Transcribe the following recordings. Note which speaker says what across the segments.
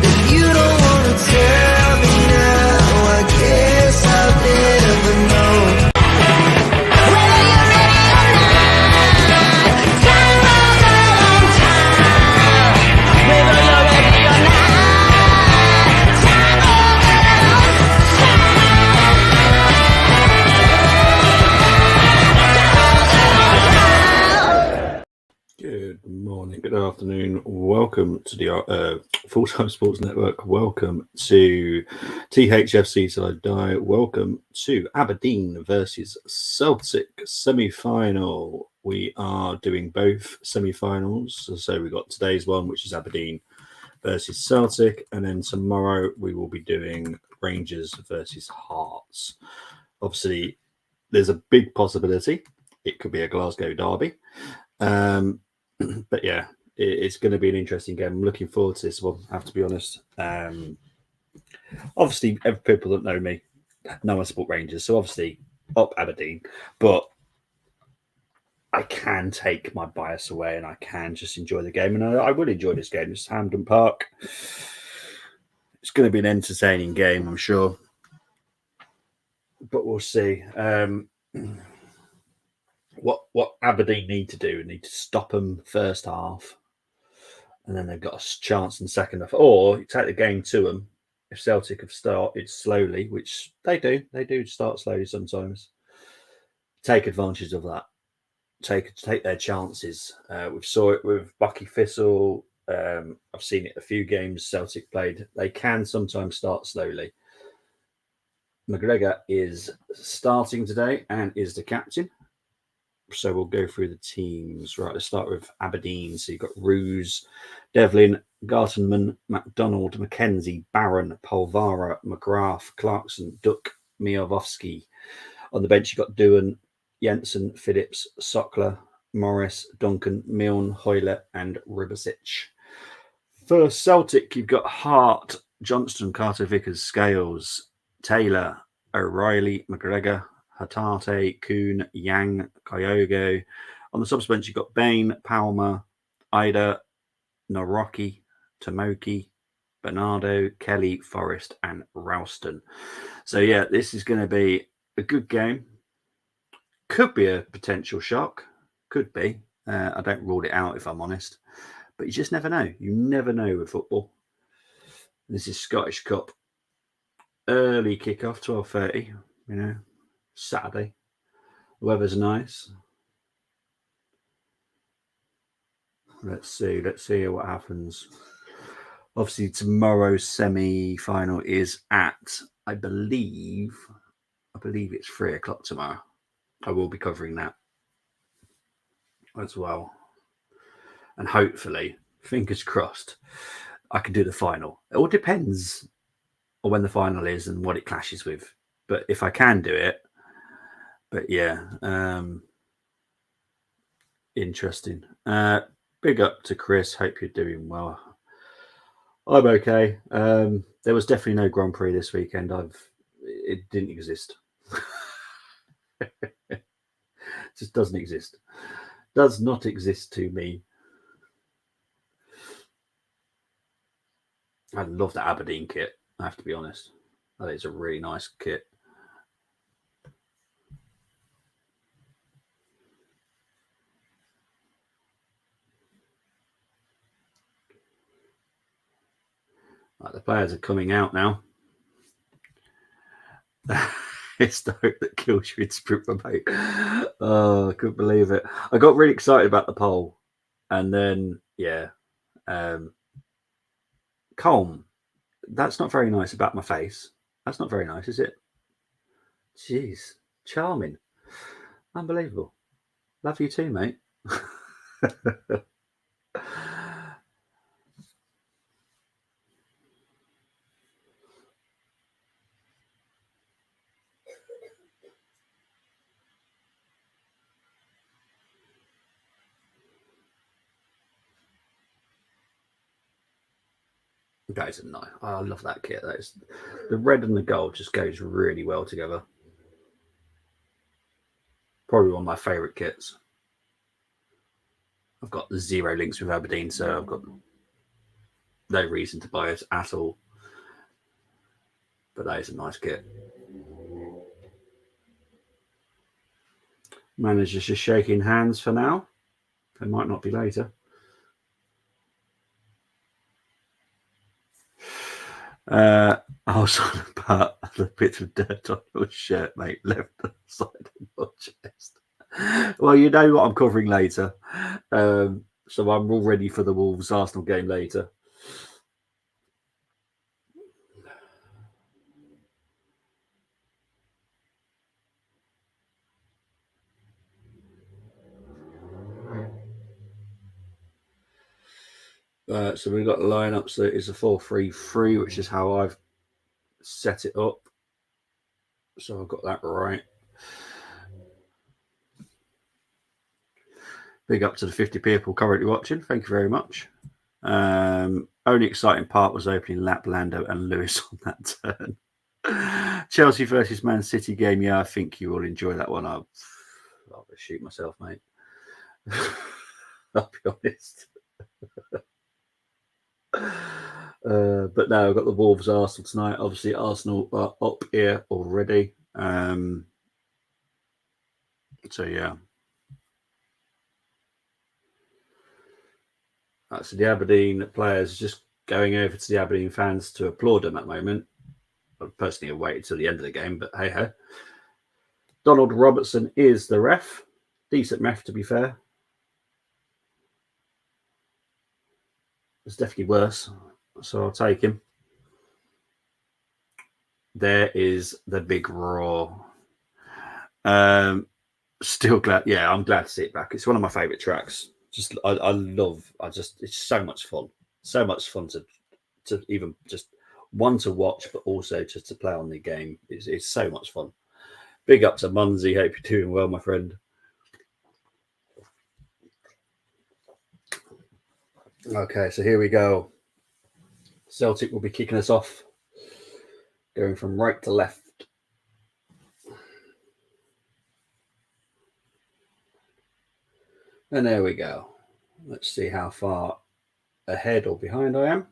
Speaker 1: But if you don't wanna tell me now, I guess I'll never know. Whether you're ready or not, time rolls a long time. Whether you're ready or not, time rolls a long time.
Speaker 2: Good morning, good afternoon. Welcome to the Full Time Sports Network. Welcome to THFC Till I Die. Welcome to Aberdeen versus Celtic semi-final. We are doing both semi-finals. So we've got today's one, which is Aberdeen versus Celtic, and then tomorrow we will be doing Rangers versus Hearts. Obviously, there's a big possibility it could be a Glasgow derby. But yeah, it's going to be an interesting game. I'm looking forward to this one, I have to be honest. Obviously, people that know me know I support Rangers, so obviously up Aberdeen, but I can take my bias away and I can just enjoy the game, and I will enjoy this game. It's Hampden Park. It's going to be an entertaining game, I'm sure, but we'll see. What Aberdeen need to stop them first half, and then they've got a chance in second half, or you take the game to them. If Celtic have started slowly, which they do start slowly sometimes, take advantage of that. Take their chances. We saw it with Bucky Thistle. I've seen it a few games Celtic played. They can sometimes start slowly. McGregor is starting today and is the captain. So we'll go through the teams. Right, let's start with Aberdeen. So you've got Roos, Devlin, Gartenman, MacDonald, McKenzie, Barron, Polvara, McGrath, Clarkson, Duck, Miovovsky. On the bench, you've got Doohan, Jensen, Phillips, Sockler, Morris, Duncan, Milne, Hoyle, and Ribasic. For Celtic, you've got Hart, Johnston, Carter, Vickers, Scales, Taylor, O'Reilly, McGregor, Hatate, Kuhn, Yang, Kyogo. On the subs bench, you've got Bain, Palmer, Ida, Naroki, Tomoki, Bernardo, Kelly, Forrest, and Ralston. So, yeah, this is going to be a good game. Could be a potential shock. Could be. I don't rule it out, if I'm honest. But you just never know. You never know with football. This is Scottish Cup. Early kickoff, 12:30, Saturday. The weather's nice. Let's see what happens. Obviously, tomorrow's semi-final is at, I believe it's 3:00 tomorrow. I will be covering that as well. And hopefully, fingers crossed, I can do the final. It all depends on when the final is and what it clashes with. But if I can do it, but yeah, interesting. Big up to Chris. Hope you're doing well. I'm okay. There was definitely no Grand Prix this weekend. It didn't exist. It just doesn't exist. Does not exist to me. I love the Aberdeen kit, I have to be honest. That is a really nice kit. Right, the players are coming out now. It's the hope that kills you in sprint remote. Oh, I couldn't believe it. I got really excited about the poll. And then, yeah. Colm, that's not very nice about my face. That's not very nice, is it? Jeez, charming. Unbelievable. Love you too, mate. Guys are nice. Oh, I love that kit. That is, the red and the gold just goes really well together. Probably one of my favourite kits. I've got 0 links with Aberdeen, so I've got No reason to buy it at all. But that is a nice kit. Manager's just shaking hands for now. They might not be later. I was on about the bit of dirt on your shirt, mate, left side of your chest. Well, you know what I'm covering later. So I'm all ready for the Wolves Arsenal game later. So we've got the lineup. So it's a 4-3-3, which is how I've set it up. So I've got that right. Big up to the 50 people currently watching. Thank you very much. Only exciting part was opening Laplando and Lewis on that turn. Chelsea versus Man City game. Yeah, I think you will enjoy that one. I'll shoot myself, mate. I'll be honest. But no, I've got the Wolves Arsenal tonight. Obviously, Arsenal are up here already. So yeah. So the Aberdeen players just going over to the Aberdeen fans to applaud them at the moment. I personally have waited till the end of the game, but hey ho. Donald Robertson is the ref. Decent ref, to be fair. It's definitely worse, so I'll take him. There is the big roar. Still glad. Yeah, I'm glad to see it back. It's one of my favourite tracks. Just it's so much fun. So much fun to even just one to watch, but also just to play on the game. It's so much fun. Big up to Munsey. Hope you're doing well, my friend. Okay, so here we go. Celtic will be kicking us off, going from right to left. And there we go. Let's see how far ahead or behind I am.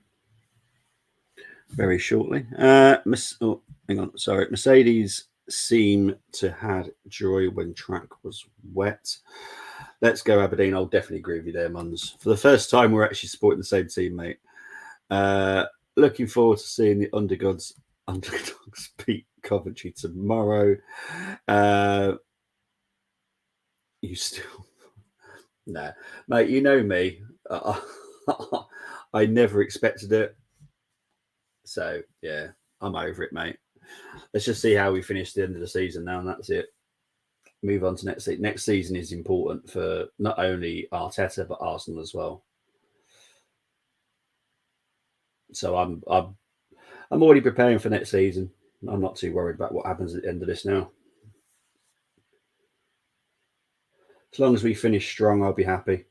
Speaker 2: Very shortly. Hang on. Sorry. Mercedes seem to had joy when track was wet. Let's go Aberdeen. I'll definitely agree with you there, Muns. For the first time, we're actually supporting the same team, mate. Looking forward to seeing the underdogs beat Coventry tomorrow. You still... Nah, mate, you know me. I never expected it. So, yeah, I'm over it, mate. Let's just see how we finish the end of the season now, and that's it. Move on to next season. Next season is important for not only Arteta, but Arsenal as well. So I'm already preparing for next season. I'm not too worried about what happens at the end of this now. As long as we finish strong, I'll be happy.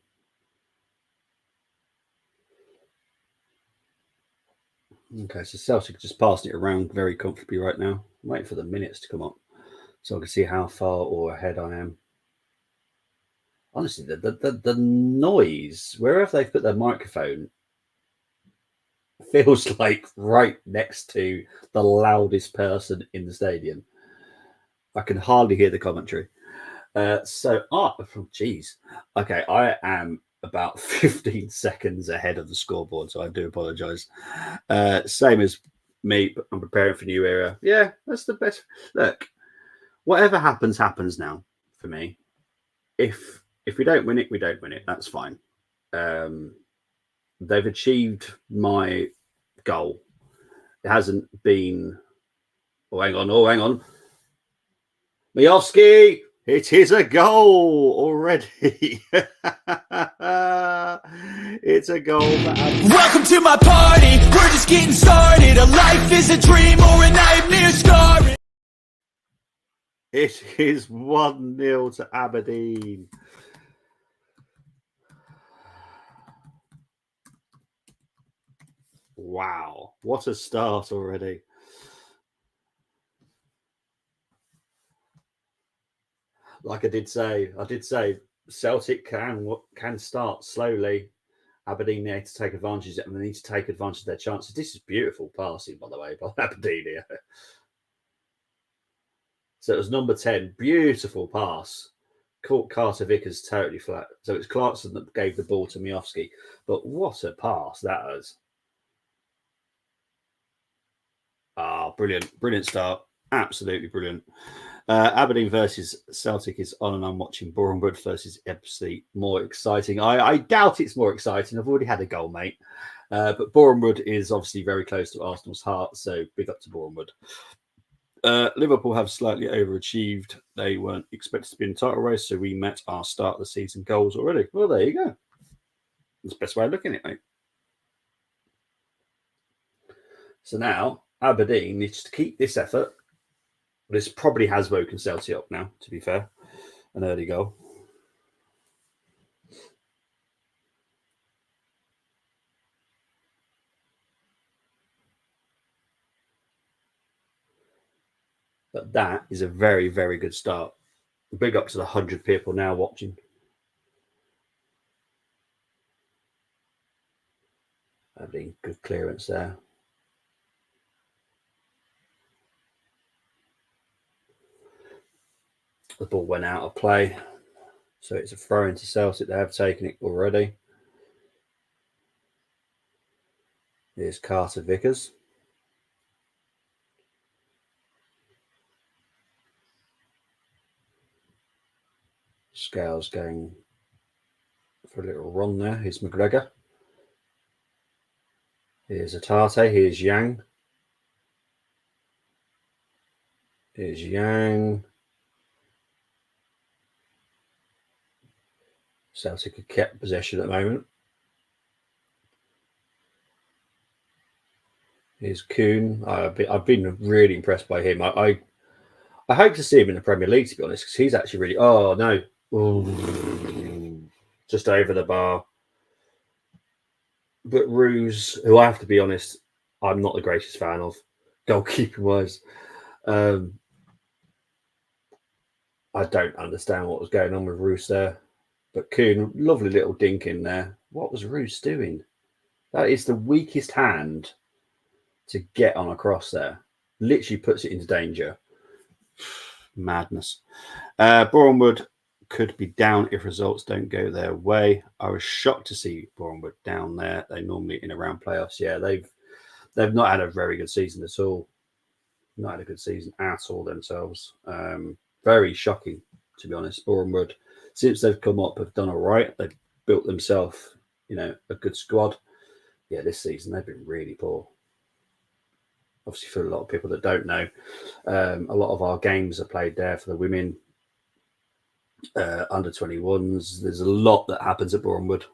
Speaker 2: Okay, so Celtic are just passing it around very comfortably right now. I'm waiting for the minutes to come up so I can see how far or ahead I am. Honestly, the noise, wherever they've put their microphone, feels like right next to the loudest person in the stadium. I can hardly hear the commentary. Geez. Okay, I am about 15 seconds ahead of the scoreboard, so I do apologise. Same as me, but I'm preparing for new era. Yeah, that's the best. Look, whatever happens now for me. If we don't win it, we don't win it. That's fine. They've achieved my goal. It hasn't been... Oh, hang on. Miovski! It is a goal already. It's a goal.
Speaker 1: Welcome to my party. We're just getting started. A life is a dream or a nightmare scarring.
Speaker 2: It is 1-0 to Aberdeen. Wow, what a start already. Like I did say Celtic can start slowly Aberdeen need to take advantage, and they need to take advantage of their chances. This is beautiful passing, by the way, by Aberdeen here. So it was number 10, beautiful pass. Caught Carter Vickers totally flat. So it's Clarkson that gave the ball to Miofsky. But what a pass that was. Ah, brilliant. Brilliant start. Absolutely brilliant. Aberdeen versus Celtic is on, and I'm watching Bournemouth versus Epsom. More exciting. I doubt it's more exciting. I've already had a goal, mate. But Bournemouth is obviously very close to Arsenal's heart, so big up to Bournemouth. Liverpool have slightly overachieved. They weren't expected to be in the title race, so we met our start of the season goals already. Well, there you go. That's the best way of looking at it, mate. So now Aberdeen needs to keep this effort. This probably has woken Celtic up now, to be fair. An early goal. But that is a very, very good start. Big up to the 100 people now watching. Aberdeen, good clearance there. The ball went out of play. So it's a throw into Celtic. They have taken it already. Here's Carter Vickers. Scales going for a little run there. Here's McGregor. Here's Atate. Here's Yang. Here's Yang. Celtic have kept possession at the moment. Here's Kuhn. I've been really impressed by him. I hope to see him in the Premier League, to be honest, because he's actually really. Oh no! Ooh, just over the bar. But Ruse, who I have to be honest, I'm not the greatest fan of, goalkeeping wise. I don't understand what was going on with Ruse there. But Kuhn, lovely little dink in there. What was Ruse doing? That is the weakest hand to get on a cross there. Literally puts it into danger. Madness. Bournemouth could be down if results don't go their way. I was shocked to see Bournemouth down there. They normally in around playoffs. Yeah, they've not had a very good season at all. Not had a good season at all themselves. Very shocking, to be honest. Bournemouth, since they've come up, have done all right. They've built themselves, a good squad. Yeah, this season they've been really poor. Obviously, for a lot of people that don't know, a lot of our games are played there for the women, under 21s. There's a lot that happens at Bournemouth.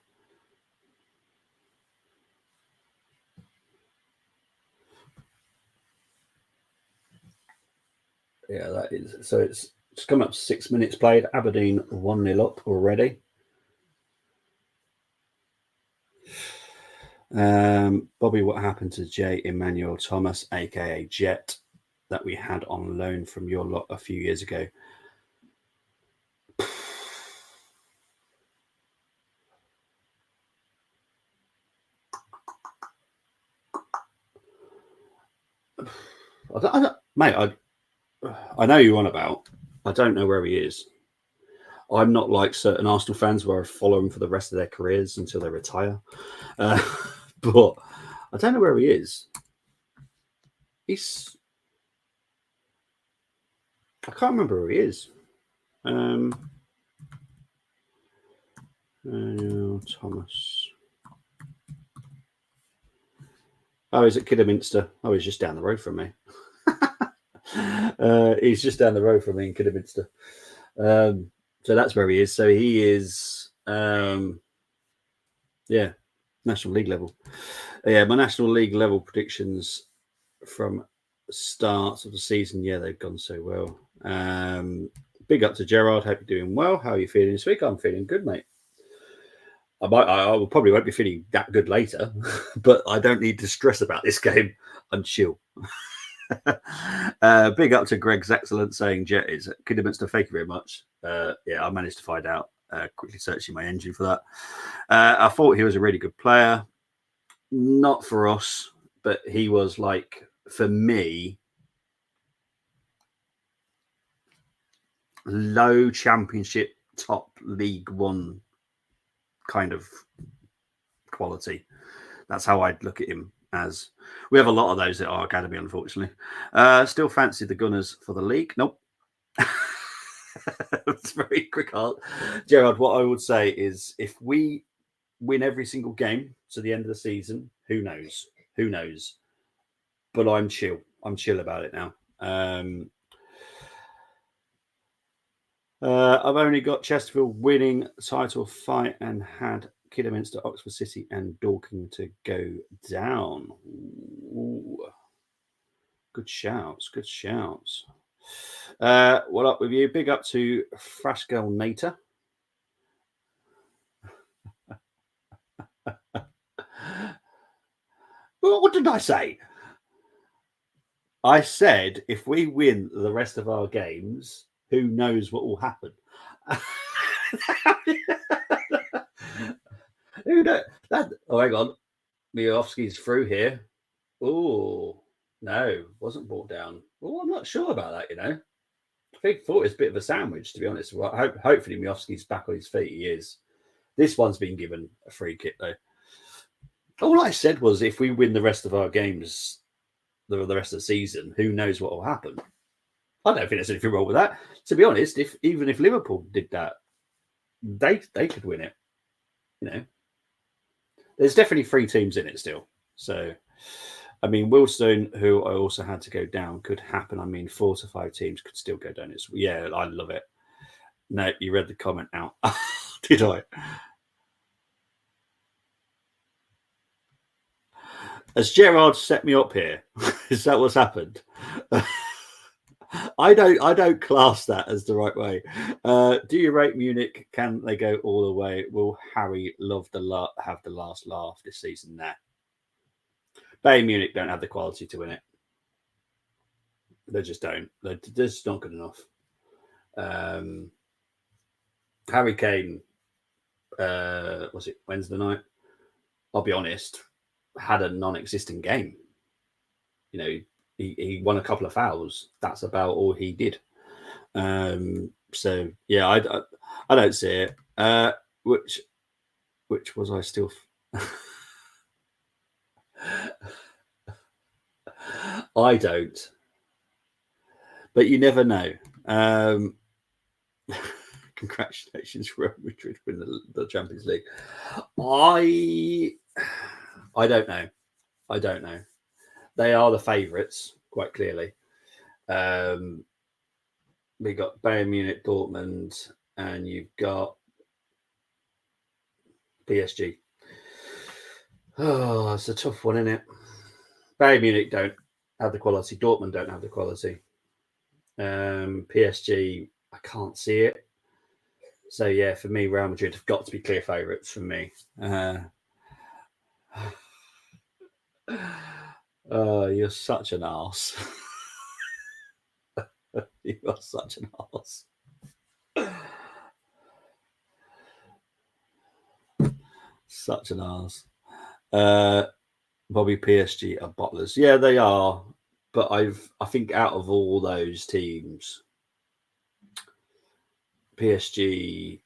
Speaker 2: Yeah, that is. So it's come up to 6 minutes played. Aberdeen 1-0 up already. Bobby, what happened to J. Emmanuel Thomas, aka Jet, that we had on loan from your lot a few years ago? Mate, I know you're on about. I don't know where he is. I'm not like certain Arsenal fans where I follow him for the rest of their careers until they retire. But I don't know where he is. I can't remember where he is. Thomas. Oh, he's at Kidderminster. Oh, he's just down the road from me. He's just down the road from me in Kidderminster. So that's where he is. So he is, National League level. Yeah, my National League level predictions from start of the season. Yeah, they've gone so well. Big up to Gerard. Hope you're doing well. How are you feeling this week? I'm feeling good, mate. I probably won't be feeling that good later, but I don't need to stress about this game. I'm chill. Big up to Greg's excellent saying Jet is at Kidderminster. Thank you very much. Yeah, I managed to find out. quickly searching my engine for that. I thought he was a really good player. Not for us, but he was like, for me, low championship, top League One kind of quality. That's how I'd look at him as. We have a lot of those at our academy, unfortunately. Still fancy the Gunners for the league? Nope. It's very quick. Gerard, what I would say is if we win every single game to the end of the season, who knows? Who knows? But I'm chill. I'm chill about it now. I've only got Chesterfield winning title fight and had Kidderminster, Oxford City, and Dorking to go down. Ooh. Good shouts. Good shouts. What up with you? Big up to Frascal Nater. What did I say? I said if we win the rest of our games, who knows what will happen? Who knows? Oh, hang on. Miofsky's through here. Oh, no, wasn't brought down. Well, I'm not sure about that, you know. I thought it's a bit of a sandwich, to be honest. Well, hopefully Miofsky's back on his feet. He is. This one's been given a free kick, though. All I said was if we win the rest of our games, the rest of the season, who knows what will happen? I don't think there's anything wrong with that. To be honest, even if Liverpool did that, they could win it. You know, there's definitely 3 teams in it still. So, I mean, Willstone, who I also had to go down, could happen. I mean, 4 to 5 teams could still go down. Yeah, I love it. No, you read the comment out. Did I? Has Gerard set me up here? Is that what's happened? I don't class that as the right way. Do you rate Munich? Can they go all the way? Will Harry have the last laugh this season? Nah. Bayern Munich don't have the quality to win it. They just don't. They're just not good enough. Harry Kane, was it Wednesday night? I'll be honest, had a non-existent game. You know, he won a couple of fouls. That's about all he did. So yeah, I don't see it. Which was I still? I don't. But you never know. Congratulations, Real Madrid win the Champions League. I don't know. I don't know. They are the favourites, quite clearly. We got Bayern Munich, Dortmund, and you've got PSG. Oh, it's a tough one, isn't it? Bayern Munich don't have the quality. Dortmund don't have the quality. PSG, I can't see it. So yeah, for me, Real Madrid have got to be clear favourites for me. Oh, you're such an arse. You are such an arse. Such an arse. Bobby, PSG are bottlers. Yeah, they are. But I think out of all those teams, PSG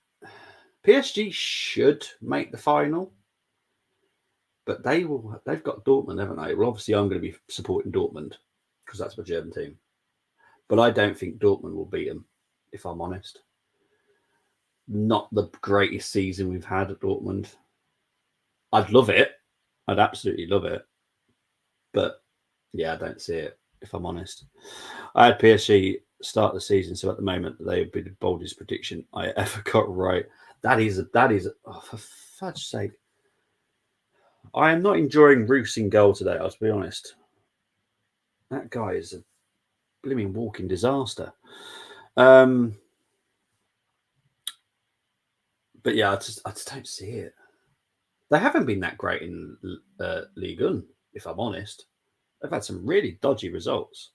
Speaker 2: should make the final. But they've got Dortmund, haven't they? Well, obviously I'm going to be supporting Dortmund because that's my German team. But I don't think Dortmund will beat them, if I'm honest. Not the greatest season we've had at Dortmund. I'd love it. I'd absolutely love it. But yeah, I don't see it, if I'm honest. I had PSG start the season, so at the moment they would be the boldest prediction I ever got right. That is oh, for fudge's sake. I am not enjoying Roos in goal today, I'll be honest. That guy is a blooming walking disaster. But yeah, I just don't see it. They haven't been that great in Ligue 1, if I'm honest. They've had some really dodgy results.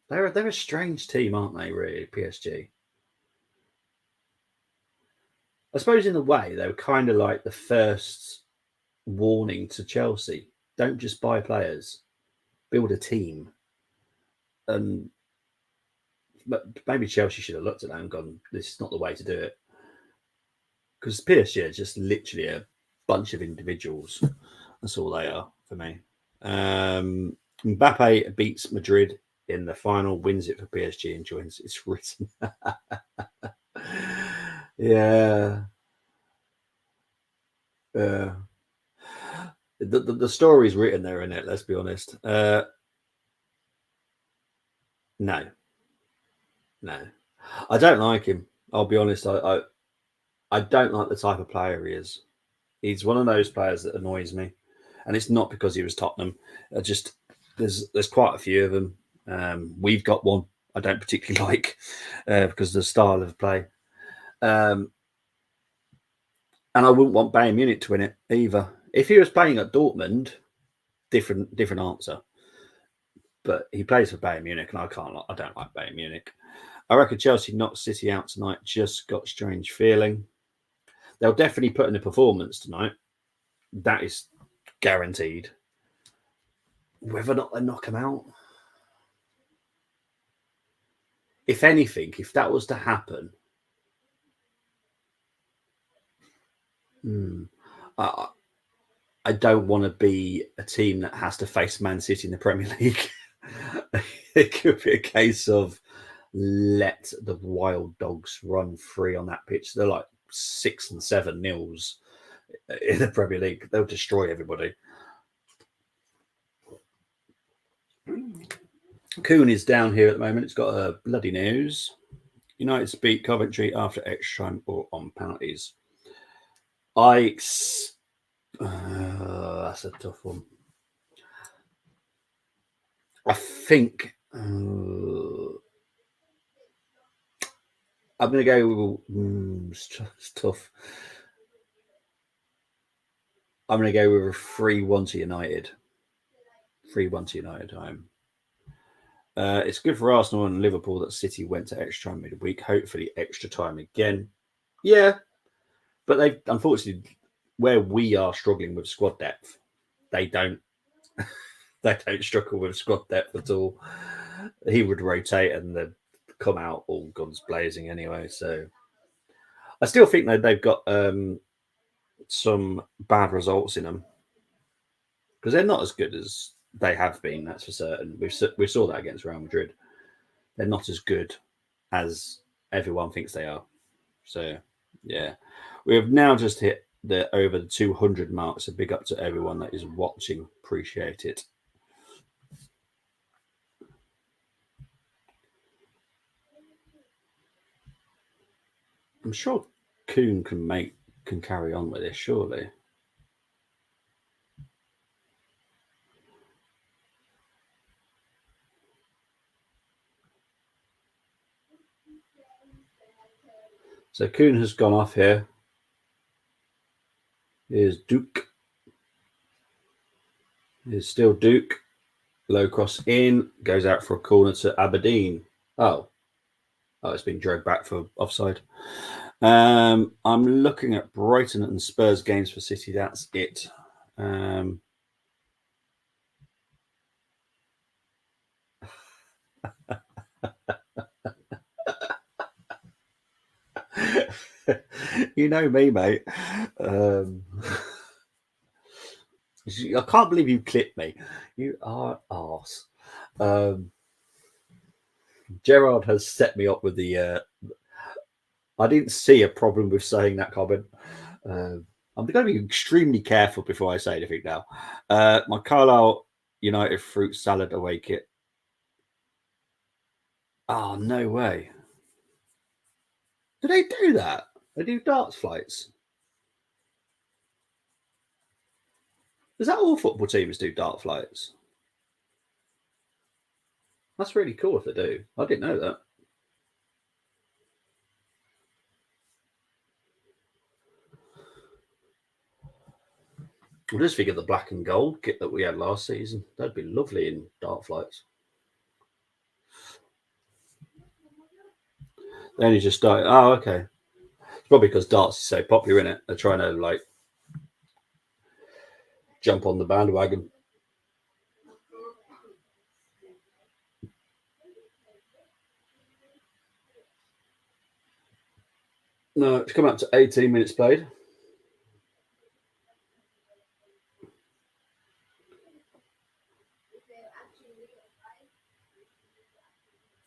Speaker 2: They're a strange team, aren't they, really, PSG? I suppose in a way they were kind of like the first warning to Chelsea: don't just buy players, build a team. And but maybe Chelsea should have looked at that and gone, "This is not the way to do it," because PSG are just literally a bunch of individuals. That's all they are for me. Mbappe beats Madrid in the final, wins it for PSG, and joins. It's written. Yeah. The story's written there, in it. Let's be honest. No, no, I don't like him. I'll be honest. I don't like the type of player he is. He's one of those players that annoys me, and it's not because he was Tottenham. I just there's quite a few of them. We've got one I don't particularly like because of the style of play. And I wouldn't want Bayern Munich to win it either. If he was playing at Dortmund, different answer. But he plays for Bayern Munich, and I don't like Bayern Munich. I reckon Chelsea knocked City out tonight. Just got a strange feeling. They'll definitely put in a performance tonight. That is guaranteed. Whether or not they knock them out, if anything, if that was to happen, I don't want to be a team that has to face Man City in the Premier League. It could be a case of let the wild dogs run free on that pitch. They're like 6 and 7 nils in the Premier League. They'll destroy everybody. Kuhn is down here at the moment. It's got a bloody news. United beat Coventry after extra time or on penalties. That's a tough one. I think I'm going to go. It's tough. I'm going to go with a 3-1 to United. 3-1 to United home. It's good for Arsenal and Liverpool that City went to extra time midweek. Hopefully, extra time again. Yeah, but they unfortunately, where we are struggling with squad depth, they don't. They don't struggle with squad depth at all. He would rotate and they'd come out all guns blazing anyway. So I still think that they've got some bad results in them because they're not as good as they have been. That's for certain. We saw that against Real Madrid. They're not as good as everyone thinks they are. So yeah, we have now just hit over the 200 mark. So big up to everyone that is watching. Appreciate it. I'm sure Kuhn can carry on with this, surely. So Kuhn has gone off here. Here's Duke. Here's still Duke. Low cross in. Goes out for a corner to Aberdeen. Oh, it's been dragged back for offside. I'm looking at Brighton and Spurs games for City. That's it. You know me, mate. I can't believe you clipped me. You are arse. Gerard has set me up with the. I didn't see a problem with saying that comment. I'm going to be extremely careful before I say anything now. My Carlisle United fruit salad away kit. Oh, no way. Do they do that? They do darts flights. Is that all football teams do dart flights? That's really cool if they do. I didn't know that. I just figured the black and gold kit that we had last season, that'd be lovely in dart flights. They only just started. Oh, okay. probably because darts is so popular, in it. They're trying to like jump on the bandwagon. No, it's come up to 18 minutes played.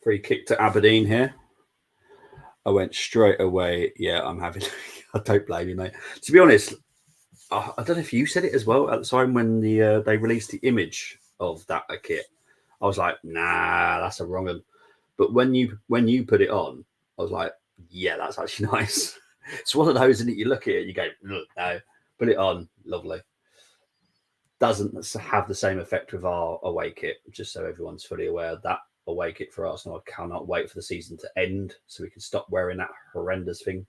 Speaker 2: Free kick to Aberdeen here. I went straight away. Yeah, I'm having. I don't blame you, mate. To be honest, I don't know if you said it as well at the time when they released the image of that kit. I was like, nah, that's a wrong one. But when you put it on, I was like, yeah, that's actually nice. It's one of those, isn't it? You look at it, you go, no, put it on, lovely. Doesn't have the same effect with our away kit, just so everyone's fully aware. That away kit for Arsenal, I cannot wait for the season to end so we can stop wearing that horrendous thing.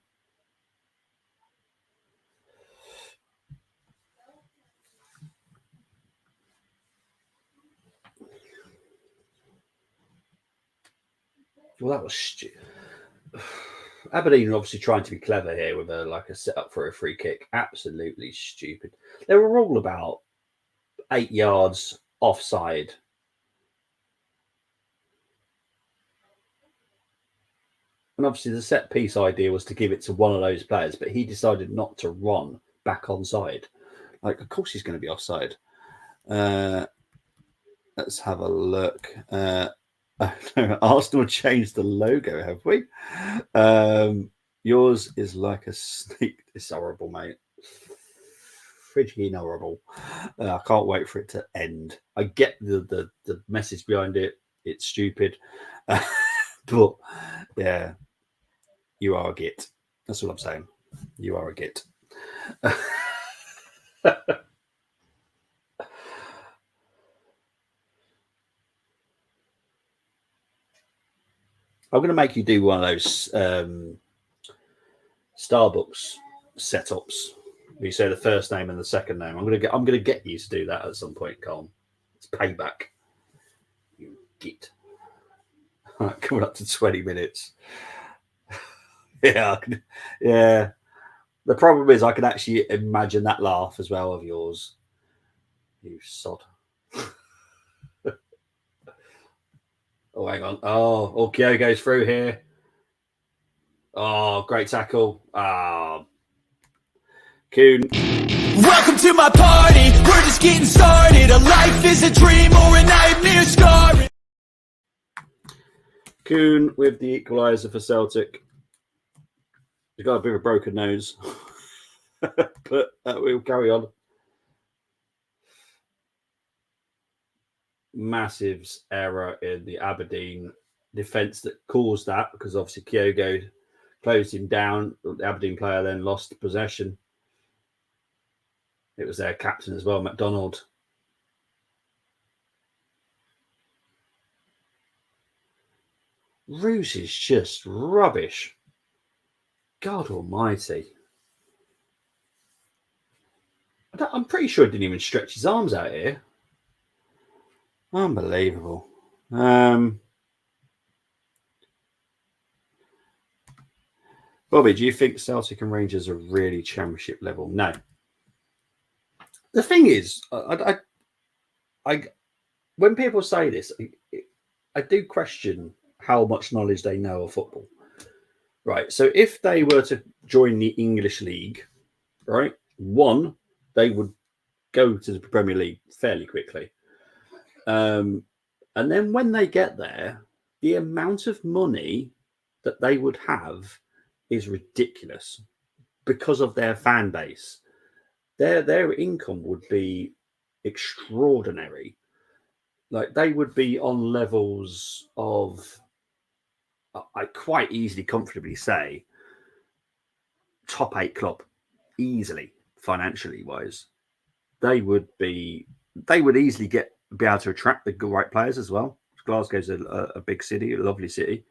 Speaker 2: Well, that was Aberdeen are obviously trying to be clever here with a setup for a free kick. Absolutely stupid. They were all about 8 yards offside. And obviously the set piece idea was to give it to one of those players, but he decided not to run back onside. Like, of course he's going to be offside. Let's have a look. Arsenal changed the logo, have we? Yours is like a snake. It's horrible, mate. Freaking horrible. I can't wait for it to end. I get the message behind it. It's stupid. But yeah, you are a git. That's all I'm saying. You are a git. I'm going to make you do one of those Starbucks setups. You say the first name and the second name. I'm going to get you to do that at some point, Colm. It's payback. You git. Right, coming up to 20 minutes. Yeah. The problem is I can actually imagine that laugh as well of yours. You sod. Oh, hang on. Oh, Kyo goes through here. Oh, great tackle. Kuhn.
Speaker 1: Welcome to my party, we're just getting started. A life is a dream or a nightmare scarring.
Speaker 2: Kuhn with the equaliser for Celtic. He's got a bit of a broken nose, but we'll carry on. Massive error in the Aberdeen defence that caused that, because obviously Kyogo closed him down. The Aberdeen player then lost possession. It was their captain as well, McDonald. Roos is just rubbish. God almighty. I'm pretty sure he didn't even stretch his arms out here. Unbelievable. Bobby, do you think Celtic and Rangers are really championship level? No. The thing is, I when people say this, I do question how much knowledge they know of football. Right. So if they were to join the English League, right, one, they would go to the Premier League fairly quickly. And then when they get there, the amount of money that they would have is ridiculous because of their fan base. Their income would be extraordinary. Like, they would be on levels of, I quite easily, comfortably say, top 8 club, easily, financially wise. They would easily be able to attract the right players as well. Glasgow's a big city, a lovely city.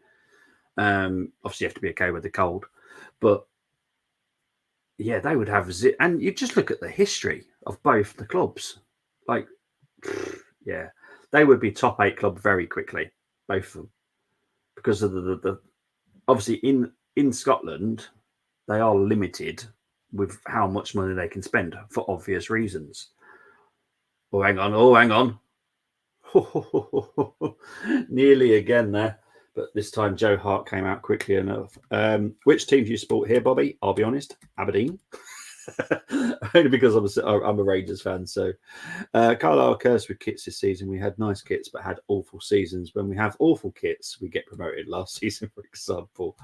Speaker 2: Obviously, you have to be okay with the cold, but yeah, they would have. And you just look at the history of both the clubs. Like, yeah, they would be top 8 club very quickly, both of them, because of the obviously in Scotland, they are limited with how much money they can spend for obvious reasons. Oh, hang on. Oh, hang on. Nearly again there. But this time Joe Hart came out quickly enough. Which team do you support here, Bobby? I'll be honest, Aberdeen. Only because I'm a Rangers fan. So Carlisle cursed with kits this season. We had nice kits but had awful seasons. When we have awful kits, we get promoted. Last season, for example.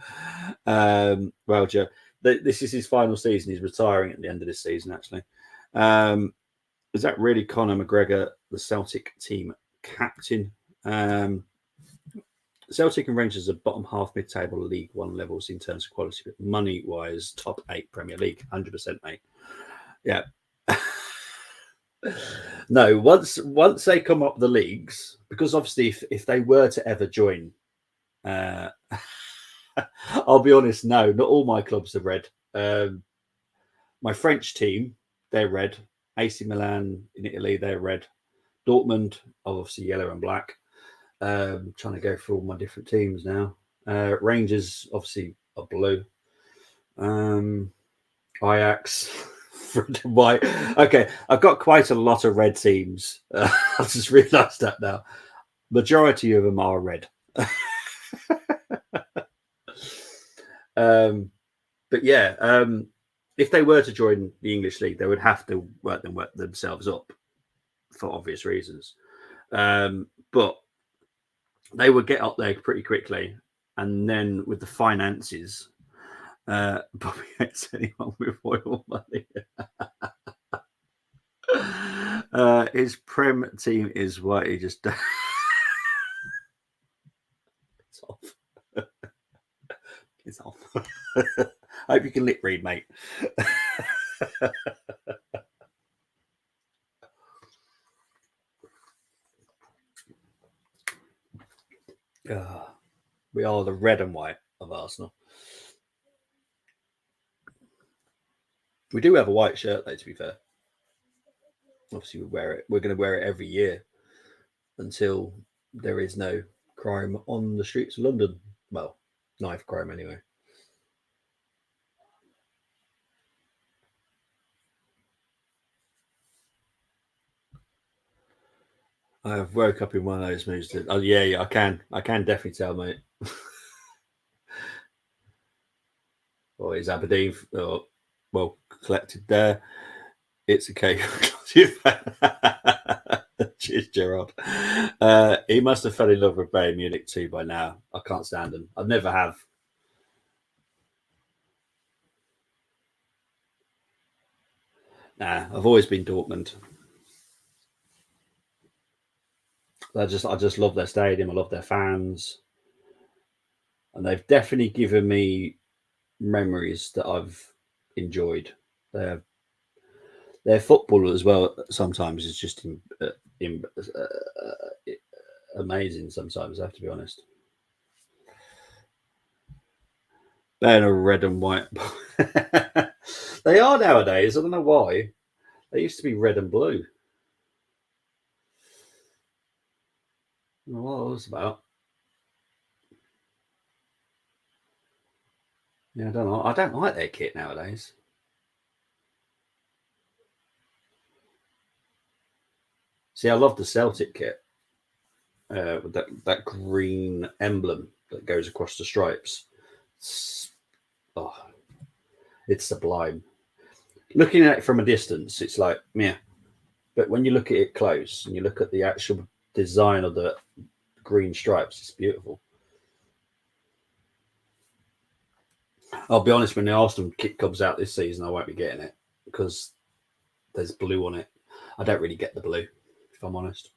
Speaker 2: Well, Joe, this is his final season. He's retiring at the end of this season, actually. Is that really Conor McGregor, the Celtic team captain? Celtic and Rangers are bottom half mid-table League One levels in terms of quality, but money-wise, top 8 Premier League, 100%, mate. Yeah. No, once they come up the leagues, because obviously if they were to ever join, I'll be honest, no, not all my clubs are red. My French team, they're red. AC Milan in Italy, they're red. Dortmund, obviously yellow and black. Trying to go through all my different teams now. Rangers, obviously, are blue. Ajax, red and white. Okay, I've got quite a lot of red teams. I just realised that now. Majority of them are red. But yeah, if they were to join the English League, they would have to work themselves up for obvious reasons. But they would get up there pretty quickly. And then with the finances, Bobby hates anyone with oil money. His Prem team is what he just it's off. It's off. I hope you can lip read, mate. We are the red and white of Arsenal. We do have a white shirt, though, to be fair. Obviously, we wear it. We're going to wear it every year until there is no crime on the streets of London. Well, knife crime, anyway. I have woke up in one of those moods. Oh, yeah, I can definitely tell, mate. Or is Aberdeen well collected there? It's okay. Cheers, Gerard. He must have fell in love with Bayern Munich too by now. I can't stand them. I never have. Nah, I've always been Dortmund. I just love their stadium. I love their fans, and they've definitely given me memories that I've enjoyed. Their football as well sometimes is just amazing. Sometimes I have to be honest. They're red and white. They are nowadays. I don't know why. They used to be red and blue. I don't know what it was about. Yeah, I don't know. I don't like their kit nowadays. See, I love the Celtic kit with that green emblem that goes across the stripes. It's sublime. Looking at it from a distance, it's like, yeah. But when you look at it close and you look at the actual design of the green stripes, it's beautiful. I'll be honest, when the Arsenal kit comes out this season, I won't be getting it because there's blue on it. I don't really get the blue, if I'm honest.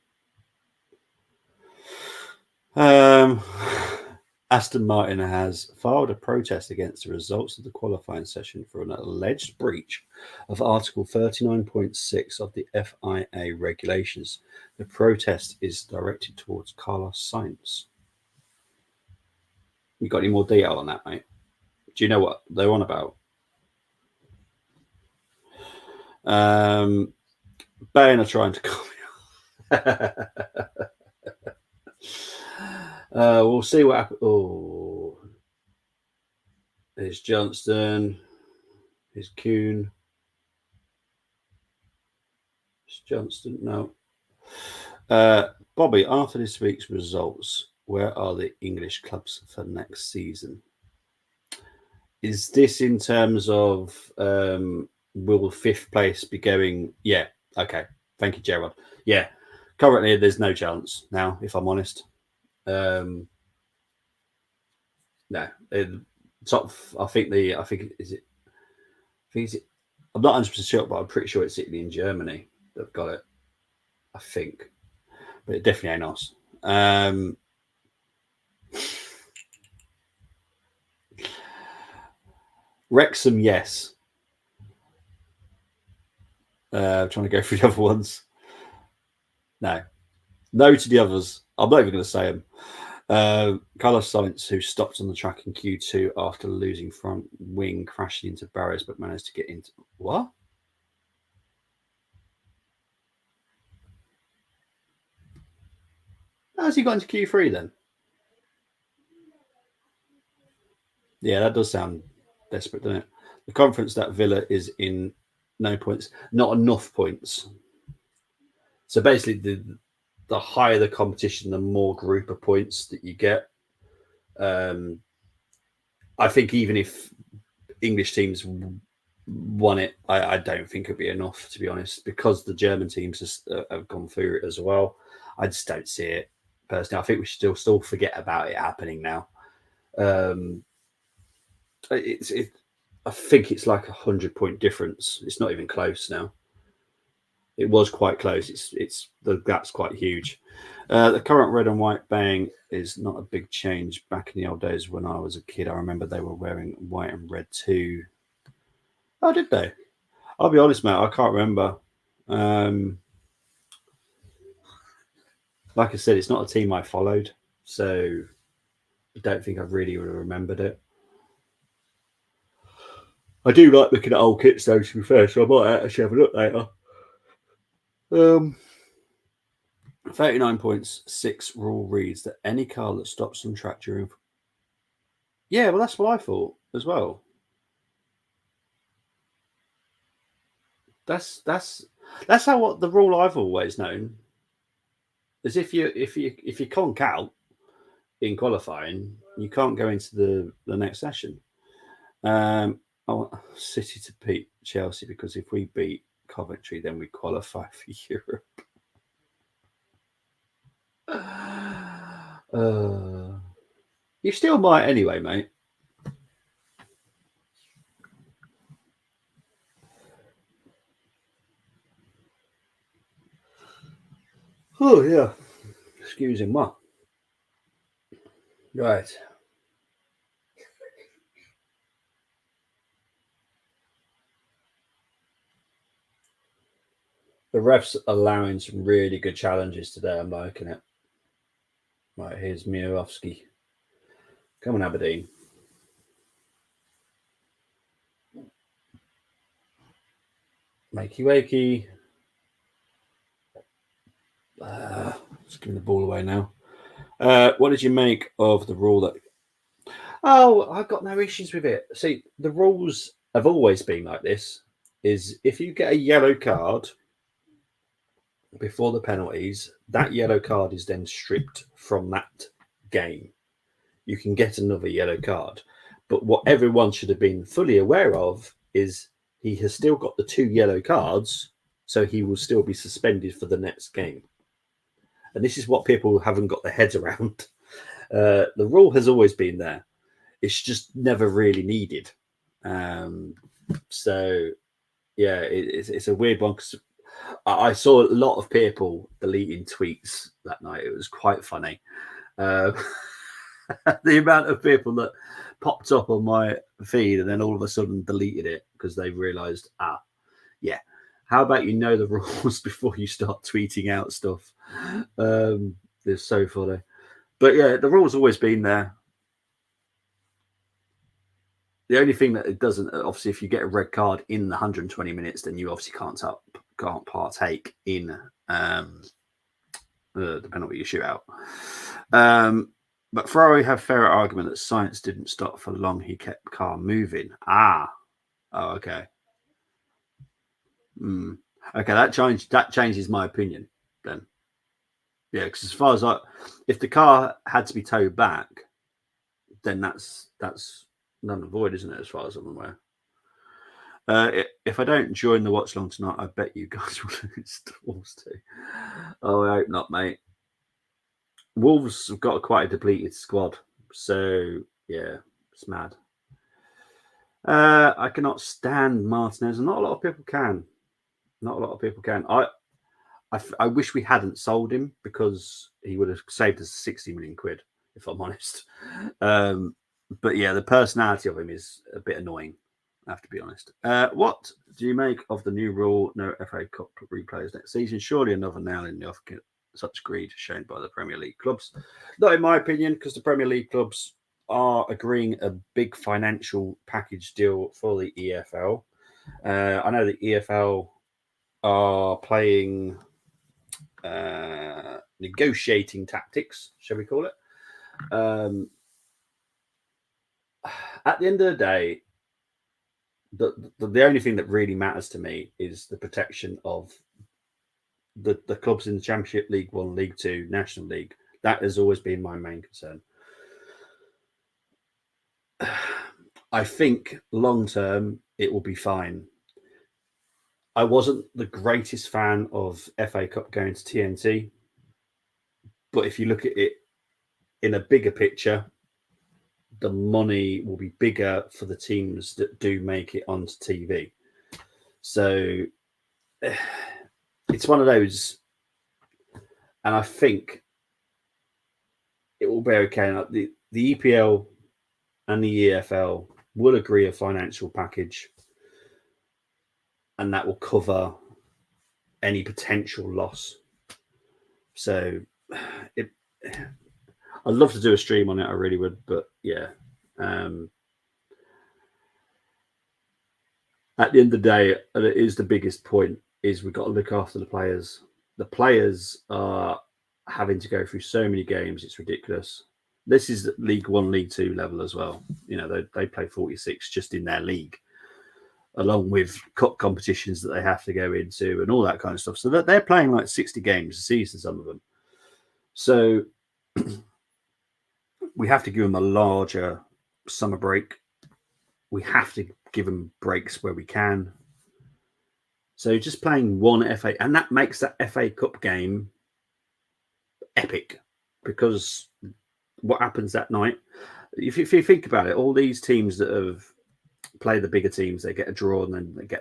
Speaker 2: Aston Martin has filed a protest against the results of the qualifying session for an alleged breach of Article 39.6 of the FIA regulations. The protest is directed towards Carlos Sainz. You got any more detail on that, mate? Do you know what they're on about? Bayern are trying to call we'll see what happens. Oh, there's Johnston. Is Kuhn. Is Johnston? No. Bobby, after this week's results, where are the English clubs for next season? Is this in terms of will fifth place be going? Yeah. Okay. Thank you, Gerard. Yeah. Currently, there's no chance now, if I'm honest. No. Top. I think is it. I'm not 100% sure, but I'm pretty sure it's Italy and Germany that've got it. I think, but it definitely ain't us. Wrexham, yes. I'm trying to go through the other ones. No to the others. I'm not even going to say them. Carlos Sainz, who stopped on the track in Q2 after losing front wing, crashing into barriers, but managed to get into what? How's he got into Q3 then? Yeah, that does sound desperate, doesn't it? The conference that Villa is in, no points, not enough points. So basically, the higher the competition, the more group of points that you get. I think even if English teams won it, I don't think it'd be enough, to be honest, because the German teams have gone through it as well. I just don't see it personally. I think we should still forget about it happening now. I think it's like 100-point difference. It's not even close now. It was quite close. It's the gap's quite huge. The current red and white bang is not a big change. Back in the old days when I was a kid, I remember they were wearing white and red too. Oh, did they? I'll be honest, mate. I can't remember. Like I said, it's not a team I followed, so I don't think I really would have remembered it. I do like looking at old kits, though, to be fair, so I might actually have a look later. 39.6 rule reads that any car that stops on track during. Yeah, well, that's what I thought as well. That's how what the rule I've always known is if you conk out in qualifying, you can't go into the next session. I want City to beat Chelsea because if we beat Coventry, then we qualify for Europe. You still might anyway, mate. Oh yeah, excuse him. What? Right. The refs allowing some really good challenges today. I'm liking it. Right, here's Mirovsky. Come on, Aberdeen. Makey wakey. Just giving the ball away now. What did you make of the rule that? Oh, I've got no issues with it. See, the rules have always been like this: is if you get a yellow card before the penalties, that yellow card is then stripped from that game. You can get another yellow card, but what everyone should have been fully aware of is he has still got the 2 yellow cards, so he will still be suspended for the next game. And this is what people haven't got their heads around. The rule has always been there. It's just never really needed. So, yeah, it's a weird one because I saw a lot of people deleting tweets that night. It was quite funny. The amount of people that popped up on my feed and then all of a sudden deleted it because they realized, yeah, how about you know the rules before you start tweeting out stuff? It's so funny. But yeah, the rule's always been there. The only thing that it doesn't, obviously, if you get a red card in the 120 minutes, then you obviously can't partake in the penalty shootout. But Ferrari have fairer argument that Science didn't stop for long. He kept car moving. Oh, okay. Okay, that changes my opinion then. Yeah, because as far as if the car had to be towed back, then that's none and void, isn't it? As far as I'm aware. If I don't join the watch long tonight, I bet you guys will lose to Wolves too. Oh, I hope not, mate. Wolves have got quite a depleted squad, so yeah, it's mad. I cannot stand Martinez, and not a lot of people can. Not a lot of people can. I wish we hadn't sold him because he would have saved us 60 million quid, if I'm honest. But yeah, the personality of him is a bit annoying. I have to be honest. What do you make of the new rule? No FA Cup replays next season. Surely another nail in the offer. Such greed shown by the Premier League clubs. Not in my opinion, because the Premier League clubs are agreeing a big financial package deal for the EFL. I know the EFL are playing negotiating tactics, shall we call it? At the end of the day, the only thing that really matters to me is the protection of the clubs in the Championship, League One, League Two, National League. That has always been my main concern. I think long term it will be fine. I wasn't the greatest fan of FA Cup going to TNT, but if you look at it in a bigger picture, the money will be bigger for the teams that do make it onto TV. So it's one of those, and I think it will be okay. The EPL and the EFL will agree a financial package, and that will cover any potential loss. So I'd love to do a stream on it. I really would, but yeah. At the end of the day, and it is the biggest point, is we've got to look after the players. The players are having to go through so many games; it's ridiculous. This is League One, League Two level as well. You know, they play 46 just in their league, along with cup competitions that they have to go into and all that kind of stuff. So they're playing like 60 games a season, some of them. So we have to give them a larger summer break. We have to give them breaks where we can. So just playing one FA, and that makes that FA Cup game epic, because what happens that night, if you think about it, all these teams that have played the bigger teams, they get a draw and then they go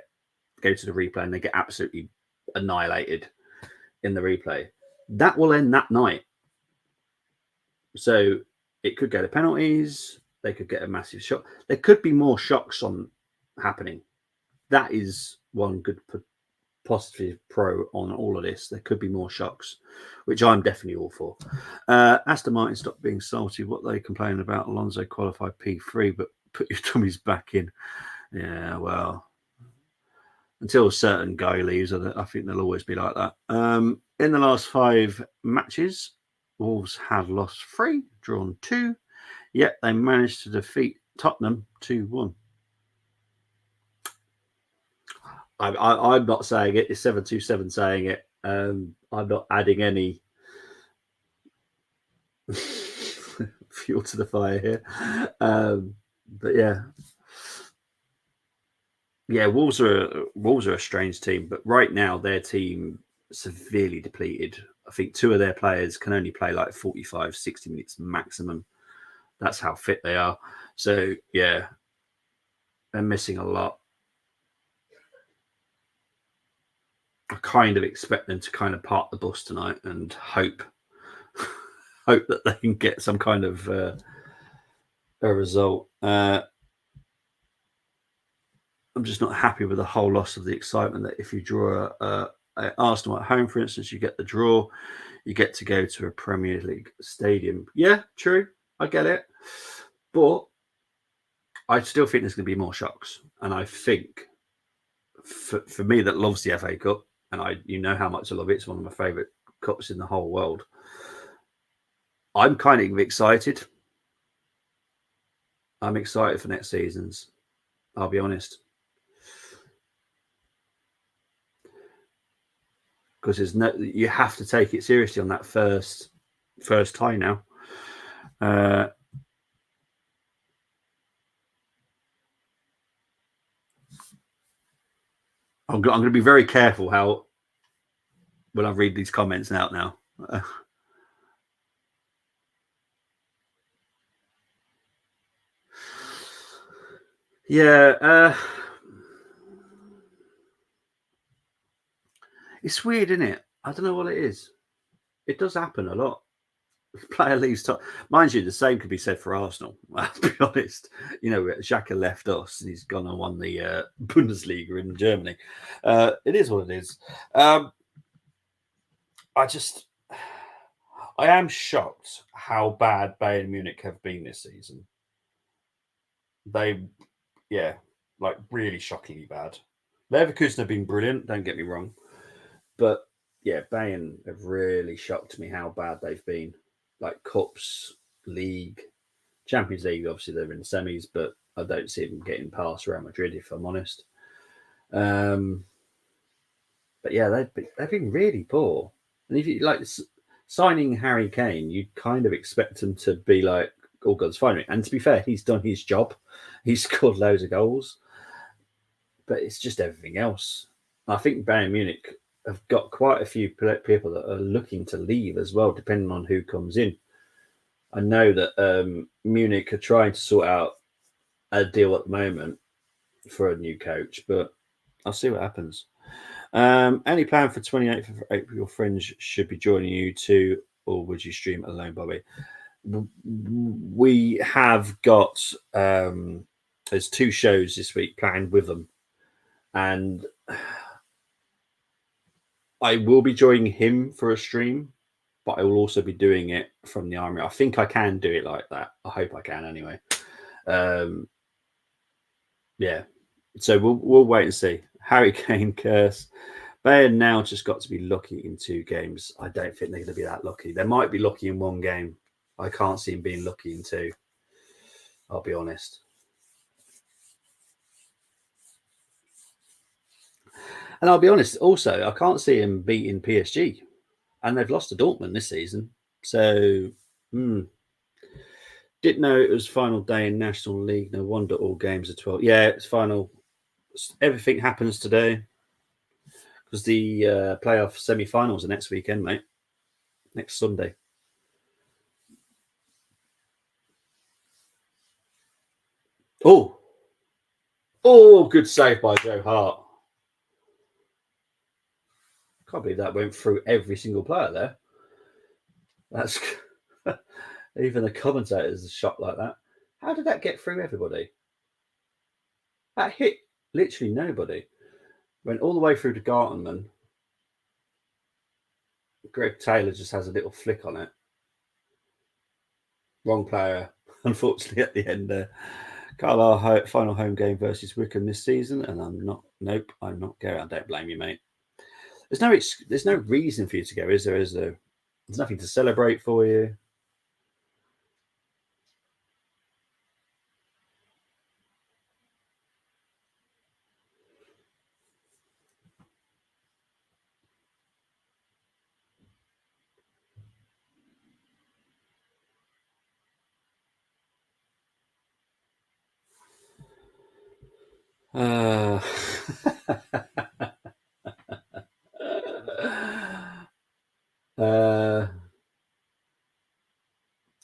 Speaker 2: to the replay and they get absolutely annihilated in the replay. That will end that night. So it could go to penalties. They could get a massive shock. There could be more shocks happening. That is one good positive pro on all of this. There could be more shocks, which I'm definitely all for. Aston Martin stopped being salty. What they complaining about? Alonso qualified P3, but put your dummies back in. Yeah, well, until a certain guy leaves, I think they'll always be like that. In the last 5 matches, Wolves have lost 3, drawn 2, yet they managed to defeat Tottenham 2-1. I'm not saying it. It's 727 saying it. I'm not adding any fuel to the fire here. But yeah, Wolves are a strange team. But right now, their team severely depleted. I think 2 of their players can only play like 45, 60 minutes maximum. That's how fit they are. So yeah, they're missing a lot. I kind of expect them to kind of park the bus tonight and hope that they can get some kind of a result. I'm just not happy with the whole loss of the excitement that if you draw Arsenal at home, for instance, you get the draw, you get to go to a Premier League stadium. Yeah, true. I get it. But I still think there's going to be more shocks. And I think for me that loves the FA Cup, and you know how much I love it, it's one of my favourite cups in the whole world. I'm kind of excited. I'm excited for next season's. I'll be honest. because there's no. You have to take it seriously on that first tie now. I'm going to be very careful how when I read these comments out now. Yeah, it's weird, isn't it? I don't know what it is. It does happen a lot. Player leaves top. Mind you, the same could be said for Arsenal. I'll be honest. You know, Xhaka left us and he's gone and won the Bundesliga in Germany. It is what it is. I am shocked how bad Bayern Munich have been this season. Like really shockingly bad. Leverkusen have been brilliant, don't get me wrong. But yeah, Bayern have really shocked me how bad they've been. Like Cups, League, Champions League, obviously they're in the semis, but I don't see them getting past Real Madrid, if I'm honest. But yeah, they've been really poor. And if you like signing Harry Kane, you'd kind of expect him to be like, oh, God's fine. And to be fair, he's done his job. He's scored loads of goals. But it's just everything else. I think Bayern Munich have got quite a few people that are looking to leave as well, depending on who comes in. I know that Munich are trying to sort out a deal at the moment for a new coach, but I'll see what happens. Any plan for 28th of April? Your friends should be joining you too, or would you stream it alone, Bobby? We have got there's 2 shows this week planned with them, and I will be joining him for a stream, but I will also be doing it from the army. I think I can do it like that. I hope I can anyway. Yeah. So we'll wait and see. Harry Kane curse. Bayern now just got to be lucky in 2 games. I don't think they're going to be that lucky. They might be lucky in 1 game. I can't see him being lucky in 2. I'll be honest. And I'll be honest, also, I can't see him beating PSG. And they've lost to Dortmund this season. So, didn't know it was final day in National League. No wonder all games are 12. Yeah, it's final. Everything happens today because the playoff semi-finals are next weekend, mate. Next Sunday. Oh, good save by Joe Hart. Can't believe that went through every single player there. That's even the commentators are shocked like that. How did that get through everybody? That hit literally nobody. Went all the way through to Gartenman. Greg Taylor just has a little flick on it. Wrong player, unfortunately, at the end there. Carlisle final home game versus Wickham this season, and I'm not going. I don't blame you, mate. There's no reason for you to go, is there? There's nothing to celebrate for you.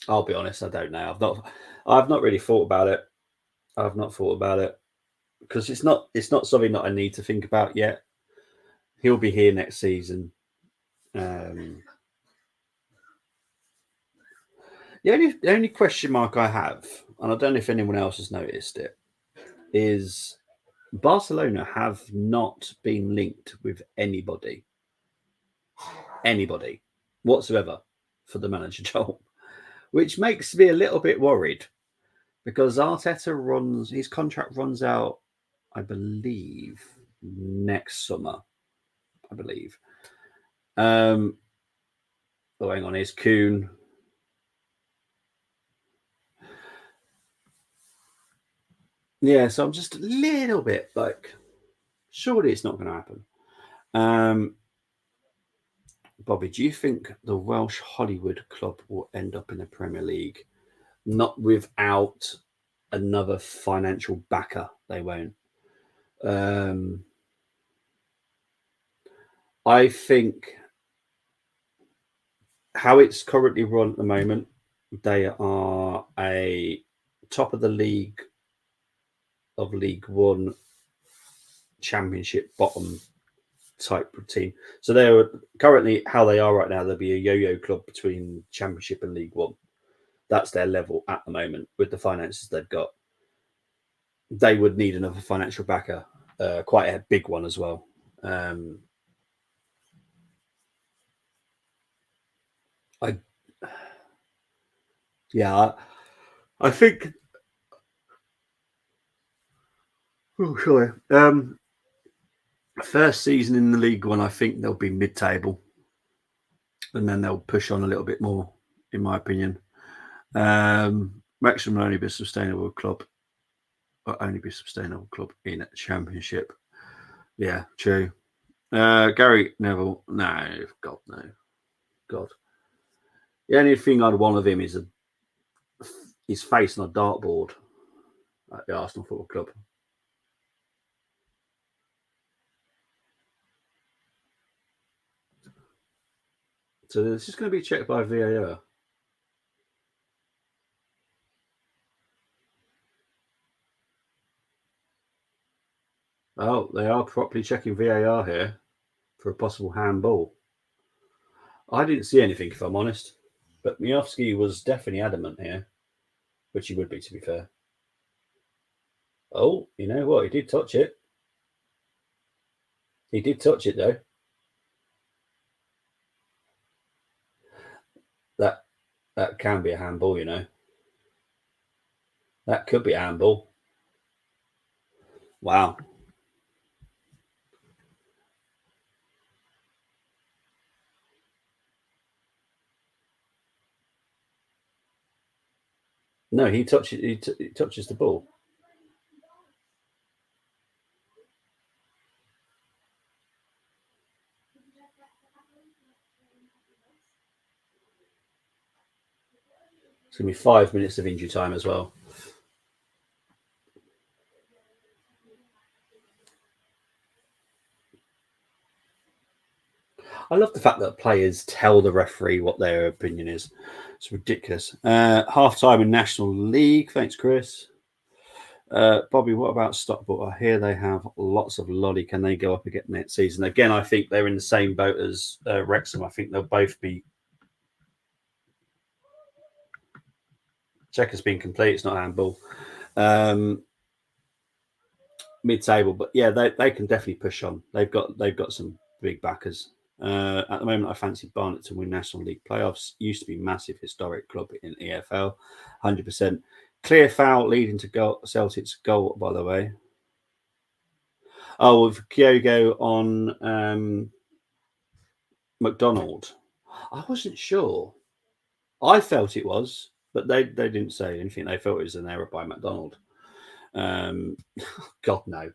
Speaker 2: I'll be honest, I don't know. I've not really thought about it. I've not thought about it because it's not something that I need to think about yet. He'll be here next season. The only question mark I have, and I don't know if anyone else has noticed it, is Barcelona have not been linked with anybody whatsoever for the manager job, which makes me a little bit worried because Arteta his contract runs out, I believe, next summer. I believe. Oh, hang on, here's Kuhn. Yeah, so I'm just a little bit like, surely it's not going to happen. Bobby, do you think the Welsh Hollywood club will end up in the Premier League? Not without another financial backer. They won't. I think how it's currently run at the moment, they are a top of the league of League One, Championship bottom type of team. So they're currently how they are right now. They'll be a yo-yo club between Championship and League One. That's their level at the moment with the finances they've got. They would need another financial backer, quite a big one as well. I think. Oh, sorry. First season in the League One, I think they'll be mid-table, and then they'll push on a little bit more, in my opinion. Wrexham will only be a sustainable club, in a Championship. Yeah, true. Gary Neville, no, God, no, God. The only thing I'd want of him is his face on a dartboard at the Arsenal Football Club. So this is going to be checked by VAR. Oh, they are properly checking VAR here for a possible handball. I didn't see anything, if I'm honest, but Miofsky was definitely adamant here, which he would be, to be fair. Oh, you know what? He did touch it. He did touch it, though. That can be a handball, you know. That could be a handball. Wow. No, he touches. He touches the ball. It's going to be 5 minutes of injury time as well. I love the fact that players tell the referee what their opinion is. It's ridiculous. Half time in National League. Thanks, Chris. Bobby, what about Stockport? I hear they have lots of lolly. Can they go up again next season? Again, I think they're in the same boat as Wrexham. I think they'll both be. Check has been complete. It's not handball. Mid-table, but yeah, they can definitely push on. They've got some big backers. At the moment, I fancy Barnet to win National League playoffs. Used to be massive historic club in EFL, 100%. Clear foul leading to Celtic's goal, by the way. Oh, with Kyogo on McDonald. I wasn't sure. I felt it was, but they didn't say anything. They felt it was an error by McDonald. God no.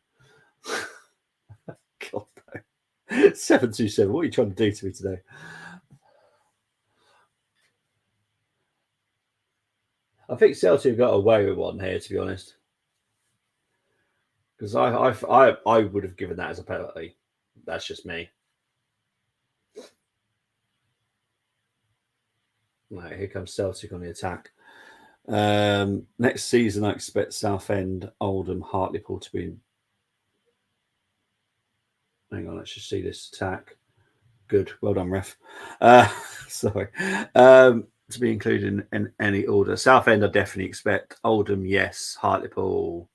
Speaker 2: God no. 727. What are you trying to do to me today? I think Celtic got away with one here, to be honest, because I would have given that as a penalty. That's just me. Right, here comes Celtic on the attack. Next season, I expect Southend, Oldham, Hartlepool to be. Hang on, let's just see this attack. Good, well done, ref. Sorry. To be included in any order. Southend, I definitely expect. Oldham, yes. Hartlepool,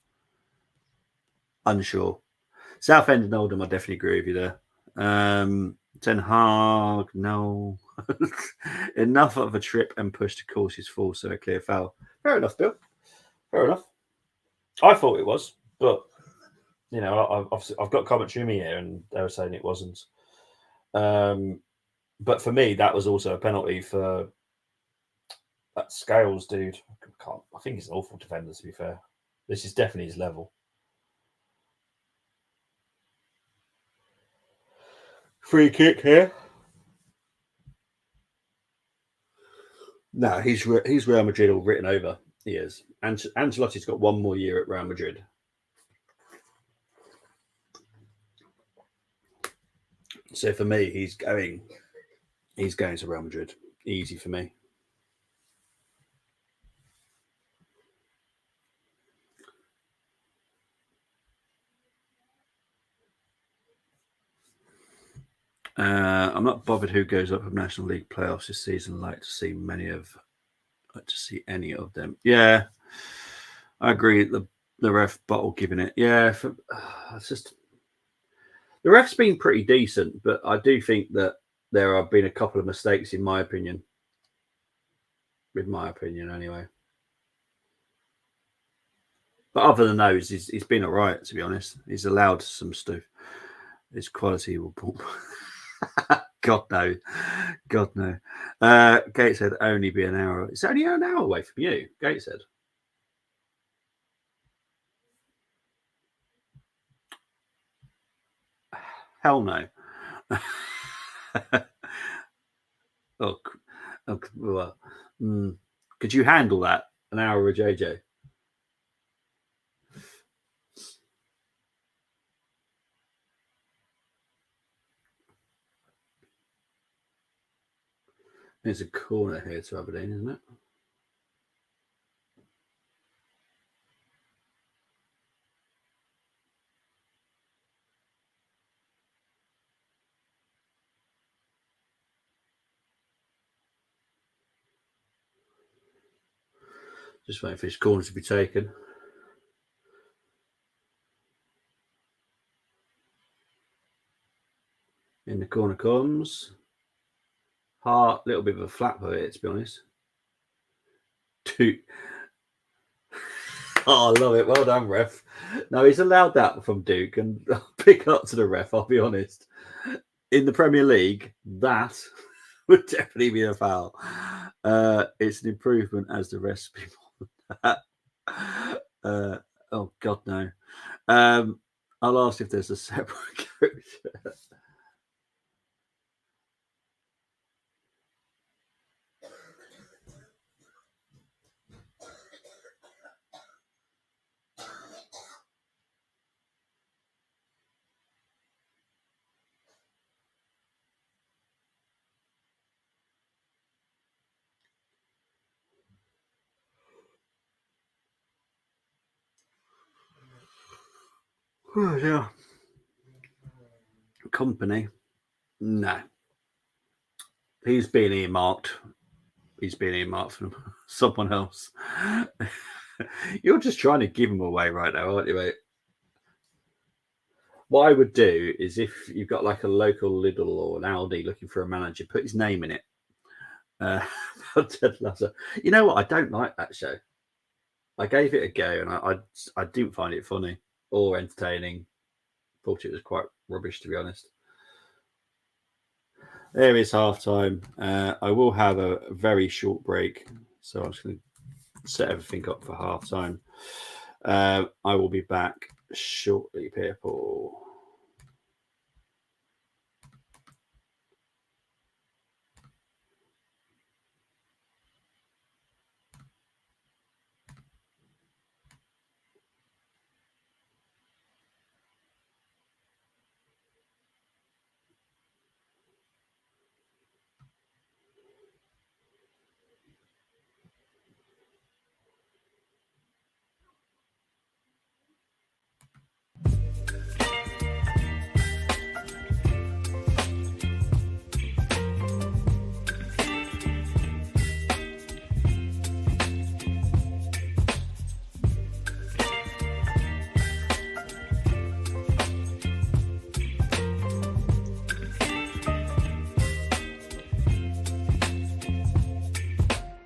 Speaker 2: unsure. Southend and Oldham, I definitely agree with you there. Ten Hag, no. Enough of a trip and push to course is full, so a clear foul. Fair enough, Bill. Fair enough. I thought it was, but you know, I've got commentary in me here, and they were saying it wasn't. But for me, that was also a penalty for that Scales dude. I think he's an awful defender, to be fair. This is definitely his level. Free kick here. No, he's Real Madrid all written over. He is. Ancelotti's got one more year at Real Madrid. So for me, he's going to Real Madrid. Easy for me. I'm not bothered who goes up from National League playoffs this season. Like to see any of them. Yeah, I agree. The ref bottle giving it. Yeah, it's just the ref's been pretty decent, but I do think that there have been a couple of mistakes, in my opinion. Anyway. But other than those, he's been all right, to be honest. He's allowed some stuff. His quality will pull. God no. Gateshead only be an hour. It's only an hour away from you, Gateshead. Hell no. Well, could you handle that? An hour with JJ? There's a corner here to Aberdeen, isn't it? Just waiting for his corner to be taken. In the corner comes Hart. Little bit of a flap for it, to be honest. Duke. Oh, I love it. Well done, ref. No, he's allowed that from Duke, and I'll pick up to the ref. I'll be honest. In the Premier League, that would definitely be a foul. It's an improvement as the rest of people. Oh God, no. I'll ask if there's a separate coach. Oh, yeah. Company? No. He's been earmarked. He's been earmarked for someone else. You're just trying to give him away right now, aren't you, mate? What I would do is if you've got like a local Lidl or an Aldi looking for a manager, put his name in it. Ted Lasso. You know what? I don't like that show. I gave it a go and I didn't find it funny or entertaining. Thought it was quite rubbish, to be honest. There is half time. I will have a very short break, so I'm just going to set everything up for half time. I will be back shortly, people.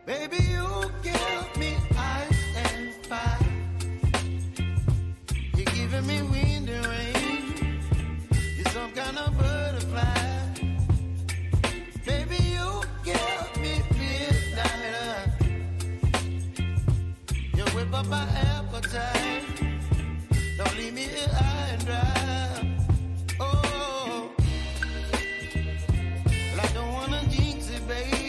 Speaker 1: Baby, you give me ice and fire. You're giving me wind and rain. You're some kind of butterfly. Baby, you give me midnight. You whip up my appetite. Don't leave me here high and dry. Oh, well, I don't wanna jinx it, baby.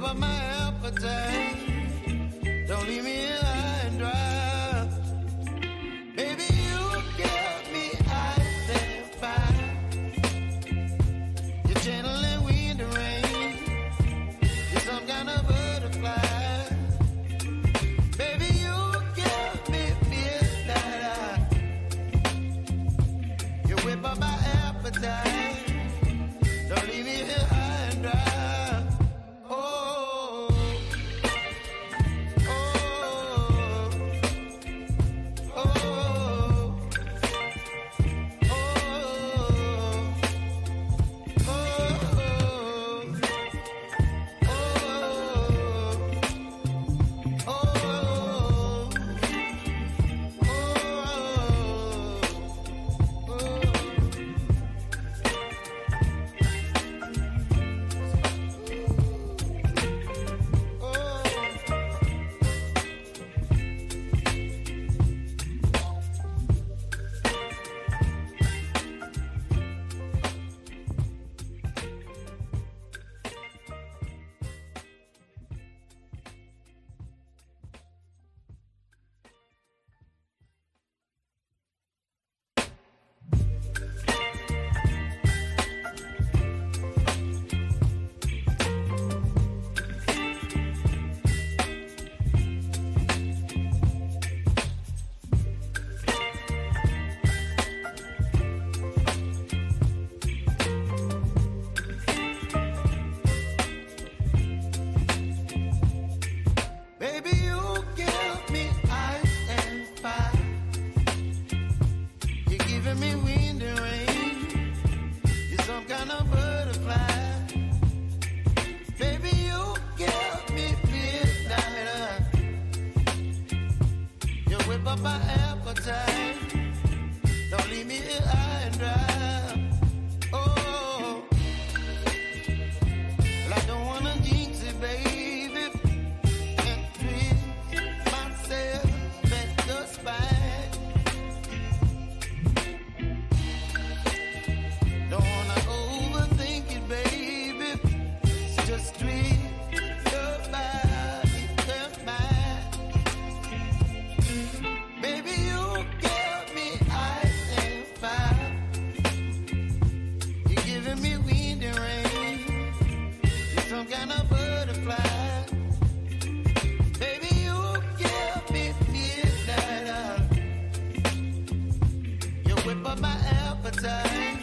Speaker 1: up my appetite. Don't leave me here high and dry. Baby, you give me ice and fire. You're channeling wind and rain. You're some kind of butterfly. Baby, you give me midnight. You whip up my appetite. Don't leave me here high and dry. Oh, oh, oh, baby, you give me ice and fire. You're giving me wind and rain. You're some kind of butterfly. Baby, you give me midnight. You whip up my appetite. Don't leave me here high and dry. Oh, well, I don't wanna jinx it, baby. And treat myself at the spine. Don't wanna overthink it, baby. It's just treat your body and mine. Baby, you give me ice and fire. You're giving me wind and rain. You're some kind of butterfly. Baby, you give me midnight. You whip up my appetite.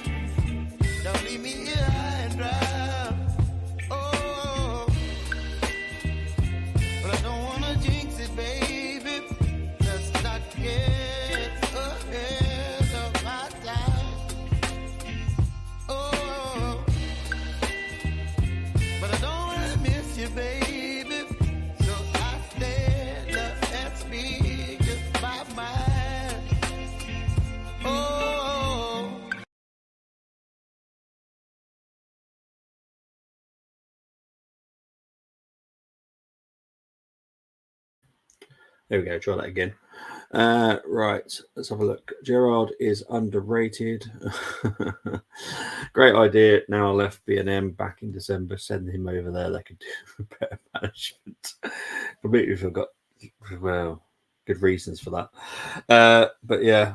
Speaker 1: Don't leave me here high and dry. Oh, but I don't wanna jinx it, baby. Let's not get ahead of my time. Oh, but I don't wanna miss you, baby. So I stand up and speak my mind. Oh.
Speaker 2: There we go. Try that again. Right, let's have a look. Gerard is underrated. Great idea. Now I left B&M back in December. Send him over there. They could do better management. Completely forgot. Well, good reasons for that. But yeah.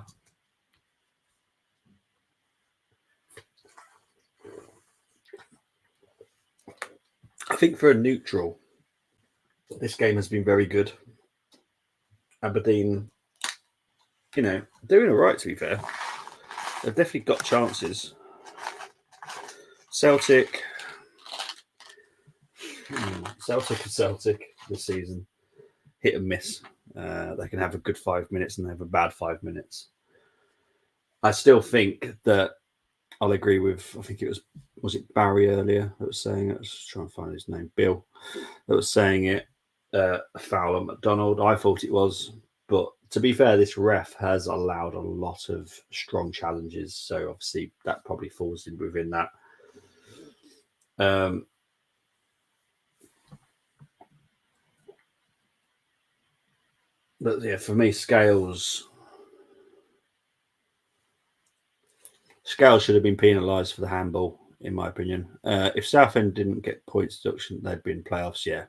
Speaker 2: I think for a neutral, this game has been very good. Aberdeen, doing all right, to be fair. They've definitely got chances. Celtic this season. Hit and miss. They can have a good 5 minutes and they have a bad 5 minutes. I still think that I'll agree with, I think it was it Barry earlier that was saying it? I was just trying to find his name. Bill, that was saying it. A foul on McDonald. I thought it was, but to be fair, this ref has allowed a lot of strong challenges, so obviously that probably falls in within that. But yeah, for me, Scales should have been penalised for the handball. in my opinion. If Southend didn't get points deduction, they'd be in playoffs. Yeah,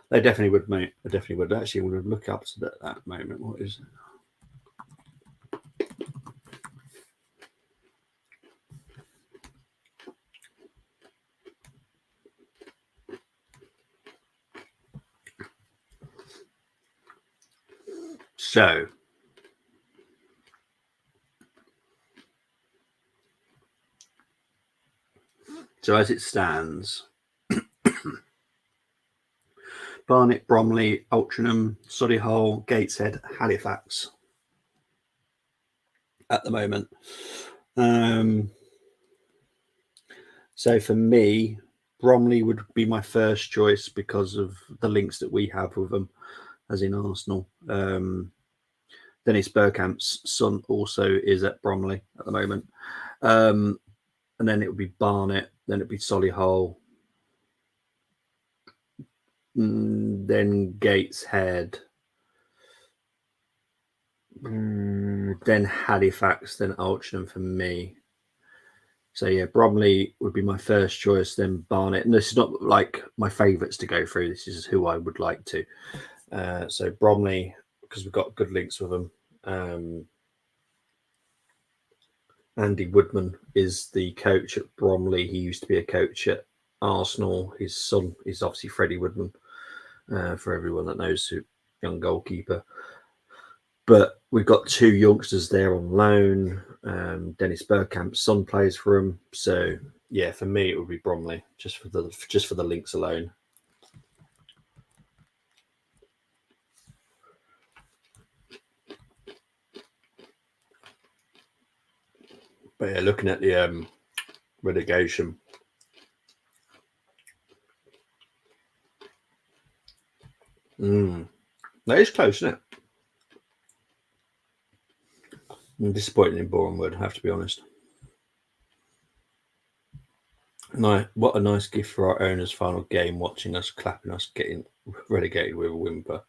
Speaker 2: they definitely would, mate. They definitely would. Actually, I'm going to look up to that moment. What is it? So as it stands, Barnet, Bromley, Altrincham, Solihull, Gateshead, Halifax at the moment. So for me, Bromley would be my first choice because of the links that we have with them, as in Arsenal. Dennis Bergkamp's son also is at Bromley at the moment. And then it would be Barnet, then it'd be Solihull, then Gateshead, then Halifax, then Altrincham for me. So yeah, Bromley would be my first choice, then Barnet. And this is not like my favourites to go through. This is who I would like to. So Bromley, because we've got good links with them. Andy Woodman is the coach at Bromley. He used to be a coach at Arsenal. His son is obviously Freddie Woodman, for everyone that knows, who young goalkeeper. But we've got two youngsters there on loan. Dennis Bergkamp's son plays for him. So yeah, for me it would be Bromley, just for the links alone. But yeah, looking at the relegation, that is close, isn't it? I'm disappointed in Bournemouth, I have to be honest. What a nice gift for our owners' final game, watching us, clapping us, getting relegated with a whimper.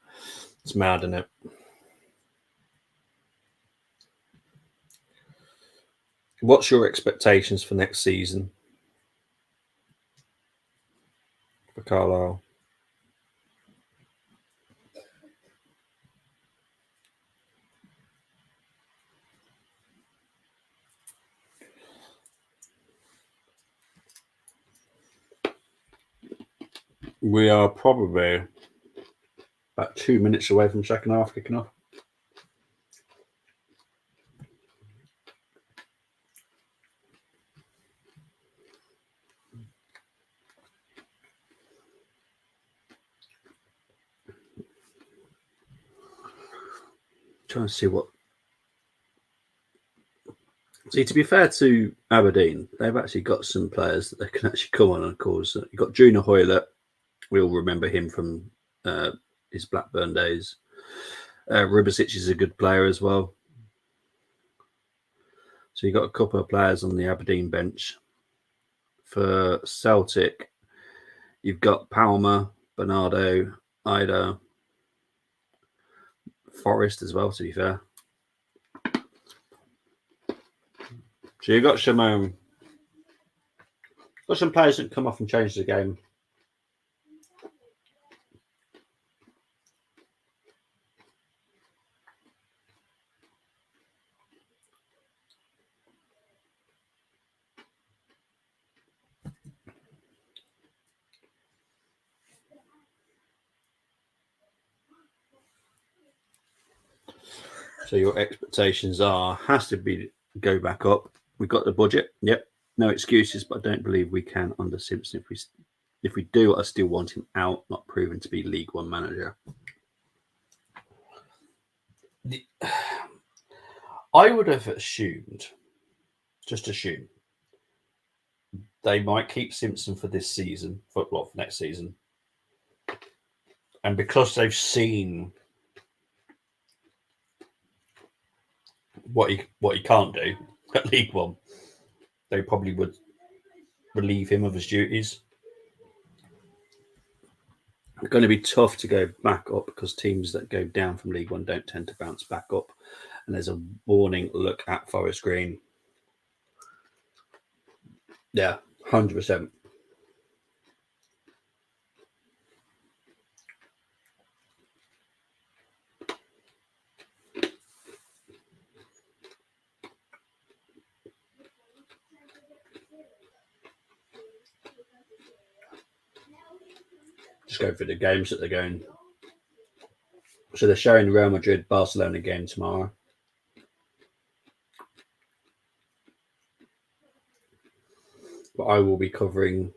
Speaker 2: It's mad, isn't it? What's your expectations for next season for Carlisle? We are probably about 2 minutes away from second half kicking off. Trying to see what. See, to be fair to Aberdeen, they've actually got some players that they can actually come on and cause. You've got Junior Hoylett. We all remember him from his Blackburn days. Ribasic is a good player as well. So you've got a couple of players on the Aberdeen bench. For Celtic, you've got Palmer, Bernardo, Ida, Forrest as well, to be fair. So you've got some players that come off and change the game. So your expectations has to be go back up. We've got the budget. Yep. No excuses, but I don't believe we can under Simpson. If we do, I still want him out, not proven to be League One manager. I would have assumed, they might keep Simpson for this season, for next season. And because they've seen what he can't do at League One, they probably would relieve him of his duties. It's going to be tough to go back up because teams that go down from League One don't tend to bounce back up. And there's a warning look at Forest Green. Yeah, 100%. Just go through the games that they're going. So they're showing the Real Madrid Barcelona game tomorrow. But I will be covering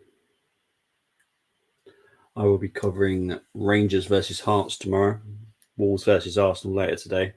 Speaker 2: Rangers versus Hearts tomorrow, Wolves versus Arsenal later today.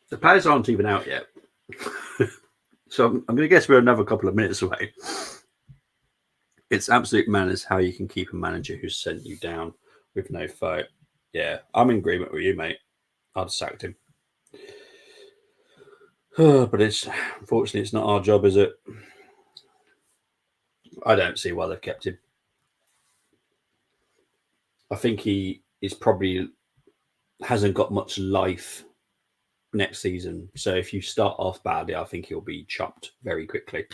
Speaker 2: The players aren't even out yet. So I'm going to guess we're another couple of minutes away. It's absolute madness how you can keep a manager who's sent you down with no fight. Yeah, I'm in agreement with you, mate. I'd have sacked him. But unfortunately, it's not our job, is it? I don't see why they've kept him. I think he is probably hasn't got much life next season. So if you start off badly, I think he'll be chopped very quickly.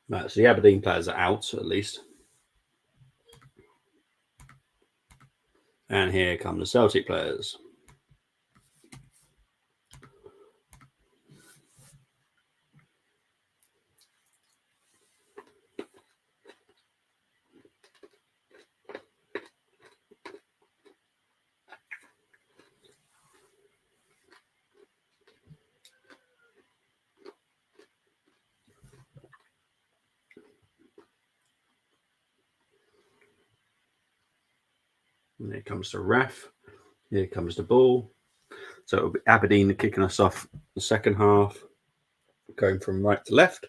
Speaker 2: Right, so the Aberdeen players are out at least. And here come the Celtic players. And here comes the ref. Here comes the ball. So it'll be Aberdeen kicking us off the second half, going from right to left.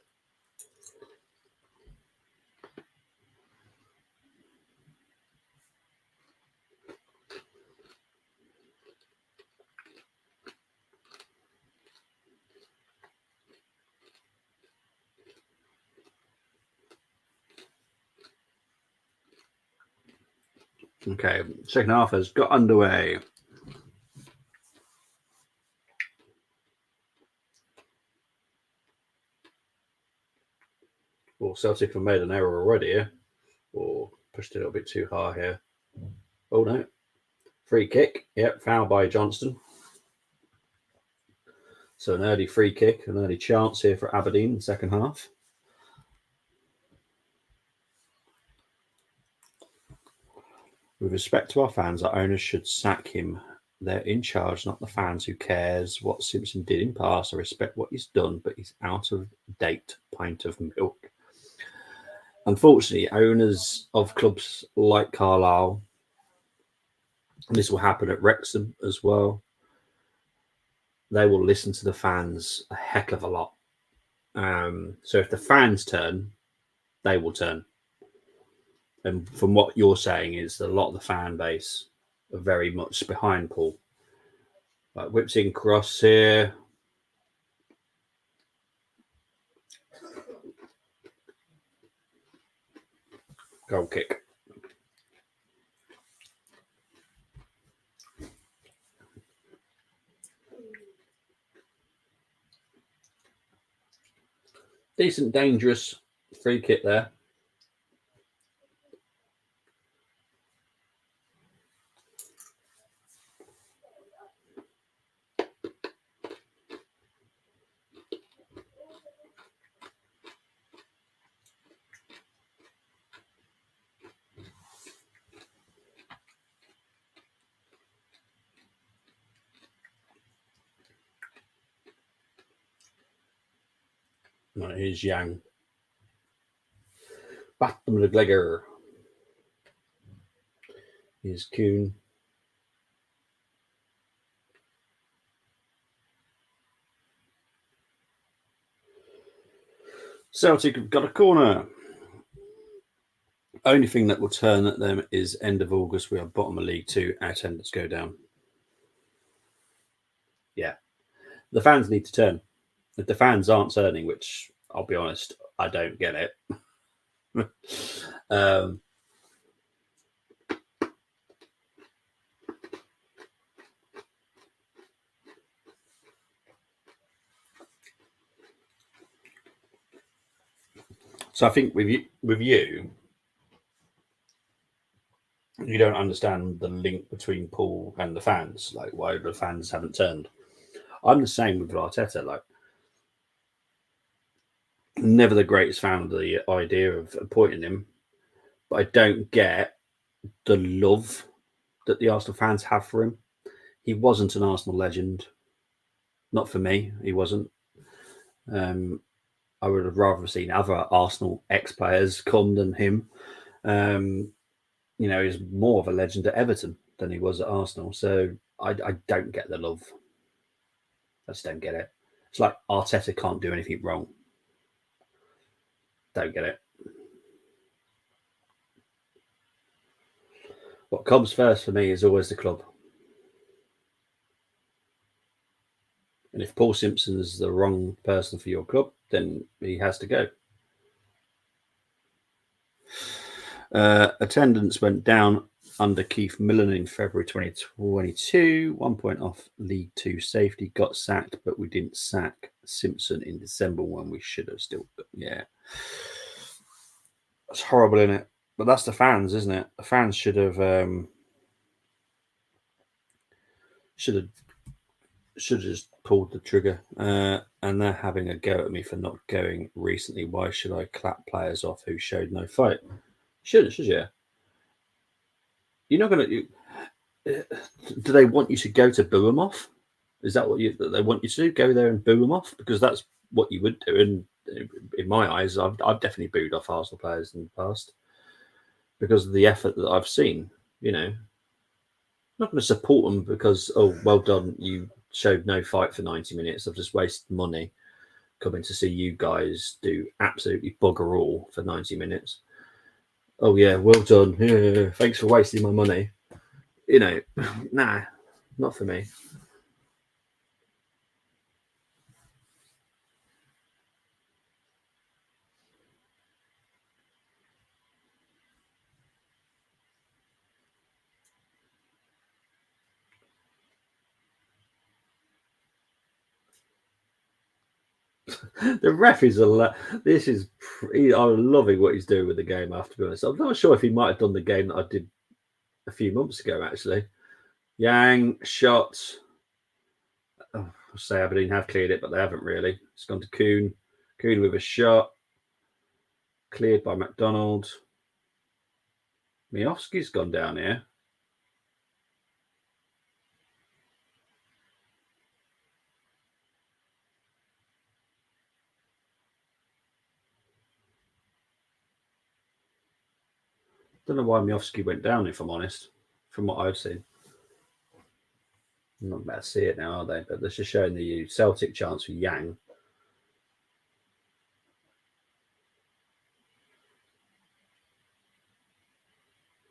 Speaker 2: Okay, second half has got underway. Well, Celtic have made an error already here, or pushed it a little bit too high here. Oh no, free kick. Yep, foul by Johnston. So an early free kick, an early chance here for Aberdeen in the second half. With respect to our fans, our owners should sack him. They're in charge, not the fans. Who cares what Simpson did in past? I respect what he's done, but he's out of date. Pint of milk. Unfortunately, owners of clubs like Carlisle, and this will happen at Wrexham as well, they will listen to the fans a heck of a lot. So if the fans turn, they will turn. And from what you're saying is a lot of the fan base are very much behind Paul. Whips in cross here. Goal kick. Decent, dangerous free kick there. Right, here's Yang. Batham the Glegger. Here's Kuhn. Celtic have got a corner. Only thing that will turn at them is end of August. We are bottom of League Two. Our attendance go down. Yeah. The fans need to turn. If the fans aren't turning, which I'll be honest, I don't get it. So I think with you, you don't understand the link between Paul and the fans, like why the fans haven't turned. I'm the same with Arteta. Like, never the greatest fan of the idea of appointing him, but I don't get the love that the Arsenal fans have for him. He wasn't an Arsenal legend. Not for me, he wasn't. I would have rather seen other Arsenal ex-players come than him. He's more of a legend at Everton than he was at Arsenal. So I don't get the love. I just don't get it. It's like Arteta can't do anything wrong. Don't get it. What comes first for me is always the club. And if Paul Simpson is the wrong person for your club, then he has to go. Attendance went down under Keith Millen in February 2022. 1 point off League Two safety. Got sacked, but we didn't sack Simpson in December when we should have still. Yeah. It's horrible, isn't it? But that's the fans, isn't it? The fans should have just pulled the trigger. And they're having a go at me for not going recently. Why should I clap players off who showed no fight? Should you? You're not going to. Do they want you to go to boo them off? Is that what they want you to do? Go there and boo them off? Because that's what you would do. And in my eyes, I've definitely booed off Arsenal players in the past because of the effort that I've seen. I'm not going to support them because, oh, well done, you showed no fight for 90 minutes. I've just wasted money coming to see you guys do absolutely bugger all for 90 minutes. Oh, yeah, well done. Yeah, thanks for wasting my money. Nah, not for me. The ref is I'm loving what he's doing with the game. I have to be honest. I'm not sure if he might have done the game that I did a few months ago. Actually, Yang shot. Oh, I'll say Aberdeen have cleared it, but they haven't really. It's gone to Kuhn. Kuhn with a shot, cleared by McDonald. Miofsky's gone down here. Don't know why Miofsky went down, if I'm honest, from what I've seen. I'm not about to see it now, are they? But they're just showing the Celtic chance for Yang.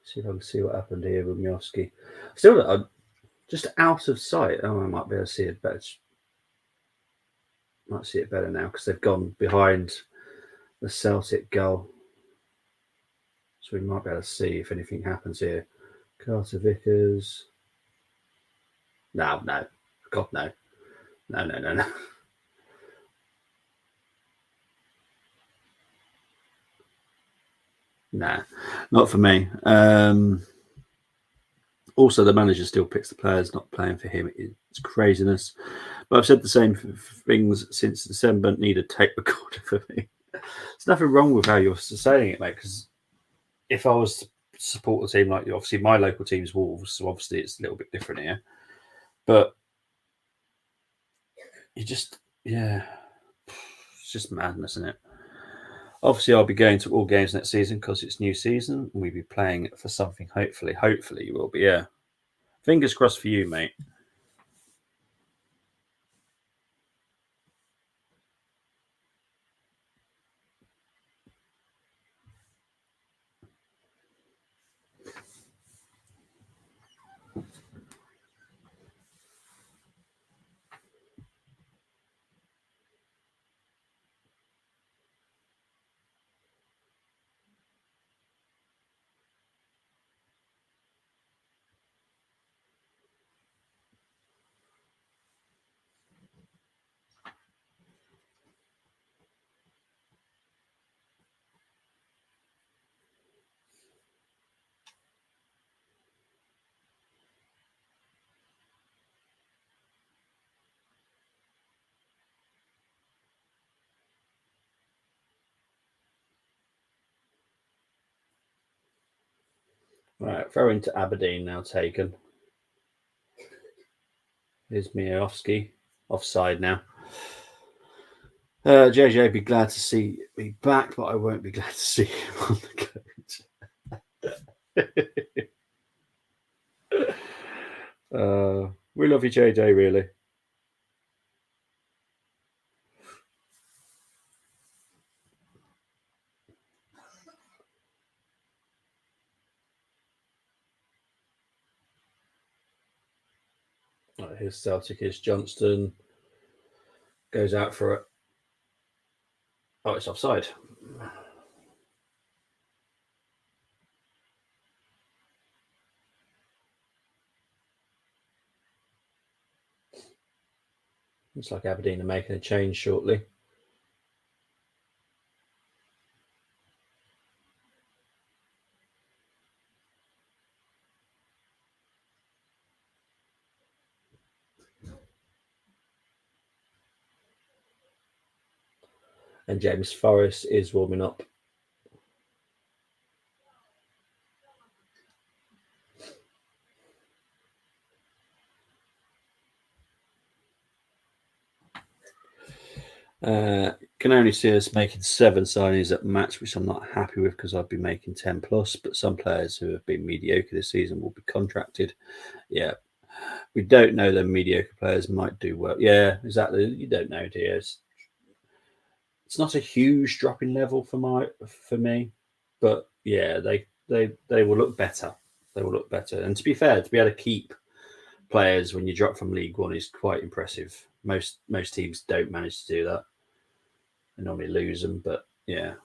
Speaker 2: See if I can see what happened here with Miofsky. Still, just out of sight. Oh, I might be able to see it better. Might see it better now because they've gone behind the Celtic goal. So we might be able to see if anything happens here. Carter Vickers. No. God, no. No. Nah, not for me. Also, the manager still picks the players, not playing for him. It's craziness. But I've said the same things since December. Need a tape recorder for me. There's nothing wrong with how you're saying it, mate, because if I was to support a team like you, obviously my local team's Wolves, so obviously it's a little bit different here. But you just, yeah, just madness, isn't it? Obviously, I'll be going to all games next season because it's new season and we'll be playing for something. Hopefully, you will be. Yeah, fingers crossed for you, mate. Right, throw into Aberdeen now taken. Here's Miofsky offside now. JJ would be glad to see me back, but I won't be glad to see him on the coach. We love you, JJ, really. Right, here's Celtic, here's Johnston. Goes out for it. Oh, it's offside. Looks like Aberdeen are making a change shortly. And James Forrest is warming up. Can only see us making 7 signings at match, which I'm not happy with because I'd be making 10 plus. But some players who have been mediocre this season will be contracted. Yeah, we don't know that mediocre players might do well. Yeah, exactly. You don't know, do you? It's not a huge drop in level for me, but yeah, they will look better. They will look better. And to be fair, to be able to keep players when you drop from League One is quite impressive. Most teams don't manage to do that. They normally lose them, but yeah,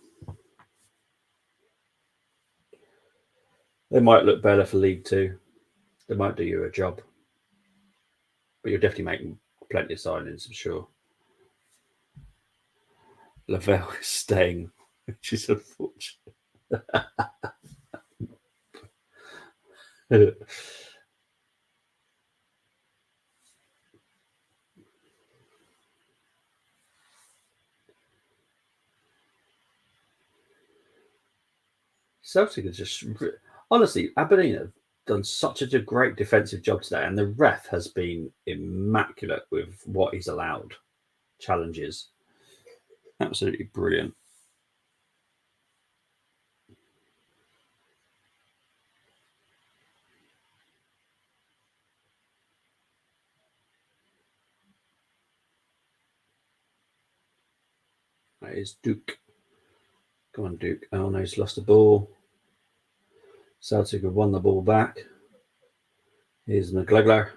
Speaker 2: they might look better for League Two. They might do you a job, but you're definitely making plenty of signings, I'm sure. Lavelle is staying, which is unfortunate. Celtic is just honestly, Aberdeen have done such a great defensive job today, and the ref has been immaculate with what he's allowed. Challenges, absolutely brilliant. That is Duke. Come on, Duke. Oh no, he's lost the ball. Celtic have won the ball back. Here's McGregor.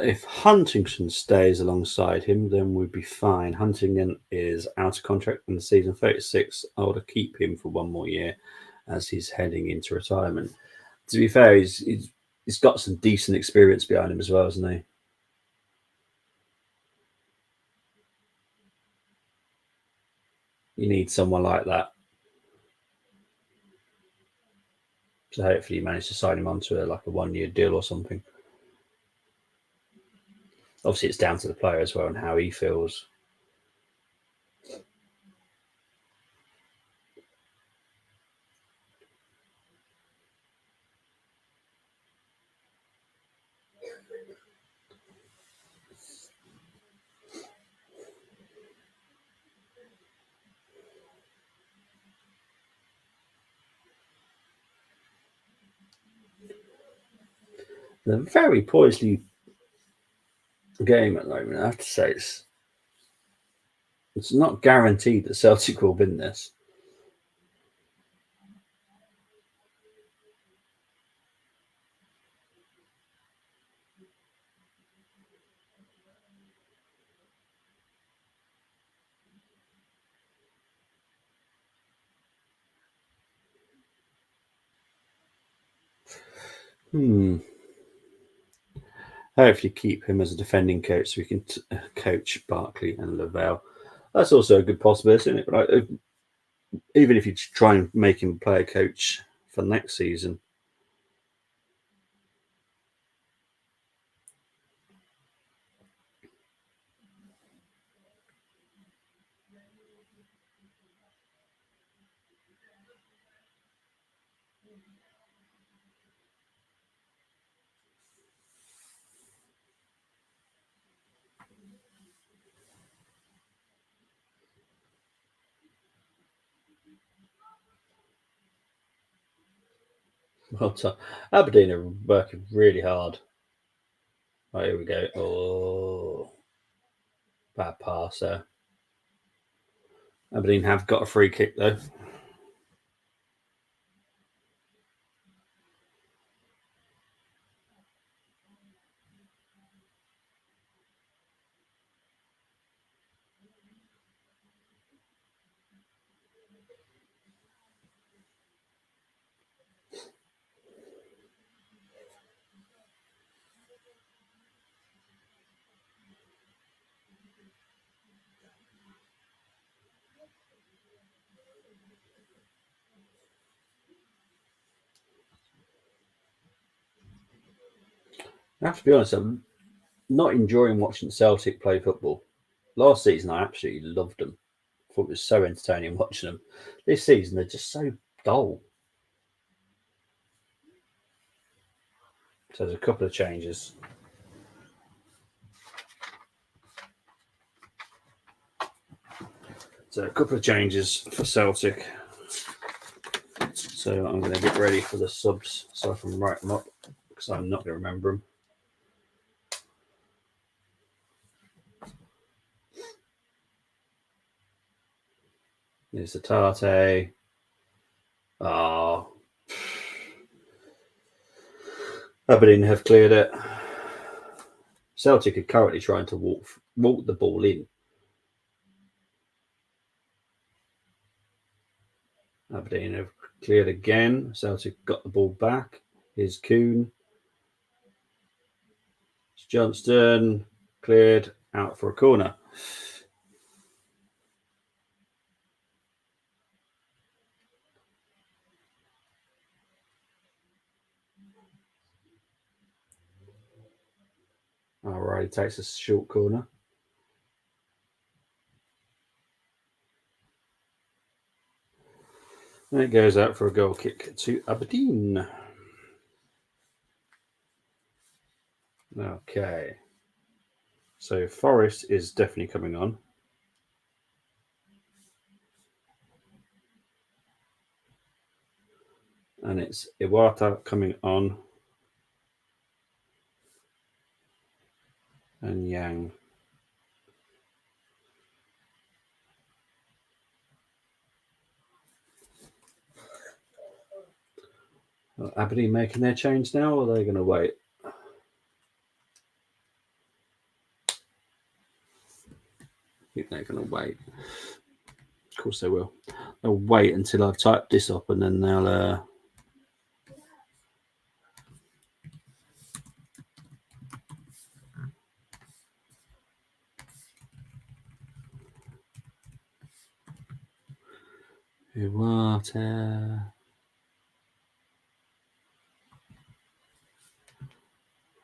Speaker 2: If Huntington stays alongside him, then we'd be fine. Huntington is out of contract in the season 36. I would keep him for 1 more year as he's heading into retirement. To be fair, he's got some decent experience behind him as well, hasn't he? You need someone like that. So hopefully you manage to sign him onto like a 1 year deal or something. Obviously, it's down to the player as well and how he feels. They're very poisely game at the moment. I have to say it's not guaranteed that Celtic will win this. Hopefully keep him as a defending coach so we can coach Barkley and Lavelle. That's also a good possibility, isn't it? Right? Even if you try and make him play a coach for next season. Well done. Aberdeen are working really hard. Right, here we go. Oh, bad pass there. Aberdeen have got a free kick though. I have to be honest, I'm not enjoying watching Celtic play football. Last season, I absolutely loved them. I thought it was so entertaining watching them. This season, they're just so dull. So there's a couple of changes. So a couple of changes for Celtic. So I'm going to get ready for the subs so I can write them up because I'm not going to remember them. There's the Tarte. Oh. Aberdeen have cleared it. Celtic are currently trying to walk the ball in. Aberdeen have cleared again. Celtic got the ball back. Here's Kuhn. It's Johnston cleared out for a corner. All right, he takes a short corner. And it goes out for a goal kick to Aberdeen. Okay. So Forest is definitely coming on. And it's Iwata coming on. And Yang. Are Aberdeen making their change now, or are they going to wait? I think they're going to wait. Of course they will. They'll wait until I've typed this up and then they'll... Iwata...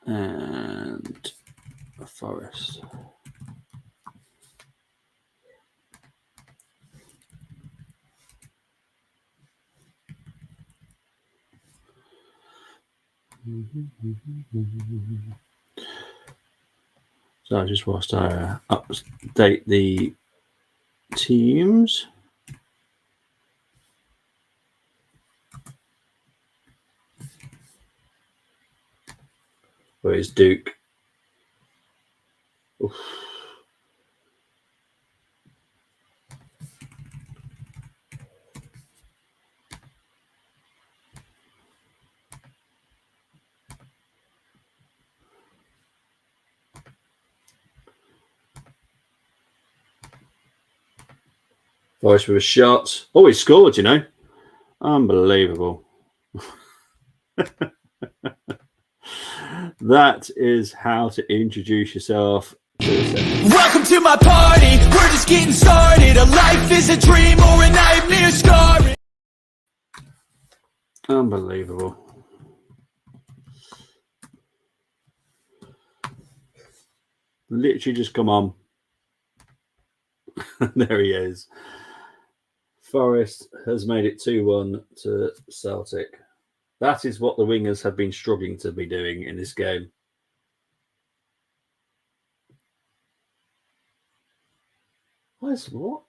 Speaker 2: and Forest. So just whilst I update the teams. Where is Duke? Oof. Forest with a shot. Oh, he scored, you know. Unbelievable. That is how to introduce yourself.
Speaker 1: Welcome to my party, we're just getting started. A life is a dream or a nightmare scarring.
Speaker 2: Unbelievable. Literally just come on. There he is. Forest has made it 2-1 to Celtic. That is what the wingers have been struggling to be doing in this game. What?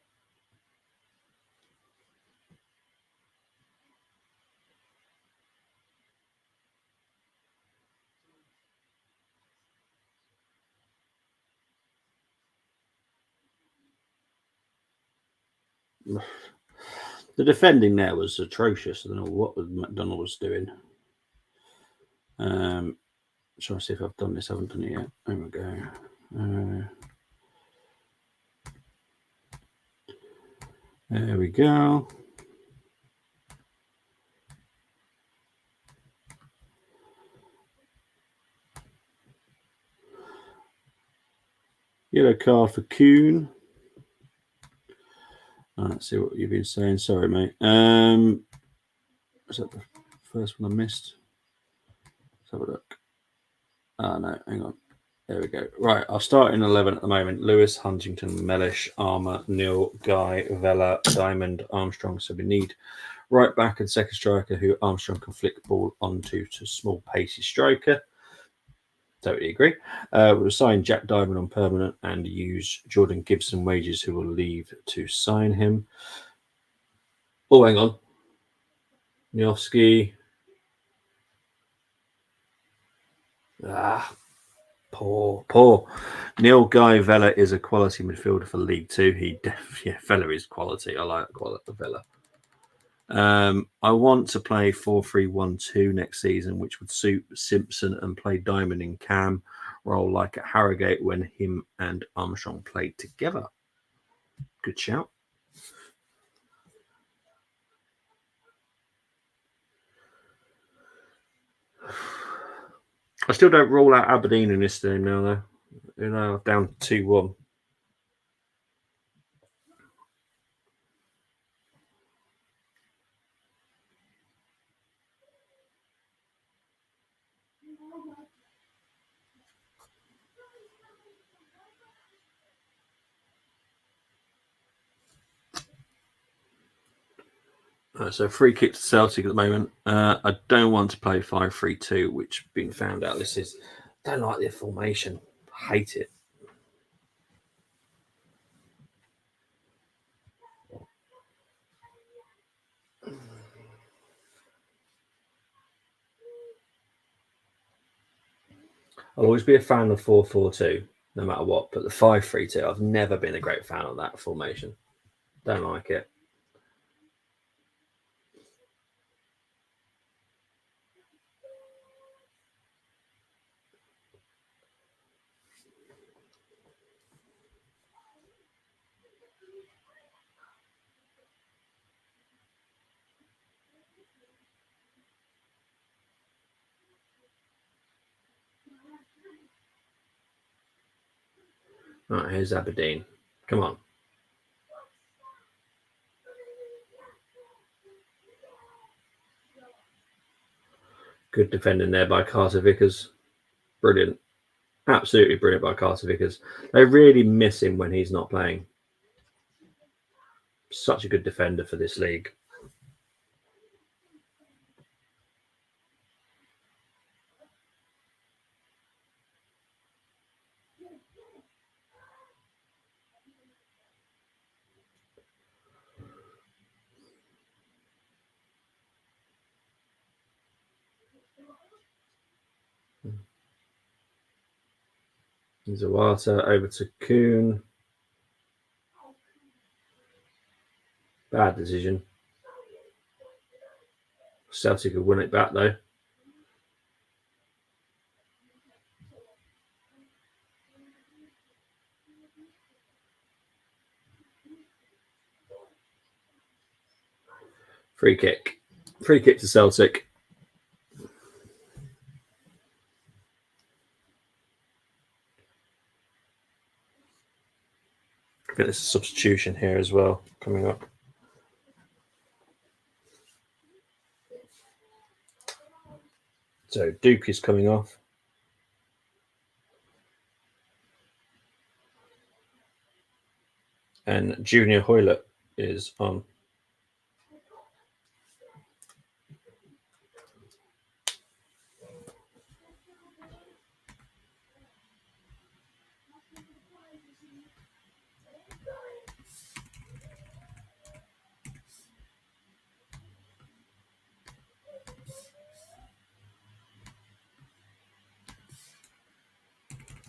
Speaker 2: The defending there was atrocious. I don't know what McDonald was doing. Trying to see if I've done this. I haven't done it yet. There we go. There we go. Yellow card for Kuhn. Let's see what you've been saying. Sorry, mate. Was that the first one I missed? Let's have a look. No, hang on. There we go. Right, I'll start in 11 at the moment. Lewis, Huntington, Mellish, Armour, Neil, Guy, Vella, Diamond, Armstrong. So we need right back and second striker who Armstrong can flick the ball onto to small, pacey striker. Totally agree. We'll sign Jack Diamond on permanent and use Jordan Gibson wages, who will leave to sign him. Oh, hang on. Niowski. Poor. Neil Guy Vella is a quality midfielder for League Two. Vella is quality. I like quality Vella. I want to play 4-3-1-2 next season, which would suit Simpson, and play Diamond in Cam role like at Harrogate when him and Armstrong played together. Good shout. I still don't rule out Aberdeen in this game now, though. You know, down 2-1. So free kick to Celtic at the moment. I don't want to play 5-3-2, which has been found out. Don't like the formation. Hate it. I'll always be a fan of 4-4-2, no matter what. But the 5-3-2, I've never been a great fan of that formation. Don't like it. Right, here's Aberdeen. Come on. Good defending there by Carter Vickers. Brilliant. Absolutely brilliant by Carter Vickers. They really miss him when he's not playing. Such a good defender for this league. Zawata over to Kuhn. Bad decision. Celtic could win it back though. Free kick. Free kick to Celtic. I think there's a substitution here as well coming up. So Duke is coming off. And Junior Hoylett is on.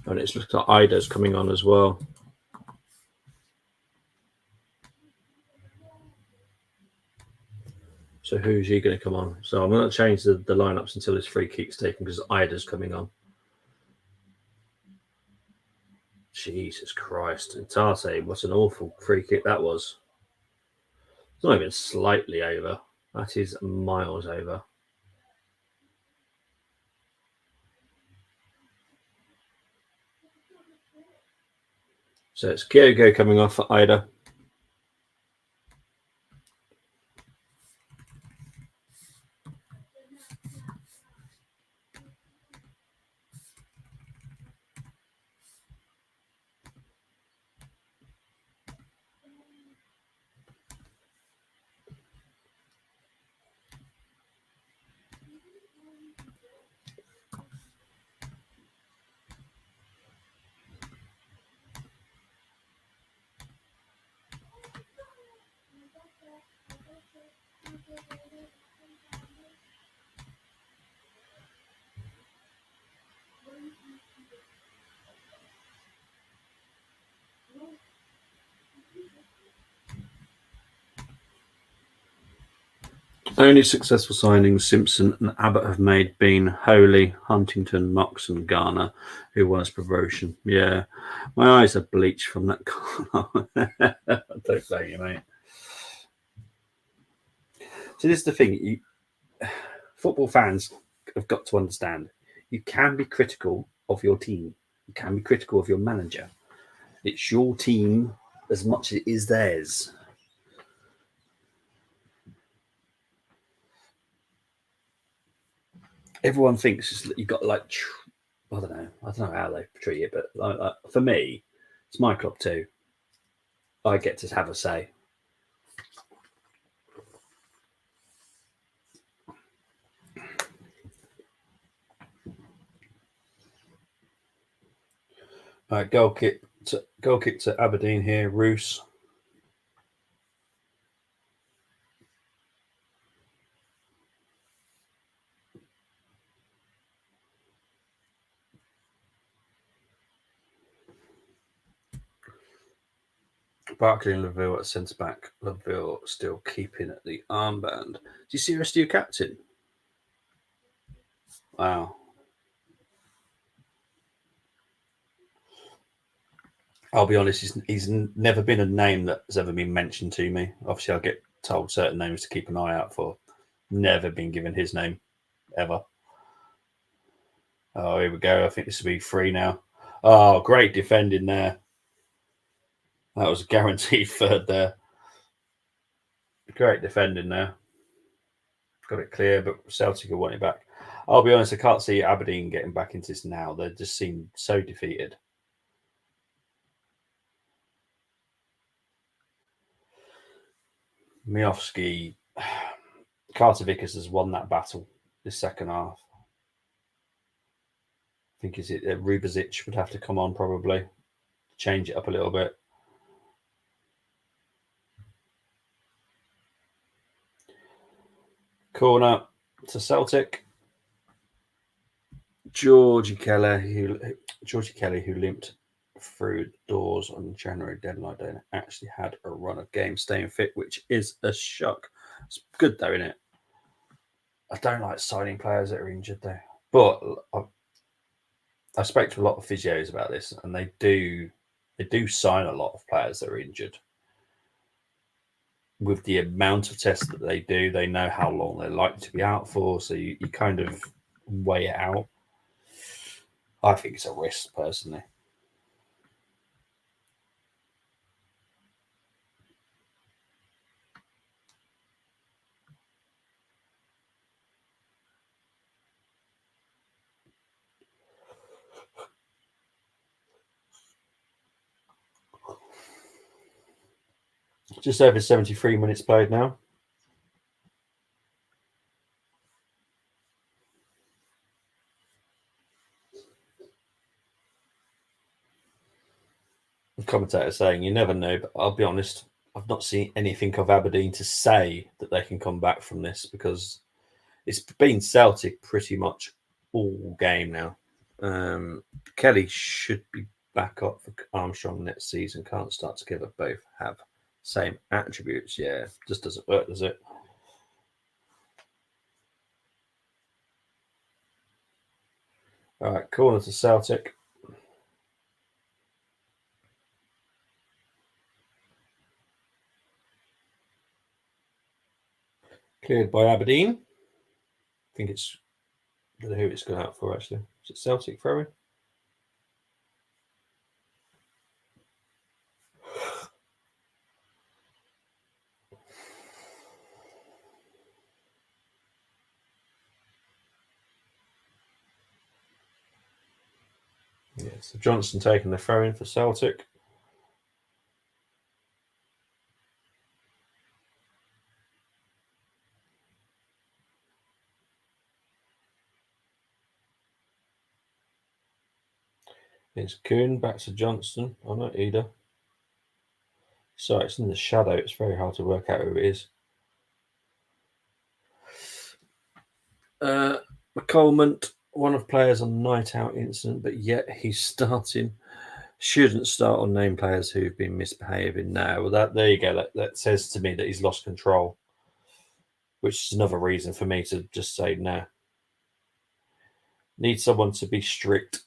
Speaker 2: And it looks like Ida's coming on as well. So who's he going to come on? So I'm going to change the lineups until this free kick's taken because Ida's coming on. Jesus Christ. And Tate, what an awful free kick that was. It's not even slightly over. That is miles over. So it's Kyogo coming off for Ida. Only successful signings Simpson and Abbott have made been Holy, Huntington, Mox, and Garner, who was promotion. Yeah, my eyes are bleached from that corner. Don't blame you, mate. So this is the thing: football fans have got to understand. You can be critical of your team. You can be critical of your manager. It's your team as much as it is theirs. Everyone thinks you've got like, I don't know how they treat it, but like, for me, it's my club too. I get to have a say. All right, goal kick to Aberdeen here, Roos. Barkley and Laville at centre back. Laville still keeping at the armband. Do you see rest of your captain? Wow. I'll be honest, he's never been a name that's ever been mentioned to me. Obviously, I get told certain names to keep an eye out for. Never been given his name, ever. Oh, here we go. I think this will be 3 now. Oh, great defending there. That was a guaranteed third there. Great defending there. Got it clear, but Celtic will want it back. I'll be honest, I can't see Aberdeen getting back into this now. They just seem so defeated. Miofsky, Carter Vickers has won that battle this second half. I think is it Rubezic would have to come on probably, change it up a little bit. Corner to Celtic. Georgie Kelly, who limped through doors on January deadline day, actually had a run of games staying fit, which is a shock. It's good though, isn't it? I don't like signing players that are injured though, but I spoke to a lot of physios about this, and they do sign a lot of players that are injured. With the amount of tests that they do, they know how long they're likely to be out for, so you kind of weigh it out. I think it's a risk, personally. Just over 73 minutes played now. The commentator saying, you never know, but I'll be honest, I've not seen anything of Aberdeen to say that they can come back from this, because it's been Celtic pretty much all game now. Kelly should be back up for Armstrong next season. Can't start together. Both have same attributes. Yeah, just doesn't work, does it? All right, corner to Celtic. Cleared by Aberdeen. I think it's, I don't know who it's gone out for actually. Is it Celtic throwing? Yeah, so Johnson taking the throw in for Celtic. It's Kuhn back to Johnson. Oh, not Ida. Sorry, it's in the shadow. It's very hard to work out who it is. McCollum, one of players on night out incident, but yet he's starting. Shouldn't start on named players who've been misbehaving now. Well, there you go. That says to me that he's lost control, which is another reason for me to just say no. Need someone to be strict.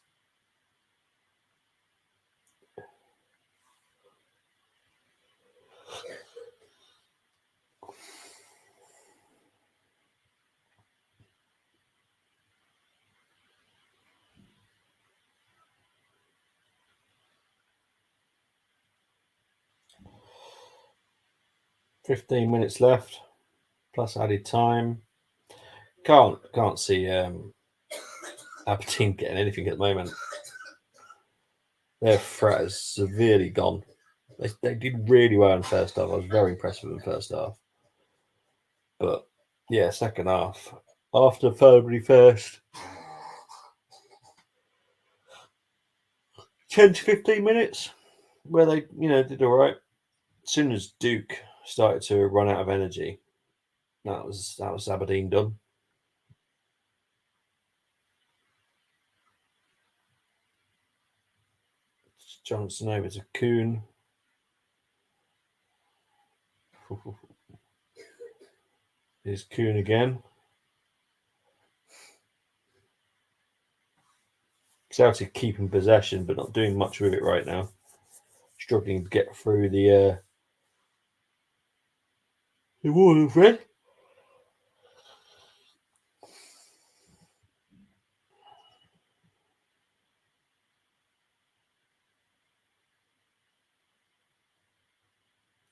Speaker 2: $15 left, plus added time. Can't see Aberdeen getting anything at the moment. Their threat is severely gone. They did really well in the first half. I was very impressed with them first half. But yeah, second half, after February 1st, 10 to 15 minutes, where they, did all right. As soon as Duke started to run out of energy, that was Aberdeen done. Johnson over to Kuhn. Here's Kuhn again. Celtic keeping possession, but not doing much with it right now. Struggling to get through the wall of red.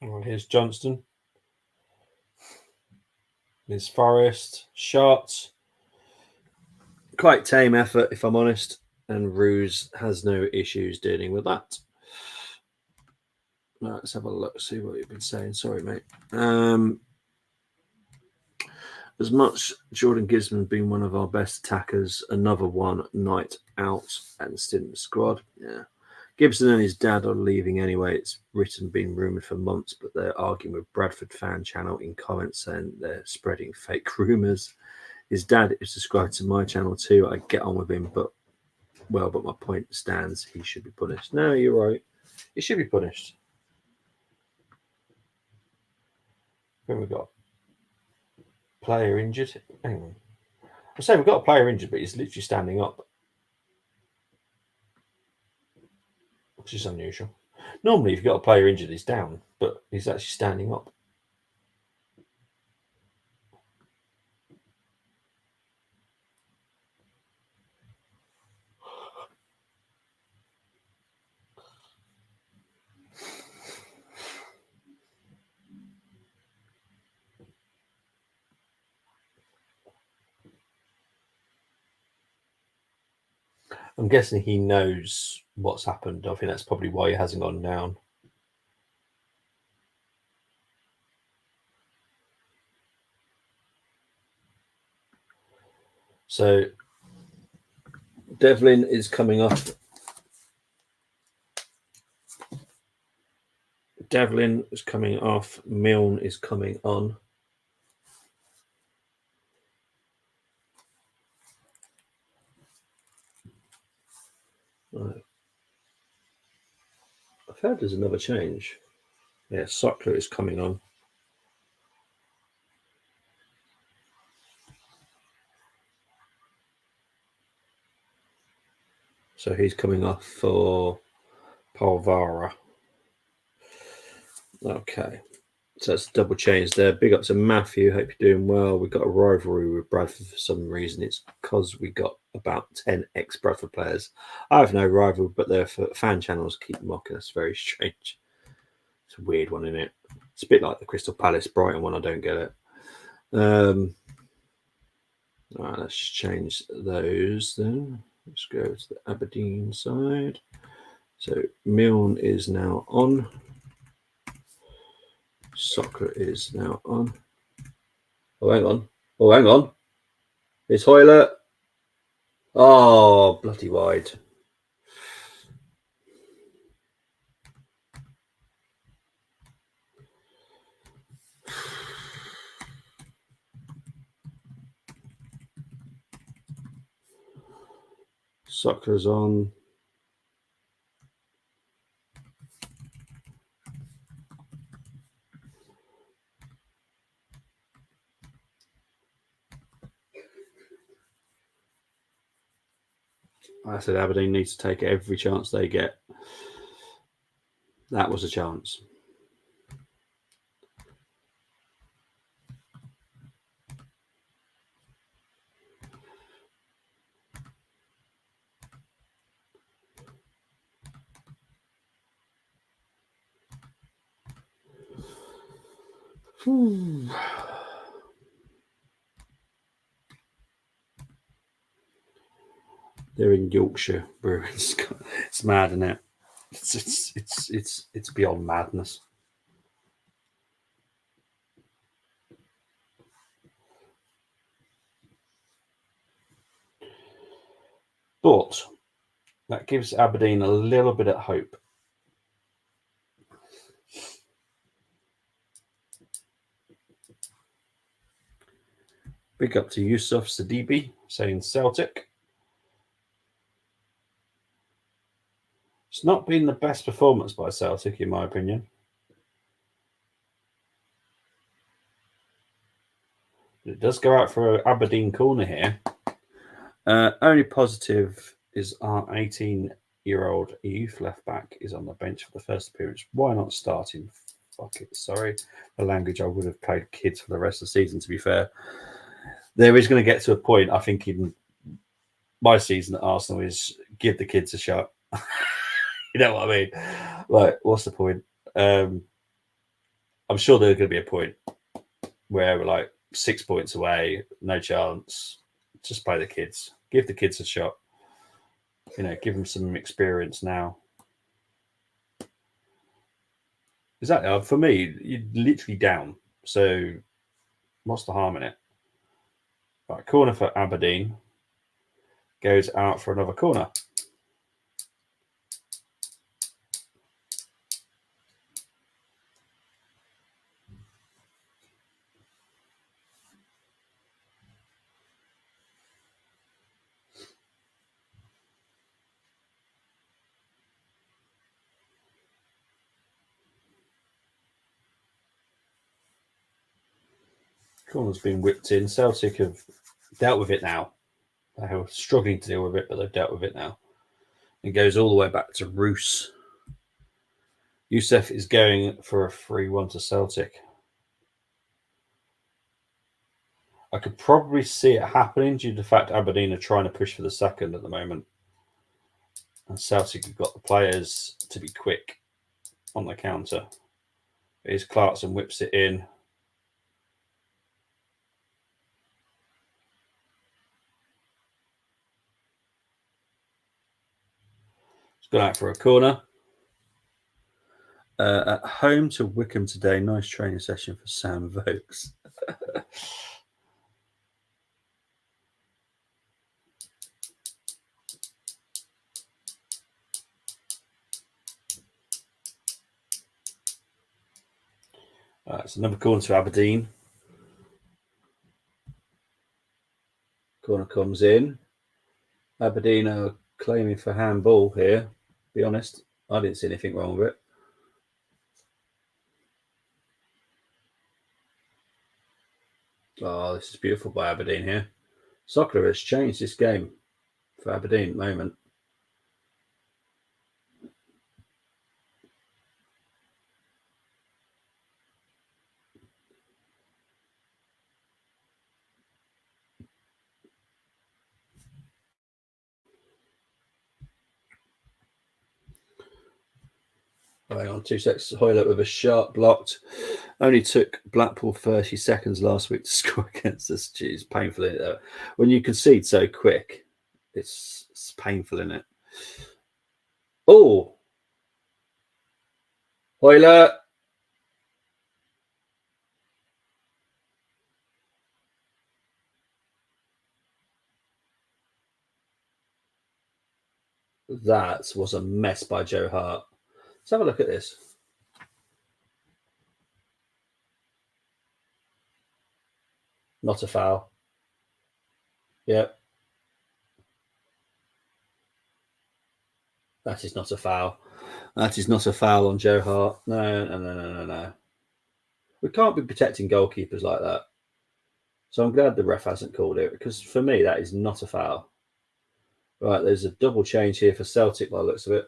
Speaker 2: Well, here's Johnston. Here's Forrest. Shots. quite tame effort, if I'm honest. And Ruse has no issues dealing with that. Right, let's have a look, see what you've been saying. Sorry, mate. As much Jordan Gisman been one of our best attackers, another one night out and still in the squad. Yeah. Gibson and his dad are leaving anyway. It's been rumoured for months, but they're arguing with Bradford fan channel in comments saying they're spreading fake rumours. His dad is subscribed to my channel too. I get on with him, but my point stands. He should be punished. No, you're right. He should be punished. Who have we got? Player injured. Hang on. I say we've got a player injured, but he's literally standing up, which is unusual. Normally, if you've got a player injured, he's down, but he's actually standing up. I'm guessing he knows what's happened. I think that's probably why he hasn't gone down. So Devlin is coming off. Devlin is coming off. Milne is coming on. Right. I've heard there's another change. Yeah, Sockler is coming on. So he's coming off for Polvara. Okay. So that's a double change there. Big up to Matthew. Hope you're doing well. We've got a rivalry with Bradford for some reason. It's because we got about 10 ex-Bradford players. I have no rival, but their fan channels keep mocking us. Very strange. It's a weird one, isn't it? It's a bit like the Crystal Palace Brighton one. I don't get it. All right, let's change those then. Let's go to the Aberdeen side. So Milne is now on. Soccer is now on. Oh, hang on. Oh, hang on. It's Hoyle. Oh, bloody wide. Soccer's on. I said Aberdeen needs to take every chance they get. That was a chance. They're in Yorkshire, Bruins. It's mad, isn't it? It's beyond madness. But that gives Aberdeen a little bit of hope. Big up to Yusuf Sadibi saying Celtic. It's not been the best performance by Celtic, in my opinion. It does go out for an Aberdeen corner here. Only positive is our 18-year-old youth left back is on the bench for the first appearance. Why not start him? Fuck it. Sorry. The language I would have played kids for the rest of the season, to be fair. There is going to get to a point, I think, in my season at Arsenal is give the kids a shot. You know what I mean? Like, what's the point? I'm sure there's going to be a point where we're like 6 points away, no chance. Just play the kids. Give the kids a shot. Give them some experience now. Exactly. For me, you're literally down. So what's the harm in it? Right, corner for Aberdeen. Goes out for another corner. Corner's been whipped in. Celtic have dealt with it now. They were struggling to deal with it, but they've dealt with it now. It goes all the way back to Roos. Youssef is going for a 3-1 to Celtic. I could probably see it happening due to the fact Aberdeen are trying to push for the second at the moment. And Celtic have got the players to be quick on the counter. Here's Clarkson, whips it in. It's gone out for a corner. At home to Wickham today. Nice training session for Sam Vokes. It's another corner to Aberdeen. Corner comes in. Aberdeen are claiming for handball here. Be honest, I didn't see anything wrong with it. Oh, this is beautiful by Aberdeen here. Soccer has changed this game for Aberdeen at the moment. Hang on 2 seconds. Hoyle with a shot blocked. Only took Blackpool 30 seconds last week to score against us. Jeez, painful in it. When you concede so quick, it's painful in it. Oh, Hoyle. That was a mess by Joe Hart. Let's have a look at this. Not a foul. Yep. That is not a foul. That is not a foul on Joe Hart. No. We can't be protecting goalkeepers like that. So I'm glad the ref hasn't called it, because for me, that is not a foul. Right, there's a double change here for Celtic by the looks of it.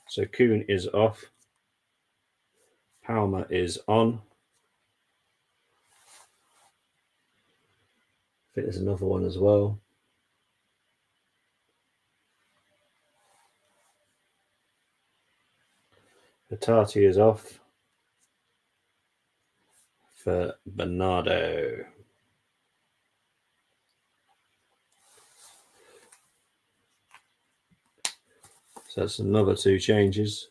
Speaker 2: So Kuhn is off. Palmer is on. I think there's another one as well. Hatati is off for Bernardo. So that's another 2 changes.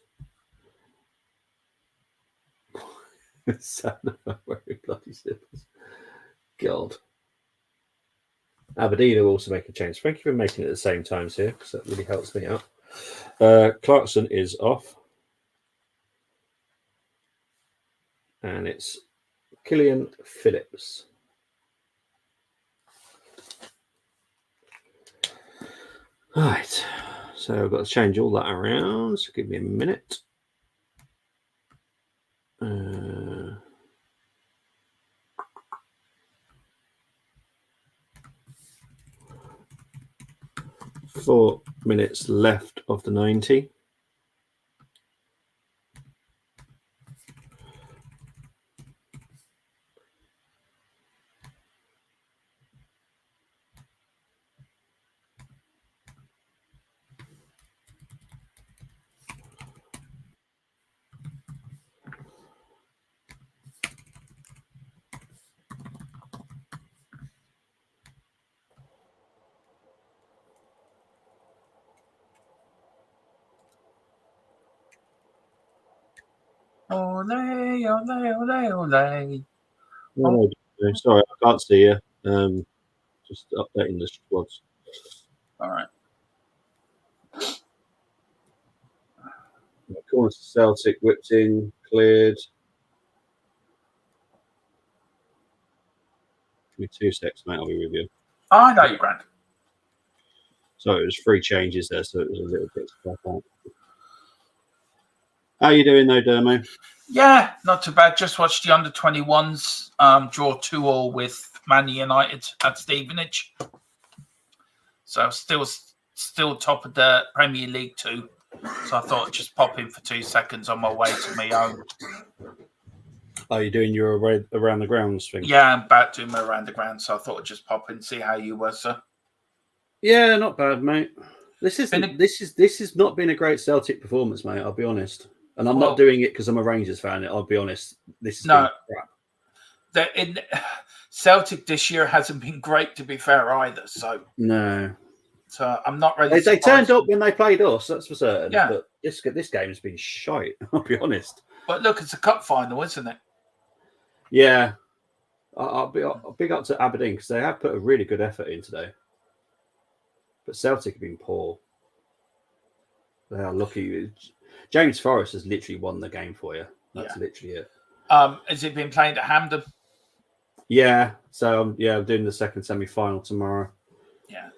Speaker 2: Sad about wearing bloody slippers. God. Aberdeen will also make a change. Thank you for making it at the same times here, because that really helps me out. Clarkson is off. And it's Killian Phillips. Right. So I've got to change all that around. So give me a minute. 4 minutes left of the 90.
Speaker 3: Ole, ole, ole, ole.
Speaker 2: Oh, no, sorry, I can't see you. Just updating the squads.
Speaker 3: All right.
Speaker 2: Corner to Celtic, whipped in, cleared. Give me 2 seconds, mate. I'll be with you.
Speaker 3: I know you, Grant.
Speaker 2: So it was 3 changes there, so it was a little bit stuck out. How are you doing though, Dermo?
Speaker 3: Yeah, not too bad. Just watched the under-21s draw 2-2 with Man United at Stevenage. So still top of the Premier League 2. So I thought I'd just pop in for 2 seconds on my way to my own.
Speaker 2: Are you doing your around the grounds thing?
Speaker 3: Yeah, I'm about doing my around the ground, so I thought I'd just pop in and see how you were, sir.
Speaker 2: Yeah, not bad, mate. This has not been a great Celtic performance, mate. I'll be honest, and I'm not doing it because I'm a Rangers fan. I'll be honest. This has been crap.
Speaker 3: Celtic this year hasn't been great, to be fair, either. So
Speaker 2: no,
Speaker 3: so I'm not really.
Speaker 2: They turned up when they played us, that's for certain.
Speaker 3: Yeah.
Speaker 2: But this game has been shite. I'll be honest.
Speaker 3: But look, it's a cup final, isn't it?
Speaker 2: Yeah, I'll big up to Aberdeen because they have put a really good effort in today. But Celtic have been poor. They are lucky. James Forrest has literally won the game for you. That's literally it.
Speaker 3: Has it been played at Hampden?
Speaker 2: Yeah. So I'm doing the second semi-final tomorrow.
Speaker 3: Yeah.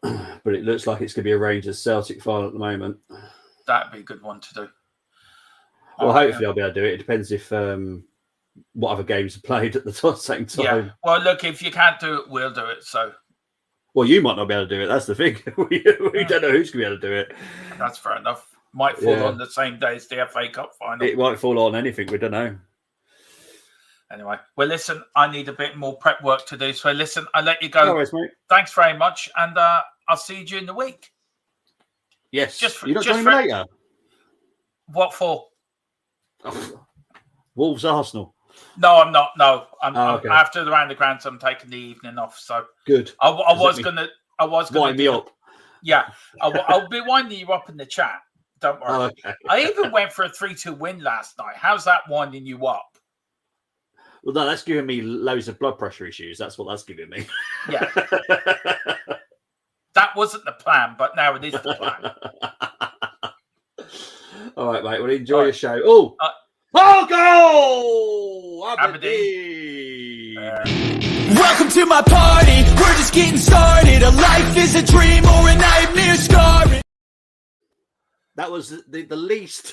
Speaker 2: But it looks like it's going to be a Rangers Celtic final at the moment.
Speaker 3: That'd be a good one to do.
Speaker 2: Well, hopefully I'll be able to do it. It depends if what other games are played at the same time.
Speaker 3: Yeah. Well, look, if you can't do it, we'll do it. So.
Speaker 2: Well, you might not be able to do it. That's the thing. we don't know who's going to be able to do it.
Speaker 3: That's fair enough. Might fall on the same day as the FA Cup final.
Speaker 2: It might fall on anything. We don't know.
Speaker 3: Anyway, well, listen, I need a bit more prep work to do. So, listen, I'll let you go.
Speaker 2: No worries, mate.
Speaker 3: Thanks very much. And I'll see you during the week.
Speaker 2: Yes. You're not joining me later?
Speaker 3: What for?
Speaker 2: Wolves Arsenal.
Speaker 3: No, I'm not. No, I'm
Speaker 2: okay.
Speaker 3: After the round of grounds, I'm taking the evening off. So
Speaker 2: good.
Speaker 3: I was gonna
Speaker 2: wind me up.
Speaker 3: Yeah, I'll be winding you up in the chat. Don't worry.
Speaker 2: Okay.
Speaker 3: I even went for a 3-2 win last night. How's that winding you up?
Speaker 2: Well, no, that's giving me loads of blood pressure issues. That's what that's giving me.
Speaker 3: Yeah. That wasn't the plan, but now it is the plan.
Speaker 2: All right, mate. Well, enjoy your show. Oh, goal! Aberdeen.
Speaker 1: Welcome to my party, we're just getting started. A life is a dream or a nightmare scarring.
Speaker 2: That was the least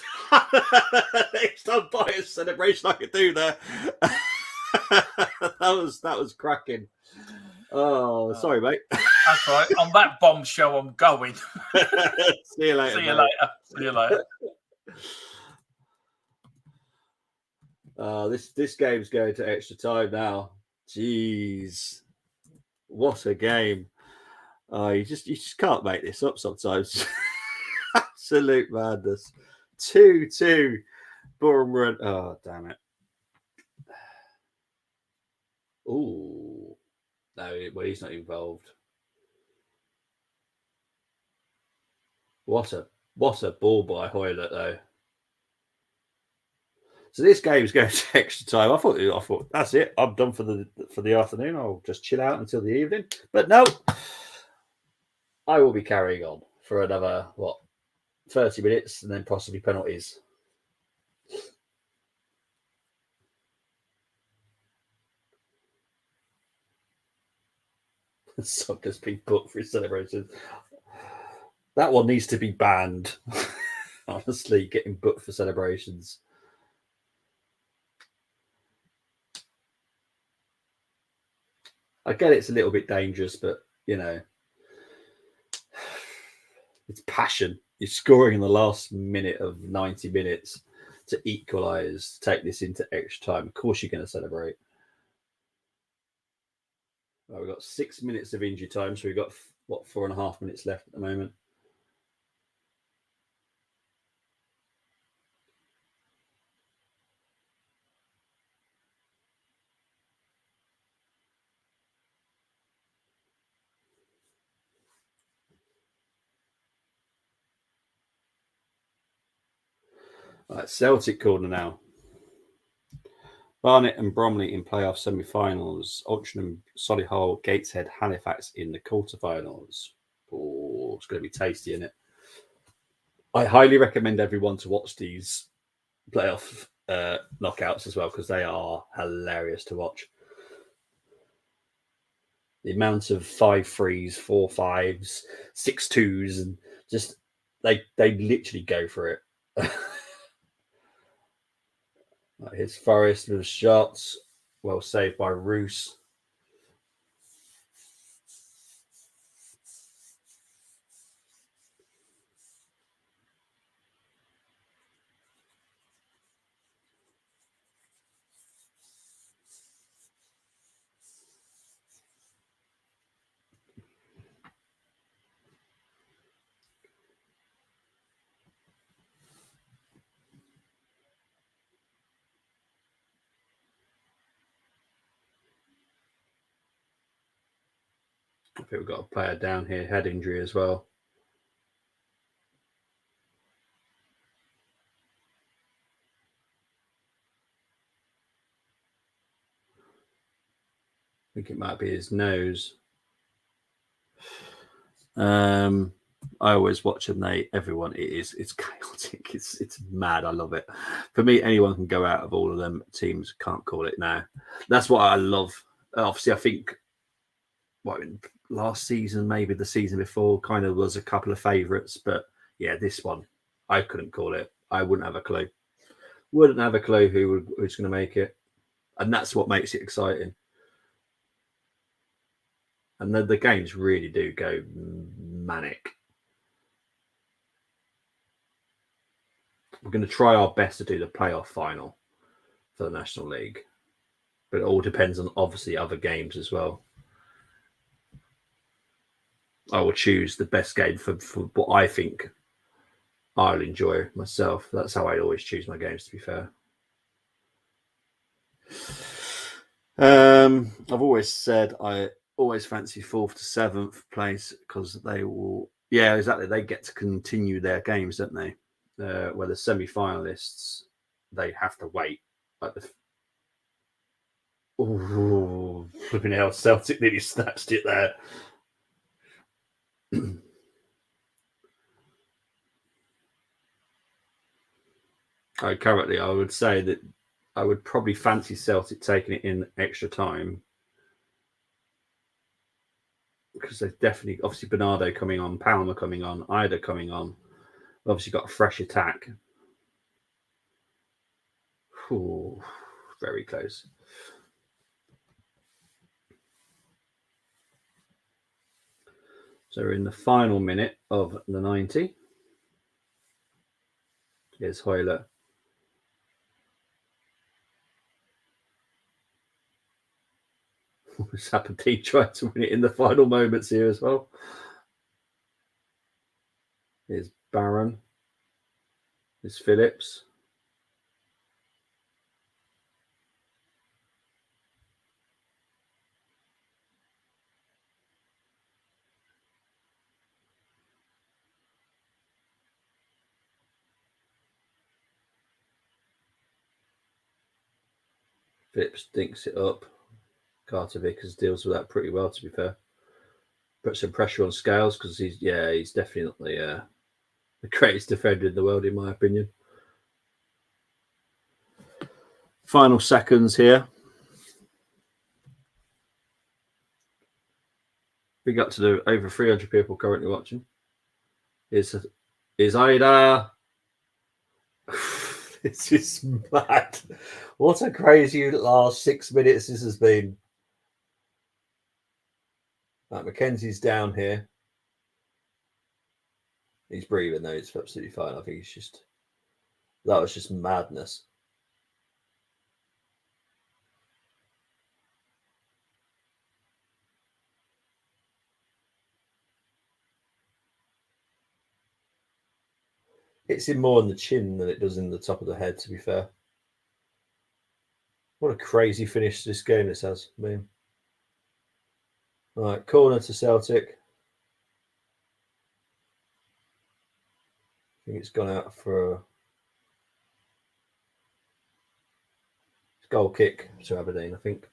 Speaker 2: unbiased celebration I could do there. that was cracking. Oh, sorry, mate.
Speaker 3: That's right. On that bombshell, I'm going.
Speaker 2: See you later.
Speaker 3: See you later. See you later.
Speaker 2: This game's going to extra time now. Jeez, what a game! You just can't make this up sometimes. Absolute madness. 2-2. Bournemouth. Oh, damn it. Oh, no, well, he's not involved. What a ball by Hoylett, though. So this game's going to extra time. I thought that's it. I'm done for the afternoon. I'll just chill out until the evening. But no, I will be carrying on for another 30 minutes and then possibly penalties. Soccer's been booked for his celebration. That one needs to be banned. Honestly, getting booked for celebrations. I get it's a little bit dangerous, but it's passion. You're scoring in the last minute of 90 minutes to equalise, take this into extra time. Of course, you're going to celebrate. Well, we've got 6 minutes of injury time, so we've got 4.5 minutes left at the moment. Right, Celtic corner now. Barnet and Bromley in playoff semi-finals. Altrincham, Solihull, Gateshead, Halifax in the quarterfinals. Oh, it's going to be tasty, isn't it? I highly recommend everyone to watch these playoff knockouts as well, because they are hilarious to watch. The amount of 5-3s, 4-5s, 6-2s, and just they literally go for it. Right, here's Forrest with shots. Well saved by Roos. I think we've got a player down here, head injury as well. I think it might be his nose. I always watch them. Everyone, it's chaotic. It's mad. I love it. For me, anyone can go out of all of them teams. Can't call it now. That's what I love. Obviously, I think last season, maybe the season before, kind of was a couple of favourites, but yeah, this one I couldn't call it. I wouldn't have a clue. Wouldn't have a clue who's going to make it, and that's what makes it exciting. And the games really do go manic. We're going to try our best to do the playoff final for the National League, but it all depends on obviously other games as well. I will choose the best game for what I think I'll enjoy myself. That's how I always choose my games, to be fair. I've always said I always fancy 4th to 7th place, because they will, yeah, exactly. They get to continue their games, don't they? Where the semi-finalists, they have to wait. Like flipping hell, Celtic nearly snatched it there. Currently, I would say that I would probably fancy Celtic taking it in extra time, because they've definitely, obviously, Bernardo coming on, Palmer coming on, Ida coming on. Obviously, got a fresh attack. Ooh, very close. So we're in the final minute of the 90. Here's Hoyler. Aberdeen tried to win it in the final moments here as well. Here's Barron. Here's Phillips. Phillips dinks it up. Carter Vickers deals with that pretty well, to be fair. Put some pressure on Scales, because he's definitely not the greatest defender in the world, in my opinion. Final seconds here. Big up to the over 300 people currently watching. Is Ida. It's just mad. What a crazy last 6 minutes this has been. Right, Mackenzie's down here. He's breathing though. It's absolutely fine. I think that was just madness. It's in more in the chin than it does in the top of the head, to be fair. What a crazy finish to this game this has been. Right, corner to Celtic. I think it's gone out for goal kick to Aberdeen, I think.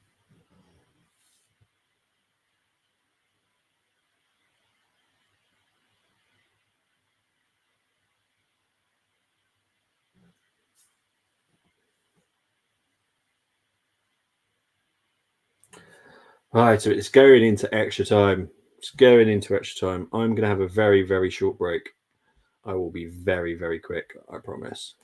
Speaker 2: Right, so it's going into extra time. It's going into extra time. I'm going to have a very, very short break. I will be very, very quick, I promise.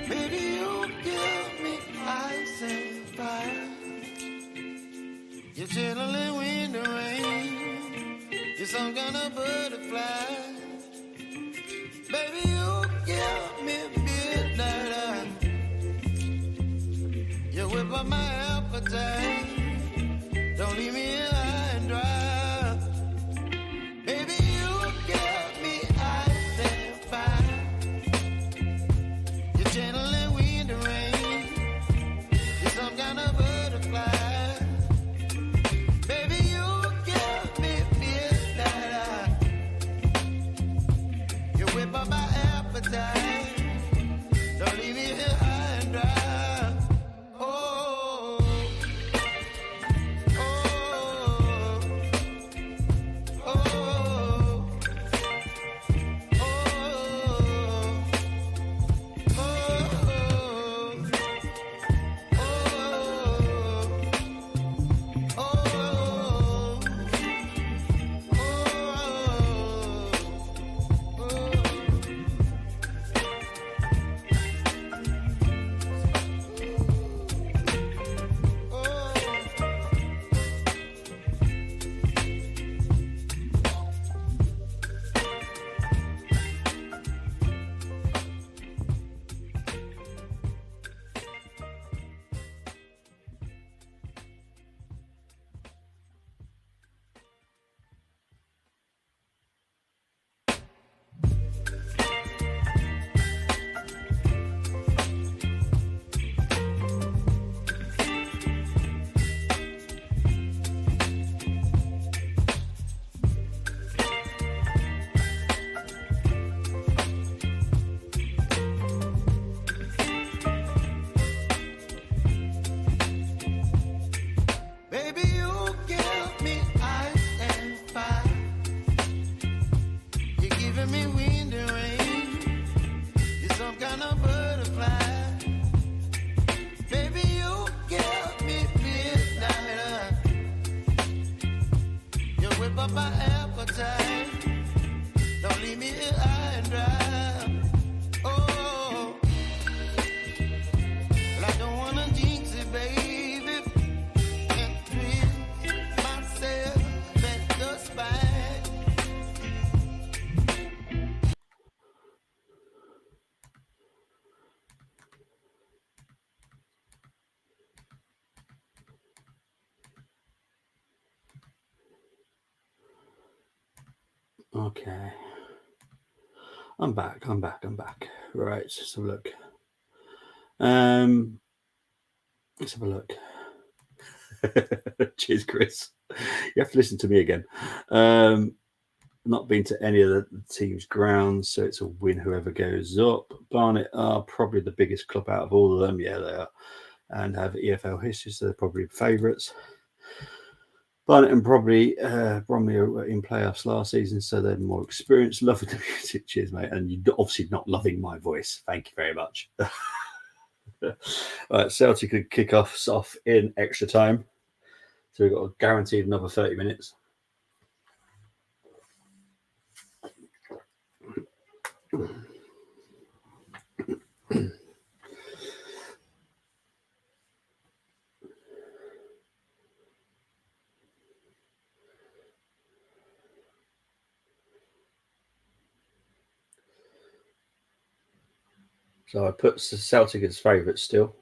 Speaker 1: Baby, you give me ice and fire. You're chilling when the rain. You're some kind of butterfly. Baby, you give me midnight. You whip up my appetite. Don't leave me here high and dry. Baby, you give me ice and fire. You're channeling wind and rain. You're some kind of butterfly. Baby, you give me midnight. You whip up my appetite. Don't leave me here high and dry. Oh, oh, oh, baby, you give me ice and fire. You're giving me wind and rain. You're some kind of butterfly. Baby, you give me midnight. You whip up my appetite. Don't leave me here high and dry. Oh, well, I don't wanna jinx it, baby. And twist myself at the spine.
Speaker 2: Okay. I'm back. Right, let's have a look. Let's have a look. Cheers, Chris. You have to listen to me again. Not been to any of the team's grounds, so it's a win whoever goes up. Barnet are probably the biggest club out of all of them. Yeah, they are. And have EFL history, so they're probably favourites. Barnet and probably Bromley were in playoffs last season, so they're more experienced. Loving the music. Cheers, mate. And you're obviously not loving my voice. Thank you very much. Right, Celtic could kick off in extra time. So we've got guaranteed another 30 minutes. So I put Celtic as favourites still.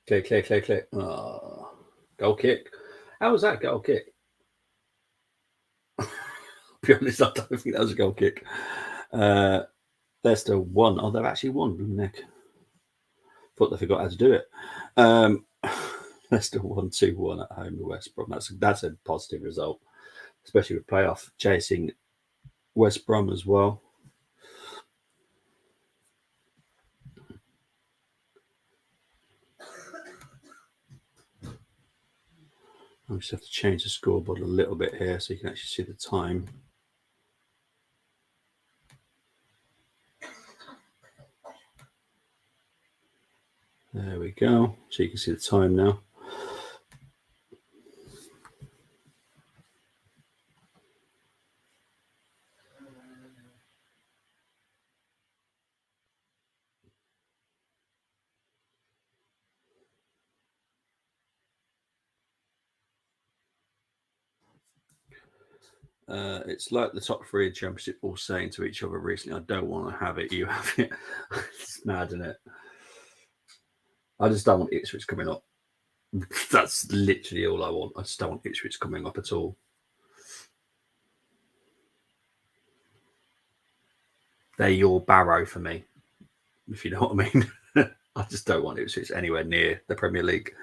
Speaker 2: Click. Oh, goal kick. How was that goal kick? To be honest, I don't think that was a goal kick. They're still won. Oh, they've actually won. Nick. Thought they forgot how to do it. They're still 1-2-1 at home to West Brom. That's a positive result, especially with playoff chasing West Brom as well. I just have to change the scoreboard a little bit here so you can actually see the time. There we go. So you can see the time now. It's like the top three in Championship all saying to each other recently, I don't want to have it, you have it. It's mad, isn't it? I just don't want Ipswich coming up. That's literally all I want. I just don't want Ipswich coming up at all. They're your Barrow for me, if you know what I mean. I just don't want Ipswich anywhere near the Premier League.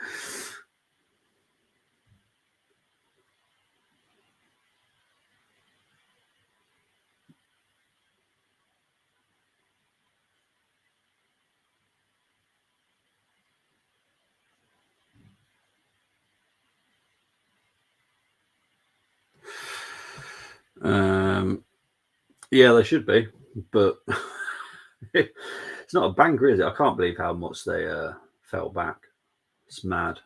Speaker 2: Yeah, they should be, but it's not a banger, is it? I can't believe how much they fell back. It's mad.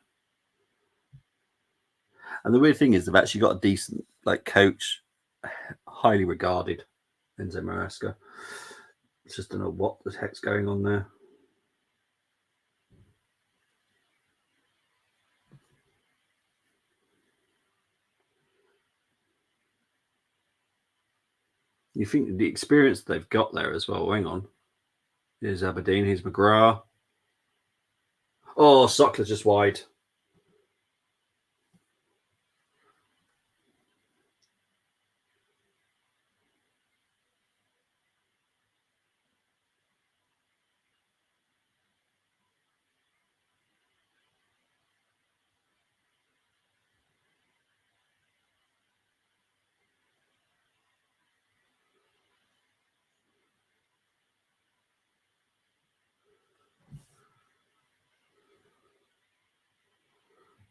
Speaker 2: And the weird thing is, they've actually got a decent coach, highly regarded, Enzo Maresca. Just don't know what the heck's going on there. You think the experience they've got there as well. Hang on. Here's Aberdeen. Here's McGrath. Oh, Sockler's just wide.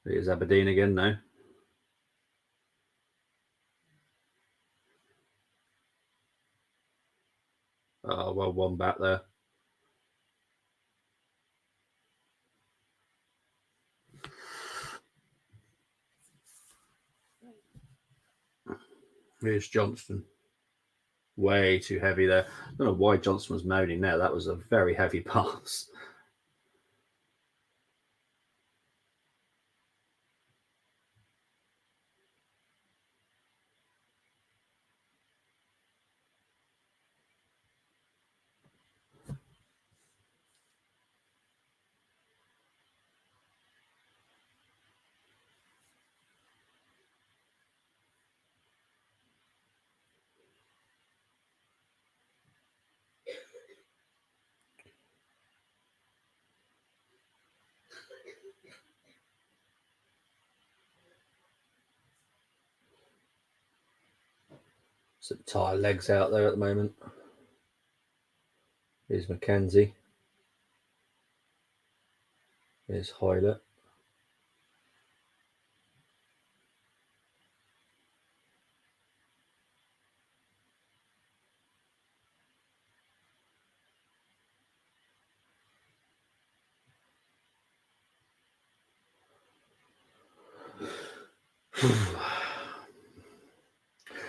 Speaker 2: Here's Aberdeen again now. Oh, well, one back there. Here's Johnston. Way too heavy there. I don't know why Johnston was moaning there. That was a very heavy pass. Some tired legs out there at the moment. Here's Mackenzie. Here's Hoylett.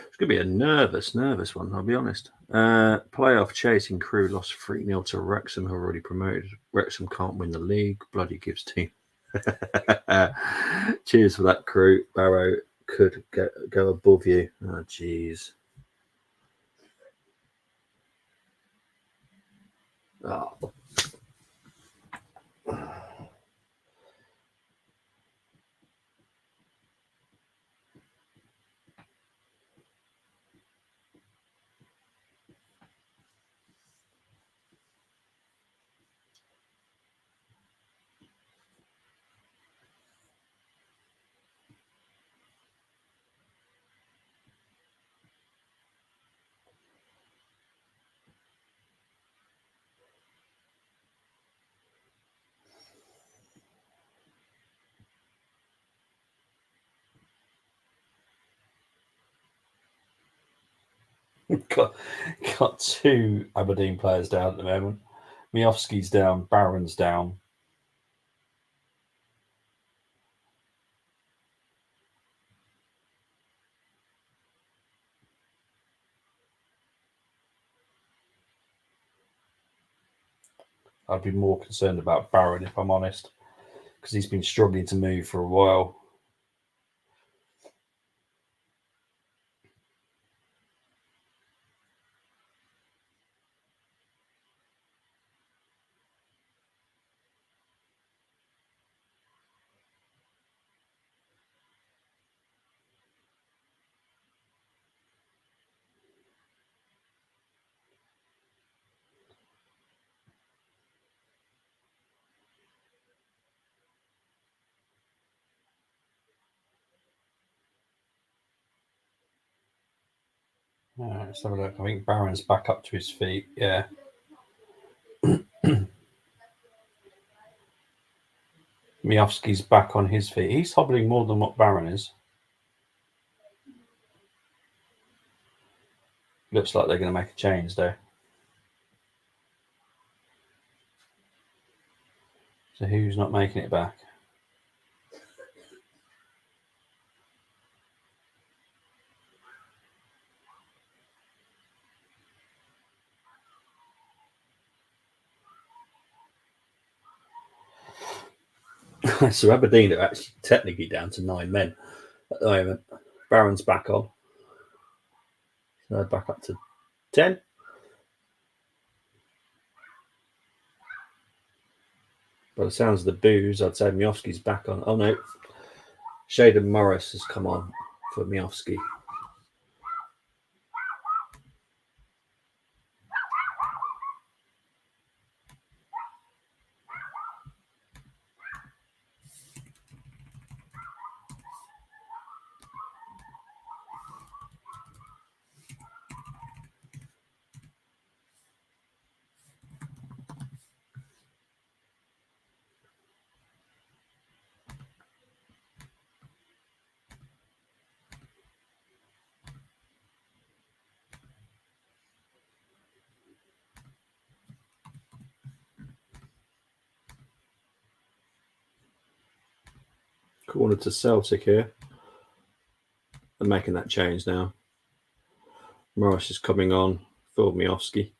Speaker 2: It's going to be a nervous one, I'll be honest. Playoff chasing crew lost 3-0 to Wrexham, who are already promoted. Wrexham can't win the league. Bloody gives team. Cheers for that, crew. Barrow could go above you. Oh, jeez. Oh. got two Aberdeen players down at the moment. Miofsky's down, Barron's down. I'd be more concerned about Barron, if I'm honest, because he's been struggling to move for a while. Let's have a look. I think Barron's back up to his feet. Yeah. Miofsky's back on his feet. He's hobbling more than what Barron is. Looks like they're going to make a change, though. So who's not making it back? So Aberdeen are actually technically down to 9 men at the moment. Barron's back on. So they're back up to 10. By the sounds of the boos, I'd say Miofsky's back on. Oh no. Shaden Morris has come on for Miofsky. Corner to Celtic here. They're making that change now. Morris is coming on for Miofsky.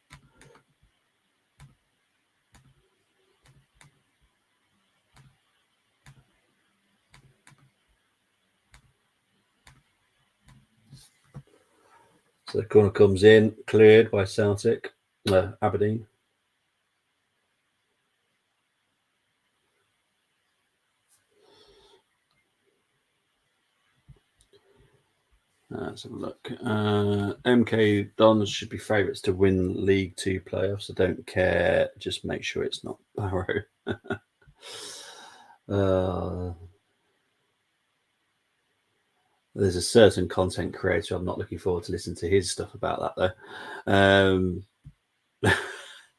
Speaker 2: So the corner comes in, cleared by Celtic, Aberdeen. Let's have a look. MK Dons should be favourites to win League Two playoffs. I don't care. Just make sure it's not Barrow. There's a certain content creator. I'm not looking forward to listening to his stuff about that though.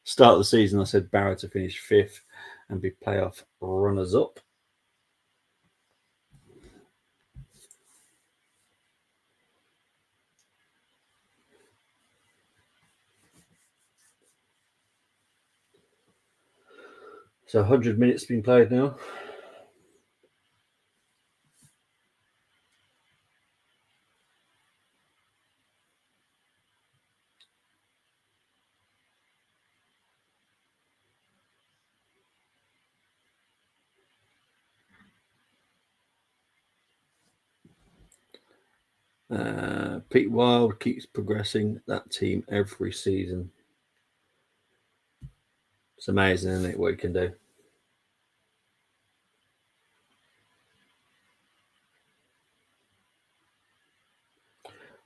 Speaker 2: Start of the season, I said Barrow to finish 5th and be playoff runners up. So 100 minutes been played now. Pete Wild keeps progressing that team every season. It's amazing, isn't it, what he can do?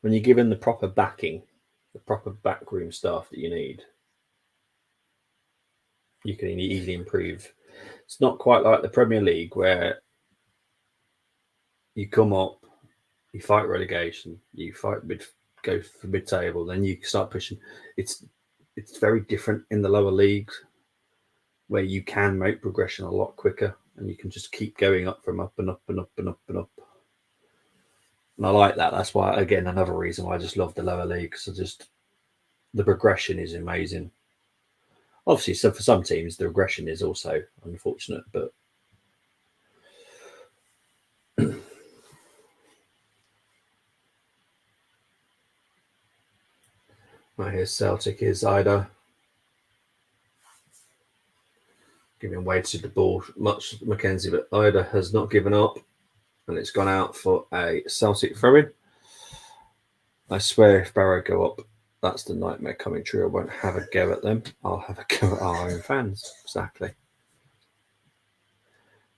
Speaker 2: When you give him the proper backing, the proper backroom staff that you need, you can easily improve. It's not quite like the Premier League where you come up, you fight relegation, you go for mid-table, then you start pushing. It's very different in the lower leagues where you can make progression a lot quicker and you can just keep going up from up and up and up and up and up. And I like that. That's why, again, another reason why I just love the lower leagues. I just the progression is amazing. Obviously, so for some teams, the regression is also unfortunate, but right here, Celtic is Ida giving way to the ball, much Mackenzie, but Ida has not given up, and it's gone out for a Celtic throw-in. I swear, if Barrow go up, that's the nightmare coming true. I won't have a go at them. I'll have a go at our own fans. Exactly.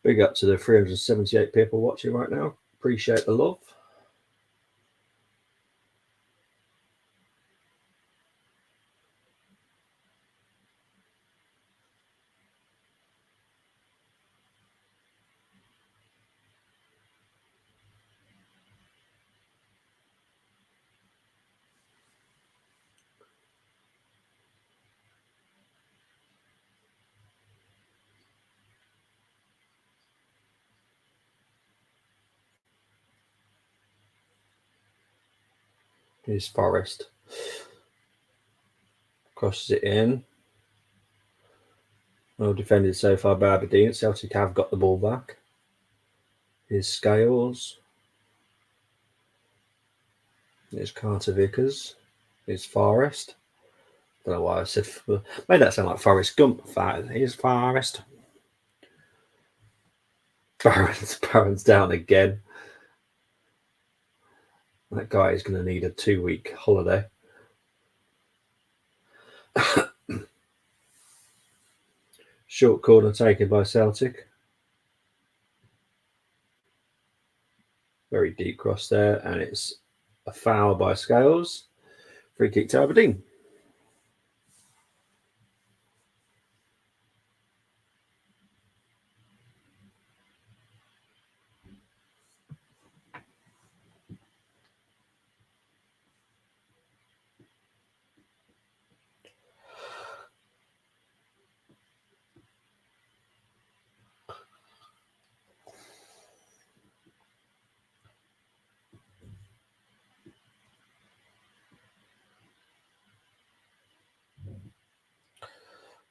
Speaker 2: Big up to the 378 people watching right now. Appreciate the love. Here's Forest. Crosses it in. Well defended so far by Aberdeen. Celtic have got the ball back. Here's Scales. Here's Carter Vickers. Here's Forest. Don't know why I said. Made that sound like Forrest Gump. Here's Forest. Barron's down again. That guy is going to need a 2-week holiday. Short corner taken by Celtic. Very deep cross there, and it's a foul by Scales. Free kick to Aberdeen.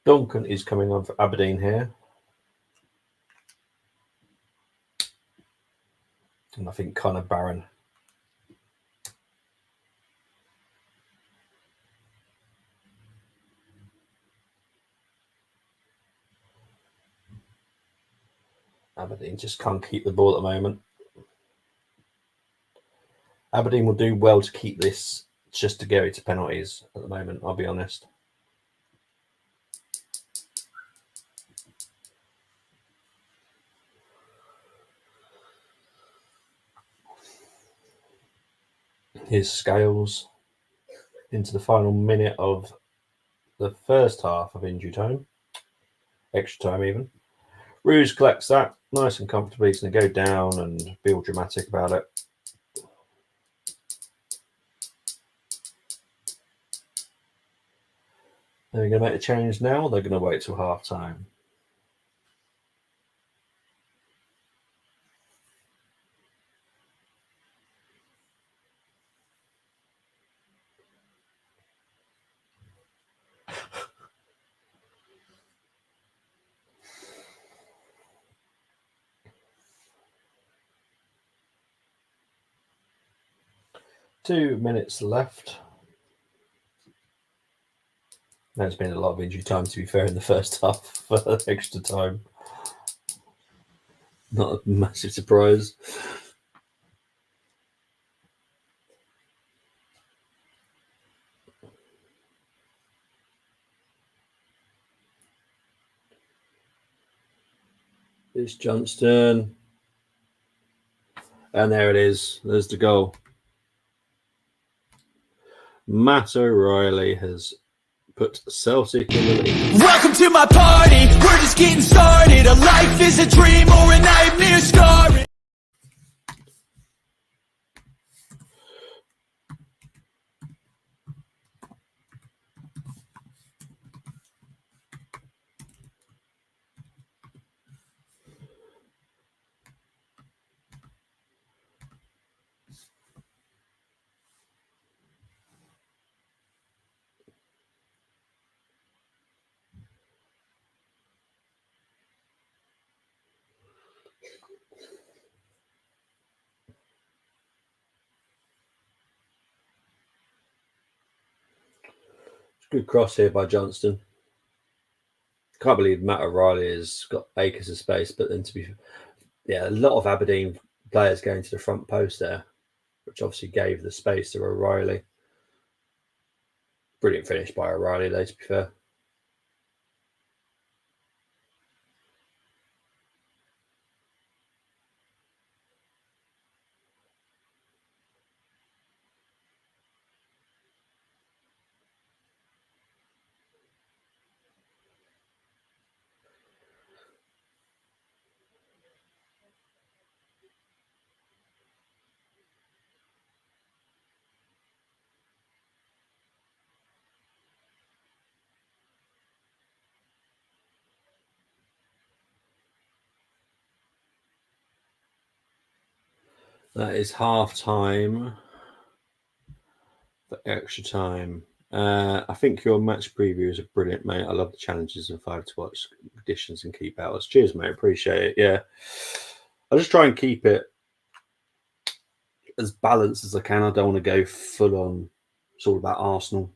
Speaker 2: Duncan is coming on for Aberdeen here. And I think Connor Barron. Aberdeen just can't keep the ball at the moment. Aberdeen will do well to keep this just to go to penalties at the moment, I'll be honest. Here's Scales into the final minute of the first half of injury time. Extra time even. Ruse collects that nice and comfortably. He's going to go down and be all dramatic about it. They're going to make a change now, or they're going to wait till half time. Two minutes left. There's been a lot of injury time, to be fair, in the first half for extra time. Not a massive surprise. It's Johnston. And there it is. There's the goal. Matt O'Reilly has put Celtic in the lead.
Speaker 1: Welcome to my party, we're just getting started. A life is a dream or a nightmare scarring.
Speaker 2: Good cross here by Johnston. Can't believe Matt O'Reilly has got acres of space, but then a lot of Aberdeen players going to the front post there, which obviously gave the space to O'Reilly. Brilliant finish by O'Reilly, though, to be fair. That is half time for extra time. I think your match previews are brilliant, mate. I love the challenges and 5 to watch conditions and keep hours. Cheers, mate. Appreciate it. Yeah. I just try and keep it as balanced as I can. I don't want to go full on. It's all about Arsenal.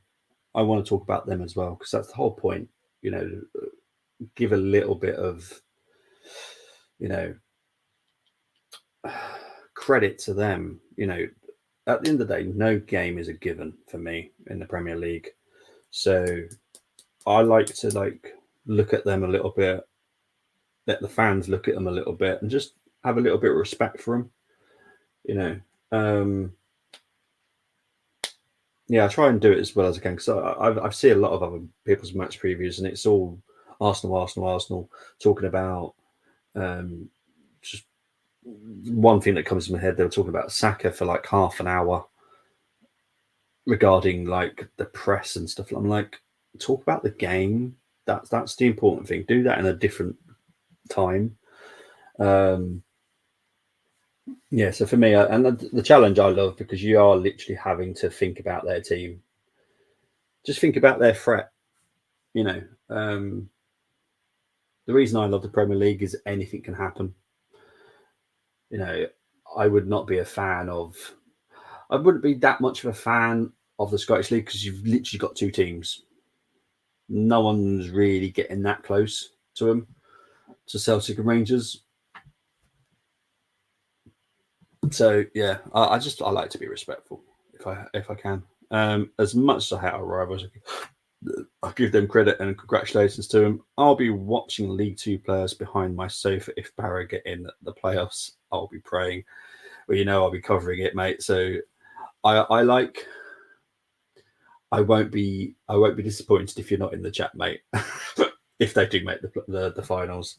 Speaker 2: I want to talk about them as well, because that's the whole point. You know, give a little bit of, you know, credit to them. You know, at the end of the day, no game is a given for me in the Premier League. So I like to look at them a little bit, let the fans look at them a little bit, and just have a little bit of respect for them. You know, I try and do it as well as I can, because I've seen a lot of other people's match previews, and it's all Arsenal, talking about just one thing that comes to my head. They were talking about Saka for like half an hour regarding like the press and stuff. I'm like, talk about the game. That's the important thing. Do that in a different time. So for me, and the challenge I love, because you are literally having to think about their team. Just think about their threat. You know, the reason I love the Premier League is anything can happen. You know, I wouldn't be that much of a fan of the Scottish League, because you've literally got 2 teams. No one's really getting that close to them, to Celtic and Rangers. So yeah, I like to be respectful if I can. As much as I hate our rivals, I give them credit and congratulations to them. I'll be watching League 2 players behind my sofa if Barrow get in the playoffs. I'll be praying. Well, you know, I'll be covering it, mate. So I won't be disappointed if you're not in the chat, mate. If they do make the finals.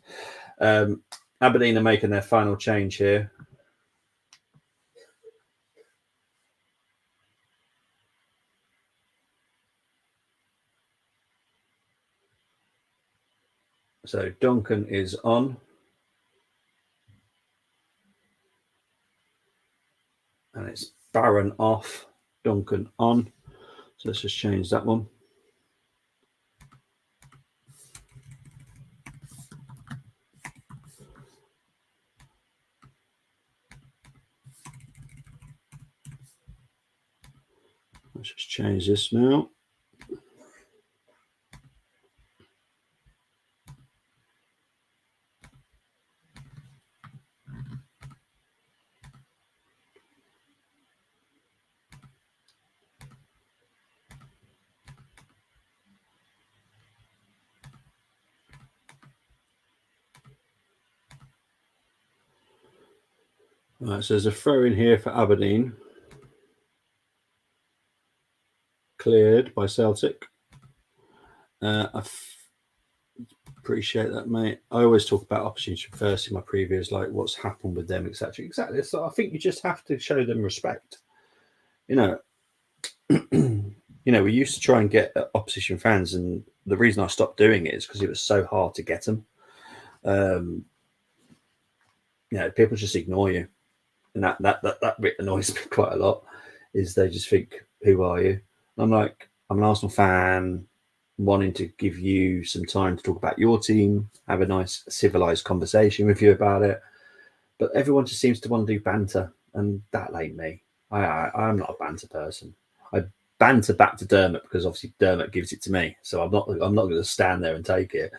Speaker 2: Aberdeen are making their final change here. So Duncan is on. And it's Barron off, Duncan on. So let's just change that one. Let's just change this now. Right, so there's a throw in here for Aberdeen. Cleared by Celtic. I appreciate that, mate. I always talk about opportunity first in my previews, like what's happened with them, etc. Exactly. So I think you just have to show them respect. You know, we used to try and get opposition fans, and the reason I stopped doing it is because it was so hard to get them. People just ignore you, and that bit annoys me quite a lot. Is they just think, "Who are you?" And I'm like, I'm an Arsenal fan, wanting to give you some time to talk about your team, have a nice civilized conversation with you about it. But everyone just seems to want to do banter, and that ain't me. I'm not a banter person. banter back to Dermot because obviously Dermot gives it to me, so I'm not going to stand there and take it.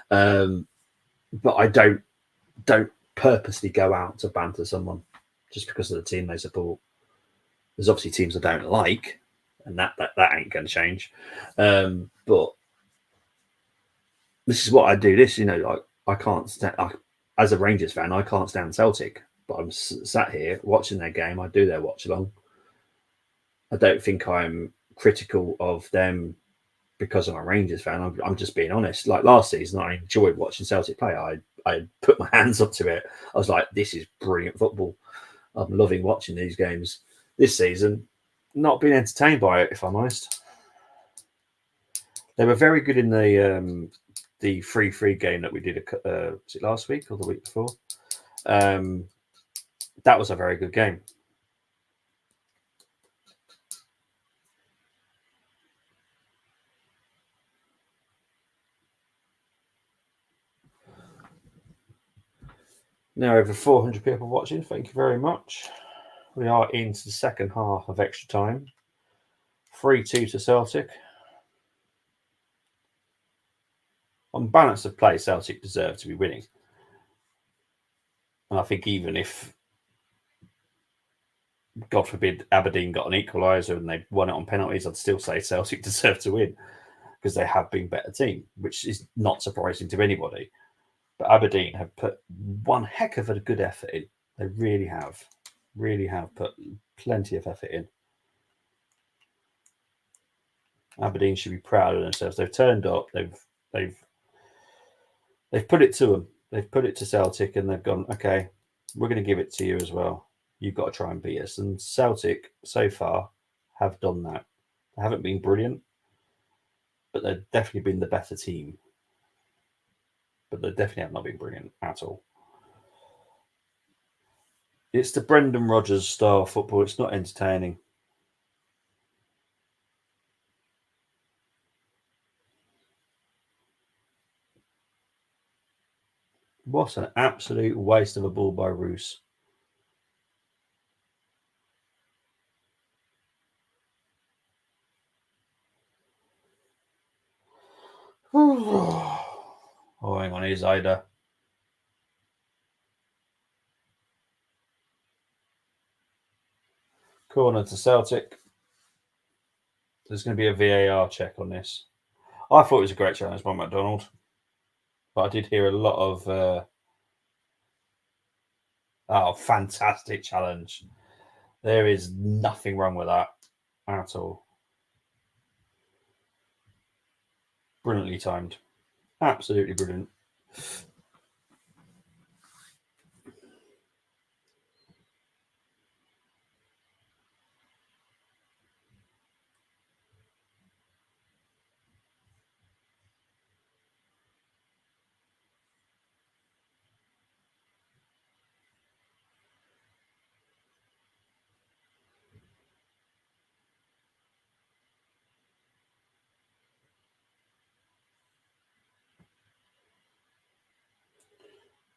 Speaker 2: But I don't purposely go out to banter someone just because of the team they support. There's obviously teams I don't like, and that ain't going to change. But this is what I do. This, like I can't stand. As a Rangers fan, I can't stand Celtic, but I'm sat here watching their game. I do their watch along. I don't think I'm critical of them because I'm a Rangers fan. I'm just being honest. Like last season, I enjoyed watching Celtic play. I put my hands up to it. I was like, this is brilliant football. I'm loving watching these games. This season, not being entertained by it, if I'm honest. They were very good in the 3-3 game that we did. Was it last week or the week before? That was a very good game. Now over 400 people watching. Thank you very much. We are into the second half of extra time. 3-2 to Celtic. On balance of play, Celtic deserve to be winning. And I think even if, God forbid, Aberdeen got an equaliser and they won it on penalties, I'd still say Celtic deserve to win because they have been better team, which is not surprising to anybody. But Aberdeen have put one heck of a good effort in. They really have put plenty of effort in. Aberdeen should be proud of themselves. They've turned up. They've put it to them. They've put it to Celtic, and they've gone, okay, we're going to give it to you as well. You've got to try and beat us. And Celtic so far have done that. They haven't been brilliant, but they've definitely been the better team. But they definitely have not been brilliant at all. It's the Brendan Rodgers style of football. It's not entertaining. What an absolute waste of a ball by Roos. Oh, hang on, here's Ida. Corner to Celtic. There's going to be a VAR check on this. I thought it was a great challenge by McDonald, but I did hear a lot of fantastic challenge. There is nothing wrong with that at all. Brilliantly timed. Absolutely brilliant.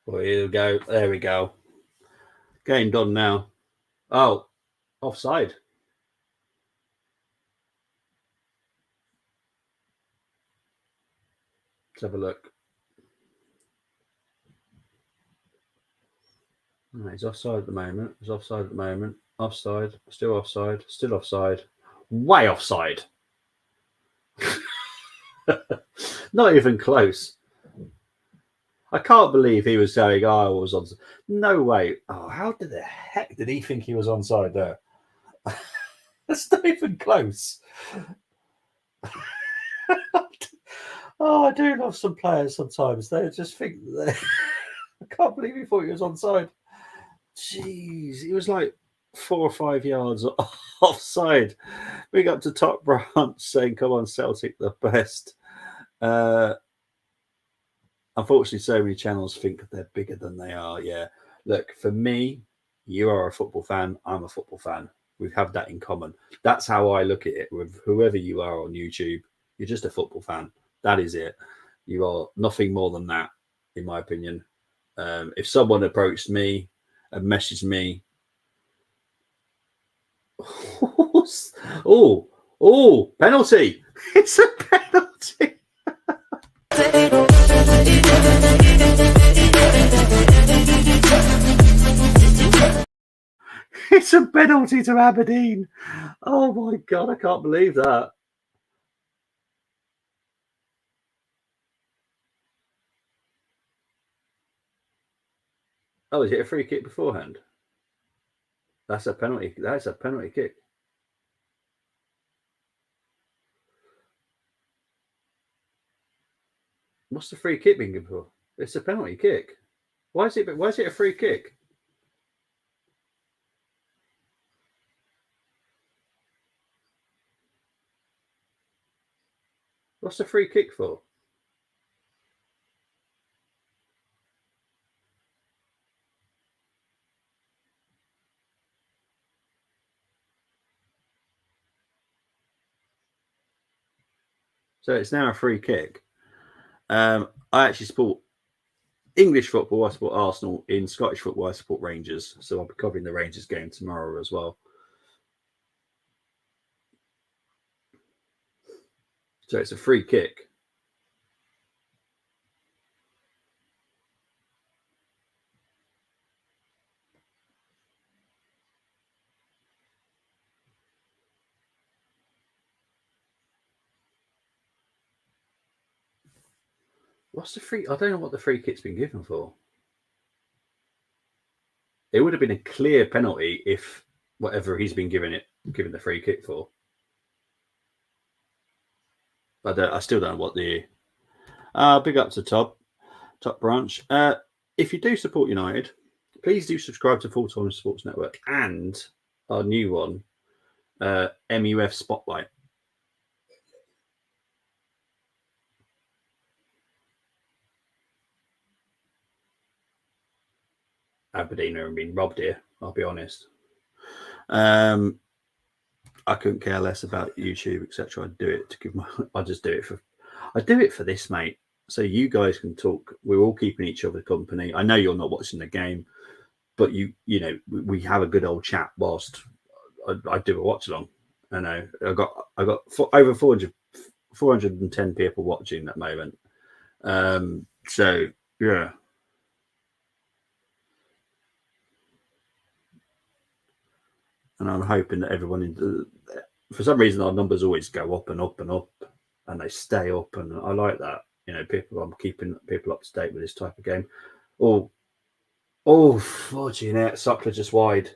Speaker 2: Well, here we go. There we go. Game done now. Oh, offside. Let's have a look. Oh, he's offside at the moment. He's offside at the moment. Offside. Still offside. Still offside. Way offside. Not even close. I can't believe he was saying, I was on. No way. Oh, how the heck did he think he was onside there? That's not even close. Oh, I do love some players sometimes. They just think that I can't believe he thought he was onside. Jeez, he was like 4 or 5 yards offside. We got to Top Branch saying, come on, Celtic, the best. Unfortunately, so many channels think they're bigger than they are. Yeah. Look, for me, you are a football fan. I'm a football fan. We have that in common. That's how I look at it with whoever you are on YouTube. You're just a football fan. That is it. You are nothing more than that, in my opinion. If someone approached me and messaged me, oh, Oh, penalty! It's a penalty. It's a penalty to Aberdeen. Oh my God, I can't believe that. Oh, is it a free kick beforehand? That's a penalty. That's a penalty kick. What's the free kick being given for? It's a penalty kick. Why is it a free kick? What's the free kick for? So it's now a free kick. I actually support English football. I support Arsenal. In Scottish football, I support Rangers. So I'll be covering the Rangers game tomorrow as well. So it's a free kick. What's the free? I don't know what the free kick's been given for. It would have been a clear penalty if whatever he's been given the free kick for. I still don't know what the. Big up to top branch. If you do support United, please do subscribe to Full Time Sports Network and our new one, MUF Spotlight. Aberdeen are being robbed here. I'll be honest. I couldn't care less about YouTube, etc. I do it to give my. I just do it for. I do it for this, mate. So you guys can talk. We're all keeping each other company. I know you're not watching the game, but we have a good old chat whilst I do a watch along. I know I got over 410 people watching at the moment. So yeah. And I'm hoping that everyone, for some reason, our numbers always go up and up and up, and they stay up. And I like that. I'm keeping people up to date with this type of game. Oh, fudging it. Suckler just wide.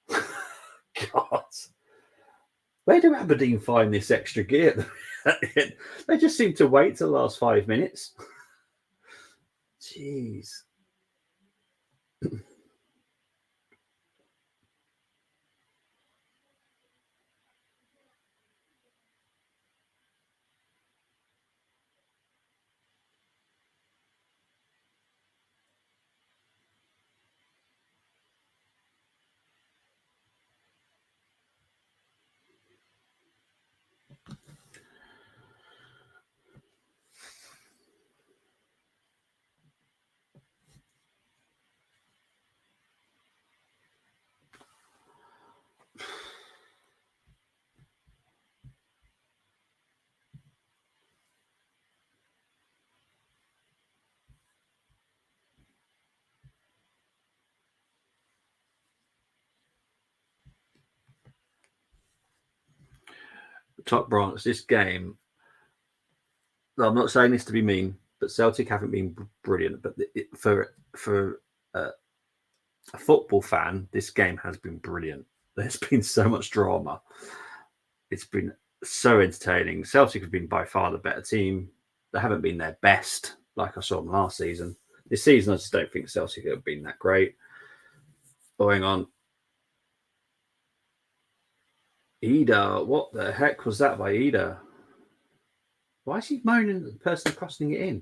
Speaker 2: God. Where do Aberdeen find this extra gear? They just seem to wait till the last 5 minutes. Jeez. Top branch, this game, I'm not saying this to be mean, but Celtic haven't been brilliant. But for a football fan, this game has been brilliant. There's been so much drama. It's been so entertaining. Celtic have been by far the better team. They haven't been their best, like I saw them last season. This season, I just don't think Celtic have been that great. Going on. Ida, what the heck was that by Ida? Why is he moaning at the person crossing it in?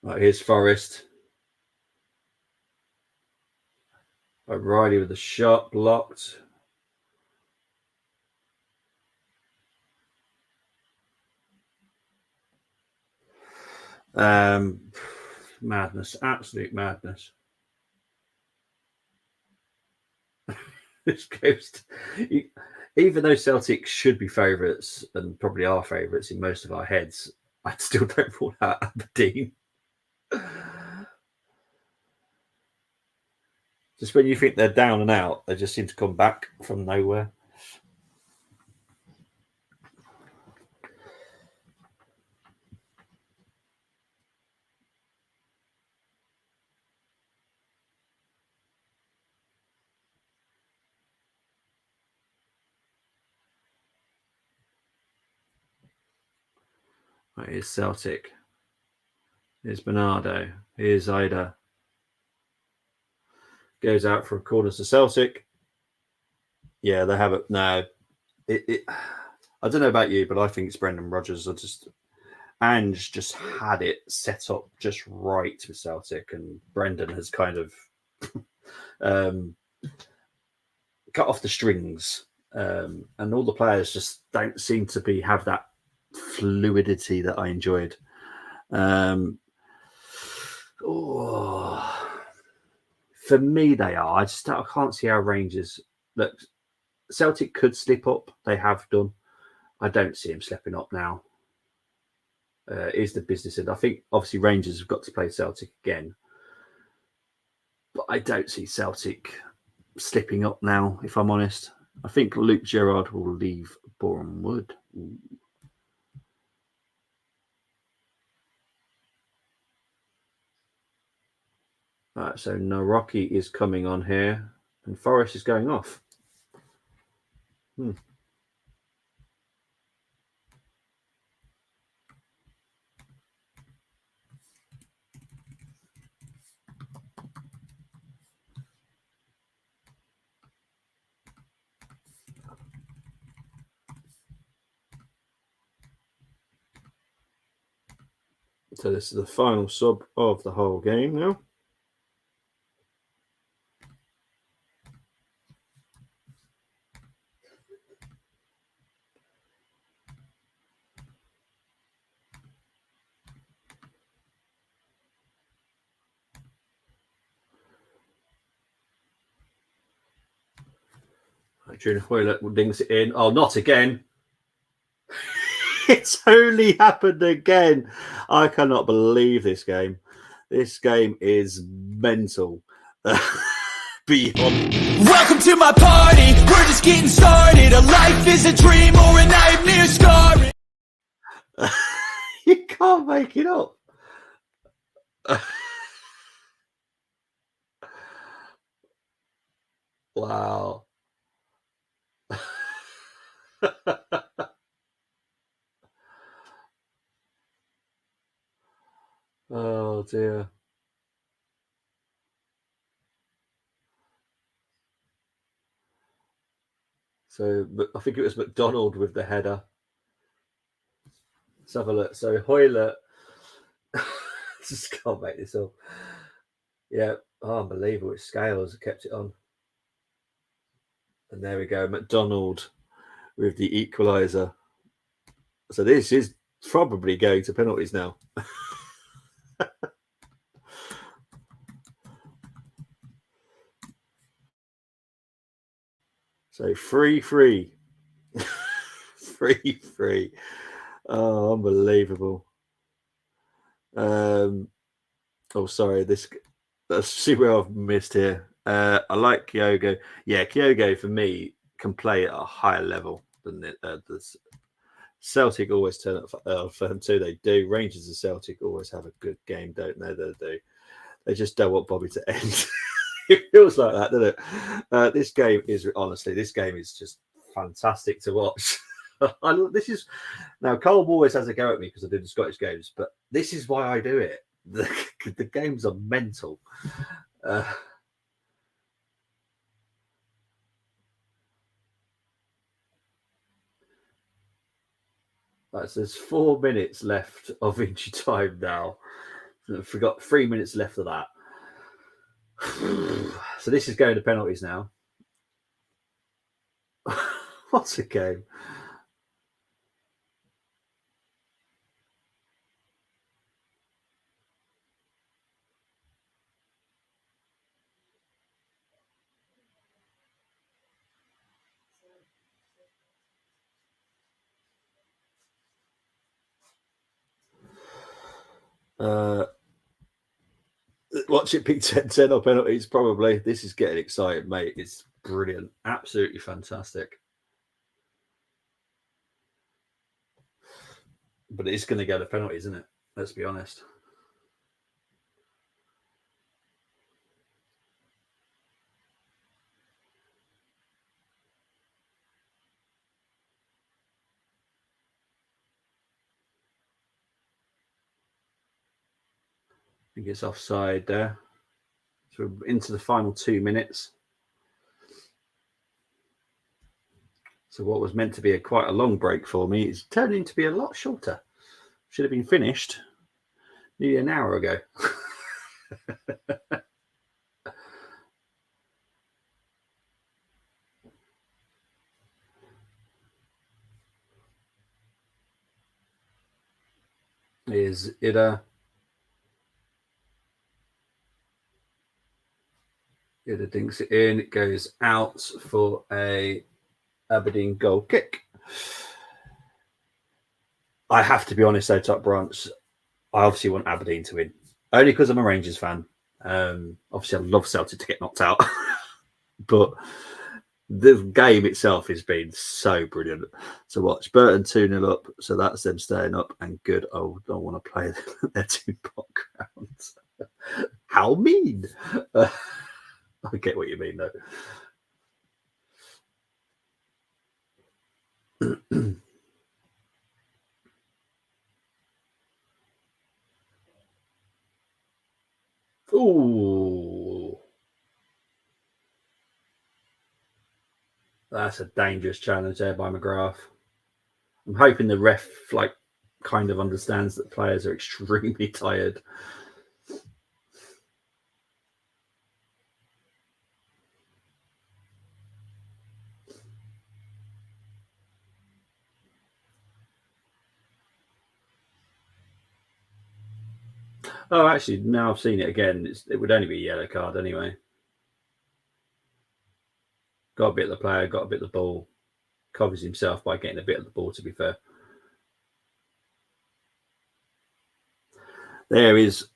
Speaker 2: Right, here's Forrest. O'Reilly with the shot blocked. Madness, absolute madness. this goes. Even though Celtic should be favourites and probably are favourites in most of our heads, I still don't rule out Aberdeen. Just when you think they're down and out, they just seem to come back from nowhere. Right, here's Celtic. Here's Bernardo. Here's Ida. Goes out for a corner to Celtic. Yeah, they have it now. I don't know about you, but I think it's Brendan Rodgers. Ange just had it set up just right with Celtic, and Brendan has kind of cut off the strings, and all the players just don't seem to have that fluidity that I enjoyed. For me, they are. I can't see how Rangers look. Celtic could slip up. They have done. I don't see him slipping up now. Is the business end? I think obviously Rangers have got to play Celtic again, but I don't see Celtic slipping up now. If I'm honest, I think Luke Gerrard will leave Boreham Wood. Right, so Naroki is coming on here, and Forrest is going off. So this is the final sub of the whole game now. Junior Hoylett dings it in. Oh, not again. It's only happened again. I cannot believe this game. This game is mental. Beyond.
Speaker 1: Welcome to my party, we're just getting started. A life is a dream or a nightmare scarring.
Speaker 2: You can't make it up. Wow. Oh dear. So I think it was McDonald with the header. Let's have a look. So Hoylett just can't make this up. Yeah, unbelievable. It's Scales kept it on. And there we go. McDonald with the equaliser. So this is probably going to penalties now. So 3-3. 3-3. Oh, unbelievable. Oh, sorry. Let's see where I've missed here. I like Kyogo. Yeah, Kyogo for me can play at a higher level than the Celtic always turn up for them too. They do. Rangers and Celtic always have a good game, don't they? They do. They just don't want Bobby to end. It feels like that, doesn't it? This game is just fantastic to watch. This is now Cole always has a go at me because I do the Scottish games, but this is why I do it. The games are mental. Right, so there's 4 minutes left of injury time now. I forgot 3 minutes left of that. So this is going to penalties now. What a game. Watch it pick 10 or penalties, probably. This is getting excited, mate. It's brilliant. Absolutely fantastic. But it's going to go to penalties, isn't it? Let's be honest. I think it's offside there. So we're into the final 2 minutes. So what was meant to be quite a long break for me is turning to be a lot shorter. Should have been finished nearly an hour ago. Is it Ida dinks it in. It goes out for a Aberdeen goal kick. I have to be honest, though, Top Branch, I obviously want Aberdeen to win. Only because I'm a Rangers fan. Obviously, I love Celtic to get knocked out. But the game itself has been so brilliant to watch. Burton 2-0 up, so that's them staying up and good. I don't want to play their 2 pot grounds. How mean! I get what you mean, though. Ooh. That's a dangerous challenge there by McGrath. I'm hoping the ref kind of understands that players are extremely tired. Oh, actually, now I've seen it again. It would only be a yellow card anyway. Got a bit of the player, got a bit of the ball. Covers himself by getting a bit of the ball, to be fair. There is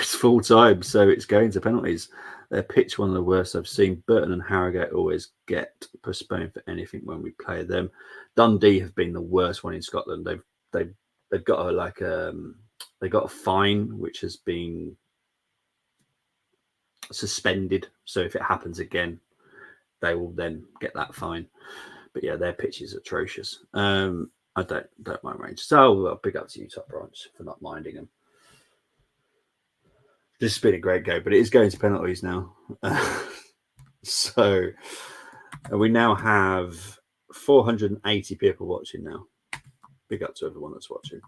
Speaker 2: full time, so it's going to penalties. Their pitch, one of the worst I've seen. Burton and Harrogate always get postponed for anything when we play them. Dundee have been the worst one in Scotland. They've got they got a fine which has been suspended. So if it happens again, they will then get that fine. But yeah, their pitch is atrocious. I don't mind Rangers. So big up to you, Top Branch, for not minding them. This has been a great go, but it is going to penalties now. So we now have 480 people watching now. Big up to everyone that's watching.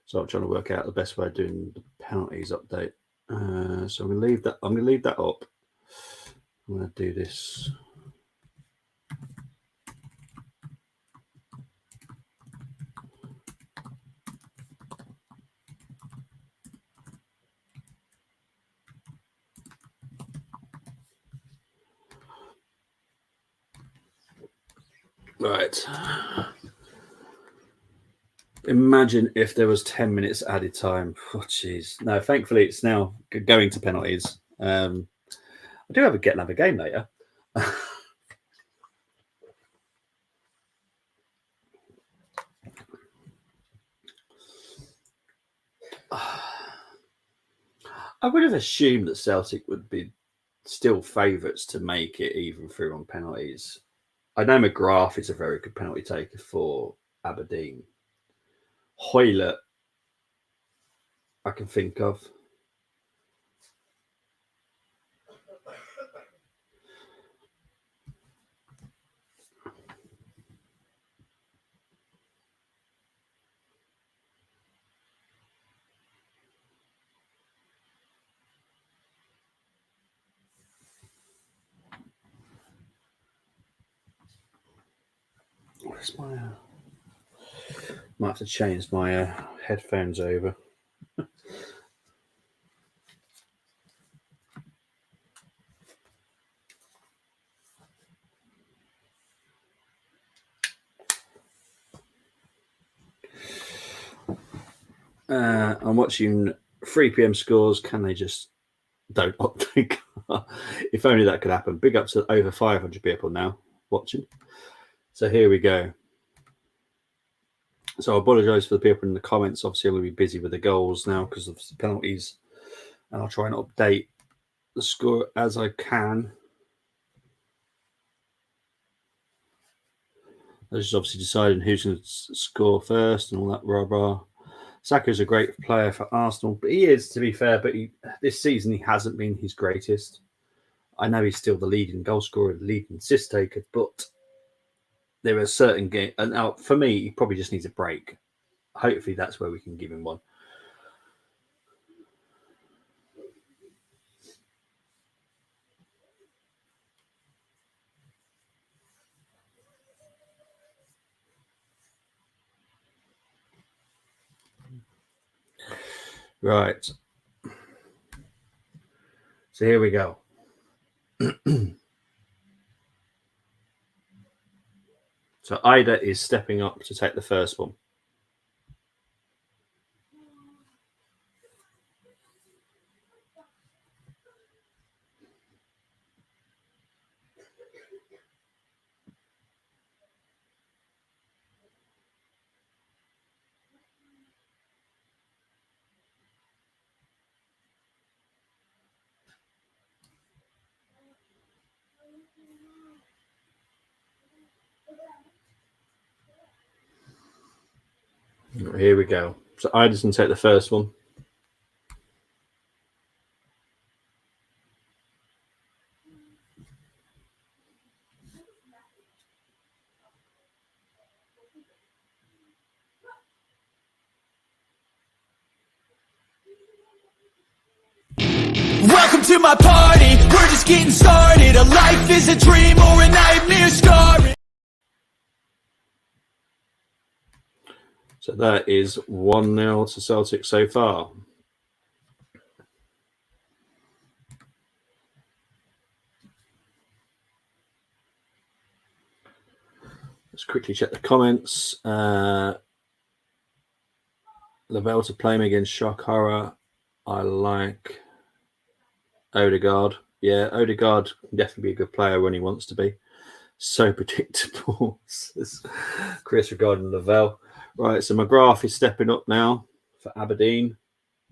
Speaker 2: So I'm trying to work out the best way of doing the penalties update. So I'm going to leave that. I'm going to leave that up. I'm going to do this. Right. Imagine if there was 10 minutes added time. Oh, jeez. No, thankfully it's now going to penalties. I do have another game later. I would have assumed that Celtic would be still favourites to make it even through on penalties. I know McGrath is a very good penalty taker for Aberdeen. Hoylett, I can think of. Where's my? Might have to change my headphones over. I'm watching 3 p.m. scores. Can they just don't update? If only that could happen. Big up to over 500 people now watching. So here we go. So I apologise for the people in the comments. Obviously, I'm going to be busy with the goals now because of the penalties. And I'll try and update the score as I can. This is obviously deciding who's going to score first and all that rah-rah. Saka's a great player for Arsenal, but he is, to be fair, but this season he hasn't been his greatest. I know he's still the leading goal scorer, the leading assist taker, but there are certain games, and now for me, he probably just needs a break. Hopefully that's where we can give him one. Right. So here we go. So Ida is stepping up to take the first one. Here we go. So Ida's going to take the first one.
Speaker 1: Welcome to my party, we're just getting started. A life is a dream or a nightmare scarring.
Speaker 2: So that is 1-0 to Celtic so far. Let's quickly check the comments. Lavelle to play him against Shock Horror. I like Odegaard. Yeah, Odegaard can definitely be a good player when he wants to be. So predictable. Chris regarding Lavelle. Right, so McGrath is stepping up now for Aberdeen.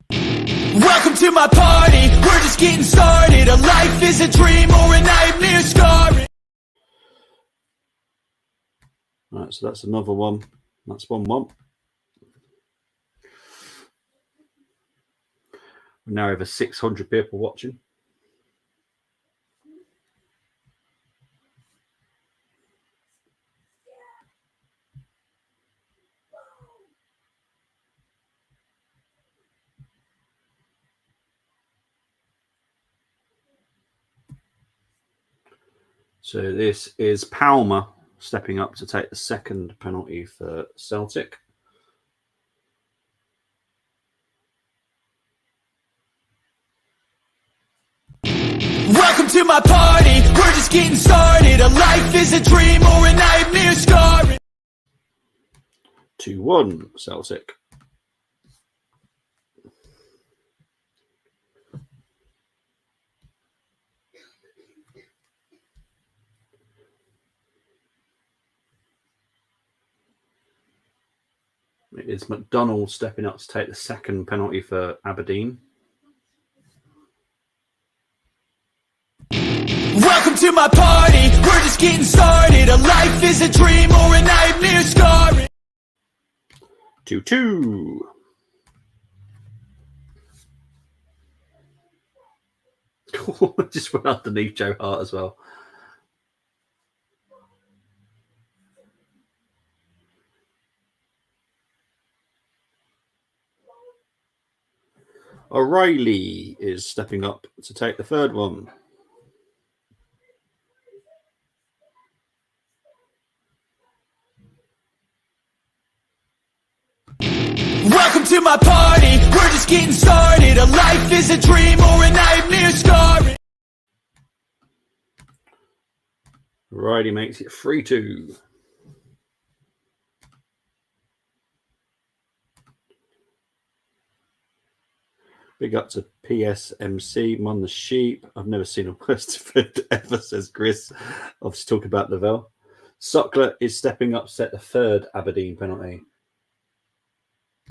Speaker 1: Welcome to my party, we're just getting started. A life is a dream or a nightmare scarring.
Speaker 2: Right, so that's another one. That's 1-1. We're now over 600 people watching. So this is Palmer stepping up to take the second penalty for Celtic.
Speaker 1: Welcome to my party, we're just getting started. A life is a dream or a nightmare scarring.
Speaker 2: 2-1 Celtic. It is McDonald stepping up to take the second penalty for Aberdeen.
Speaker 1: Welcome to my party, we're just getting started. A life is a dream or a nightmare scarring.
Speaker 2: 2-2. Just went underneath Joe Hart as well. O'Reilly is stepping up to take the third one.
Speaker 1: Welcome to my party, we're just getting started. A life is a dream or a nightmare scarring.
Speaker 2: O'Reilly makes it 3-2. Big up to PSMC, Mon the Sheep. I've never seen a worse defender ever, says Chris. Obviously talking about Lavelle. Sockler is stepping up, set the third Aberdeen penalty.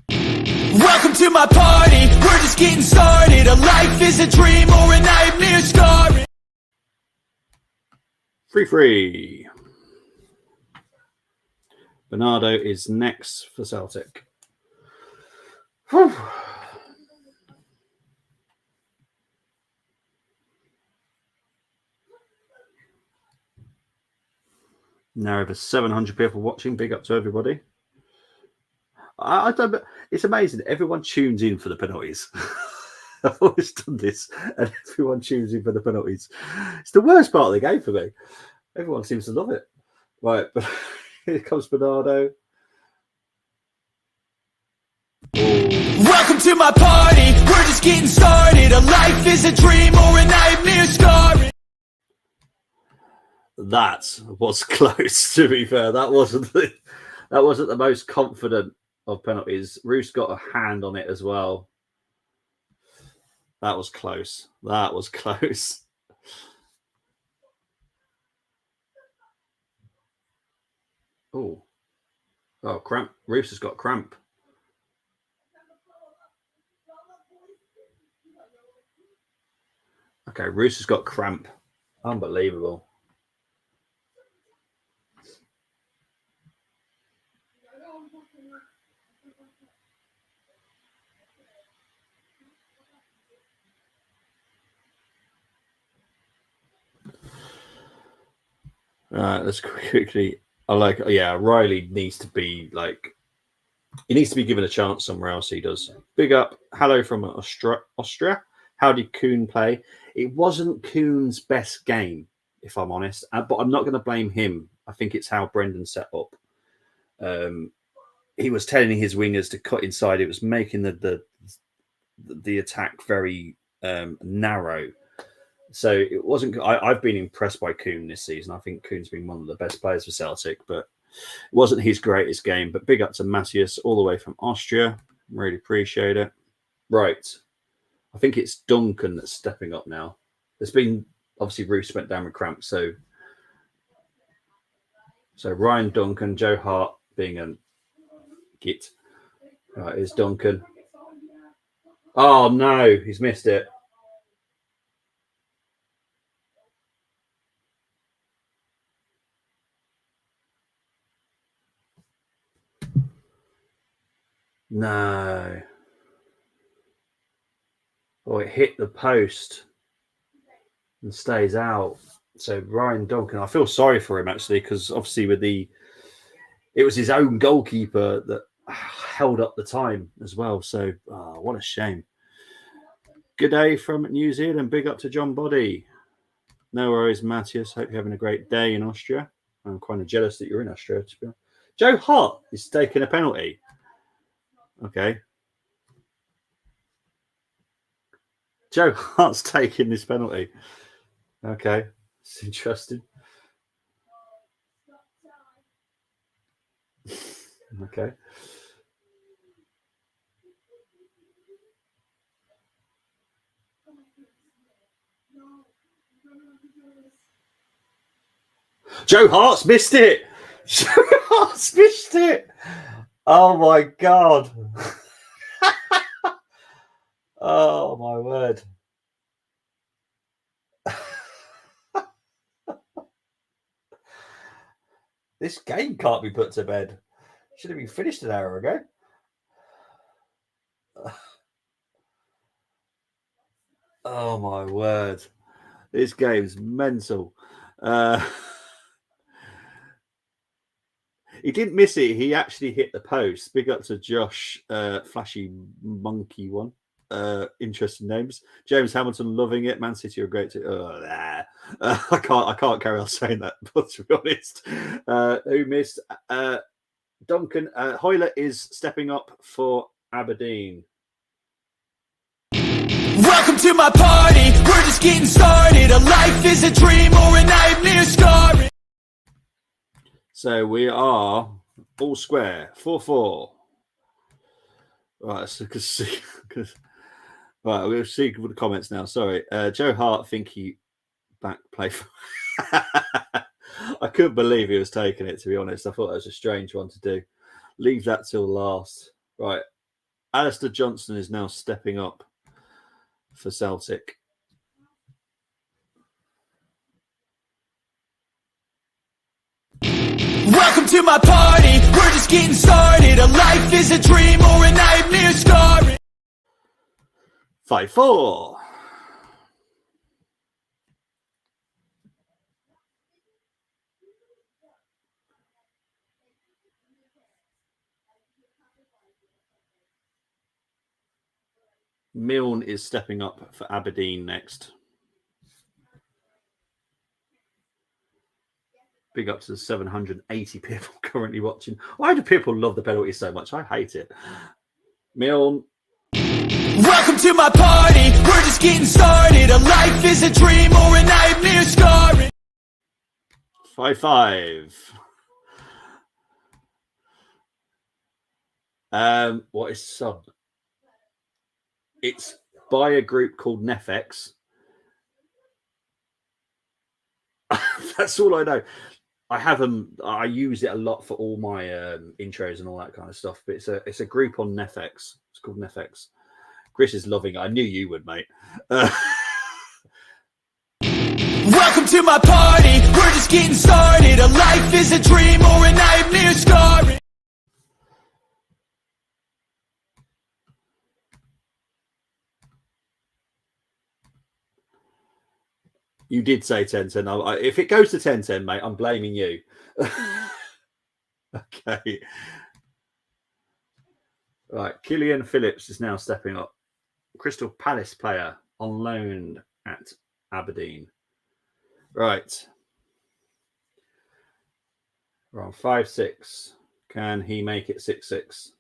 Speaker 1: Welcome to my party, we're just getting started. A life is a dream or a nightmare scarring.
Speaker 2: 3-3. Bernardo is next for Celtic. Whew. Now over 700 people watching. Big up to everybody. I don't. It's amazing. Everyone tunes in for the penalties. I've always done this, and everyone tunes in for the penalties. It's the worst part of the game for me. Everyone seems to love it. Right, but here comes Bernardo.
Speaker 1: Welcome to my party, we're just getting started. A life is a dream or a nightmare scarring.
Speaker 2: That was close. To be fair, that wasn't the most confident of penalties. Roos got a hand on it as well. That was close. That was close. Oh, cramp. Roos has got cramp. Okay, Roos has got cramp. Unbelievable. Let's quickly. Riley needs to be he needs to be given a chance somewhere else. He does. Big up. Hello from Austria. How did Kuhn play? It wasn't Kuhn's best game, if I'm honest, but I'm not going to blame him. I think it's how Brendan set up. He was telling his wingers to cut inside. It was making the attack very narrow. So it wasn't. I've been impressed by Kuhn this season. I think Kuhn's been one of the best players for Celtic, but it wasn't his greatest game. But big up to Matthias all the way from Austria. Really appreciate it. Right. I think it's Duncan that's stepping up now. There's been obviously Roos went down with cramp, so Ryan Duncan, Joe Hart being a git. Right, here's Duncan. Oh no, he's missed it. No. Oh, it hit the post and stays out. So Ryan Duncan, I feel sorry for him actually, because obviously it was his own goalkeeper that held up the time as well. So what a shame. Good day from New Zealand. Big up to John Body. No worries, Matthias. Hope you're having a great day in Austria. I'm kind of jealous that you're in Austria, to be honest. Joe Hart is taking a penalty. Okay. Joe Hart's taking this penalty. Okay. It's interesting. Okay. Joe Hart's missed it. Joe Hart's missed it. Oh my God. Oh my word. This game can't be put to bed. Should have been finished an hour ago. Oh my word. This game's mental. He didn't miss it. He actually hit the post. Big up to Josh, Flashy Monkey one. Interesting names. James Hamilton loving it. Man City are great to. I can't carry on saying that. But to be honest, who missed? Duncan Hoyler is stepping up for Aberdeen.
Speaker 1: Welcome to my party, we're just getting started. A life is a dream or a nightmare scarring.
Speaker 2: So we are all square, 4-4. Right, so because Right, we'll see the comments now. Sorry. Joe Hart think he back play for I couldn't believe he was taking it, to be honest. I thought that was a strange one to do. Leave that till last. Right. Alistair Johnson is now stepping up for Celtic.
Speaker 1: Welcome to my party, we're just getting started. A life is a dream or a nightmare scarring.
Speaker 2: 5-4. Milne is stepping up for Aberdeen next. Big up to the 780 people currently watching. Why do people love the penalty so much? I hate it. Milne.
Speaker 1: Welcome to my party, we're just getting started. A life is a dream or a nightmare scarring.
Speaker 2: 5-5. What is sub? It's by a group called Nefex. That's all I know. I have them. I use it a lot for all my intros and all that kind of stuff. But it's a group on Nefex. It's called Nefex. Chris is loving it. I knew you would, mate.
Speaker 1: Welcome to my party, we're just getting started. A life is a dream or a nightmare scarring.
Speaker 2: You did say 10-10. If it goes to 10-10, mate, I'm blaming you. Okay. Right. Killian Phillips is now stepping up. Crystal Palace player on loan at Aberdeen. Right. We're on 5-6. Can he make it 6-6?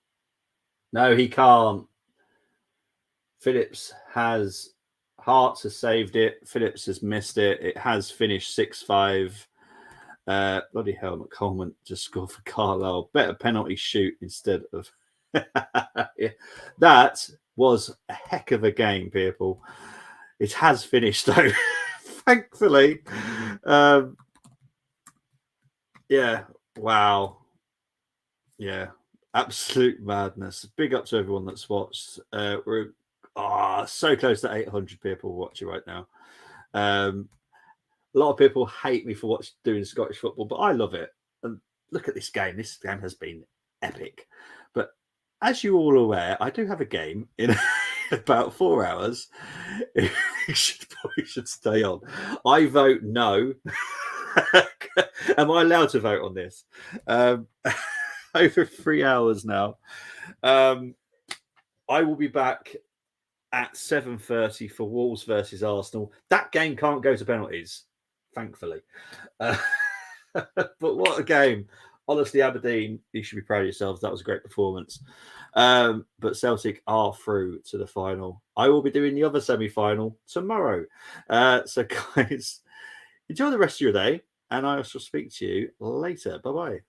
Speaker 2: No, he can't. Phillips has... Hearts has saved it. Phillips has missed it. It has finished 6-5. Bloody hell, McColeman just scored for Carlisle. Better penalty shoot instead of... Yeah. That was a heck of a game, people. It has finished, though. Thankfully. Yeah. Wow. Yeah. Absolute madness. Big up to everyone that's watched. We're so close to 800 people watching right now. A lot of people hate me for doing Scottish football, but I love it. And look at this game. This game has been epic. But as you're all aware, I do have a game in about 4 hours. You should stay on. I vote no. Am I allowed to vote on this? Over 3 hours now. I will be back at 7:30 for Wolves versus Arsenal. That game can't go to penalties, thankfully. But what a game. Honestly, Aberdeen, you should be proud of yourselves. That was a great performance. But Celtic are through to the final. I will be doing the other semi-final tomorrow. So, guys, enjoy the rest of your day, and I shall speak to you later. Bye-bye.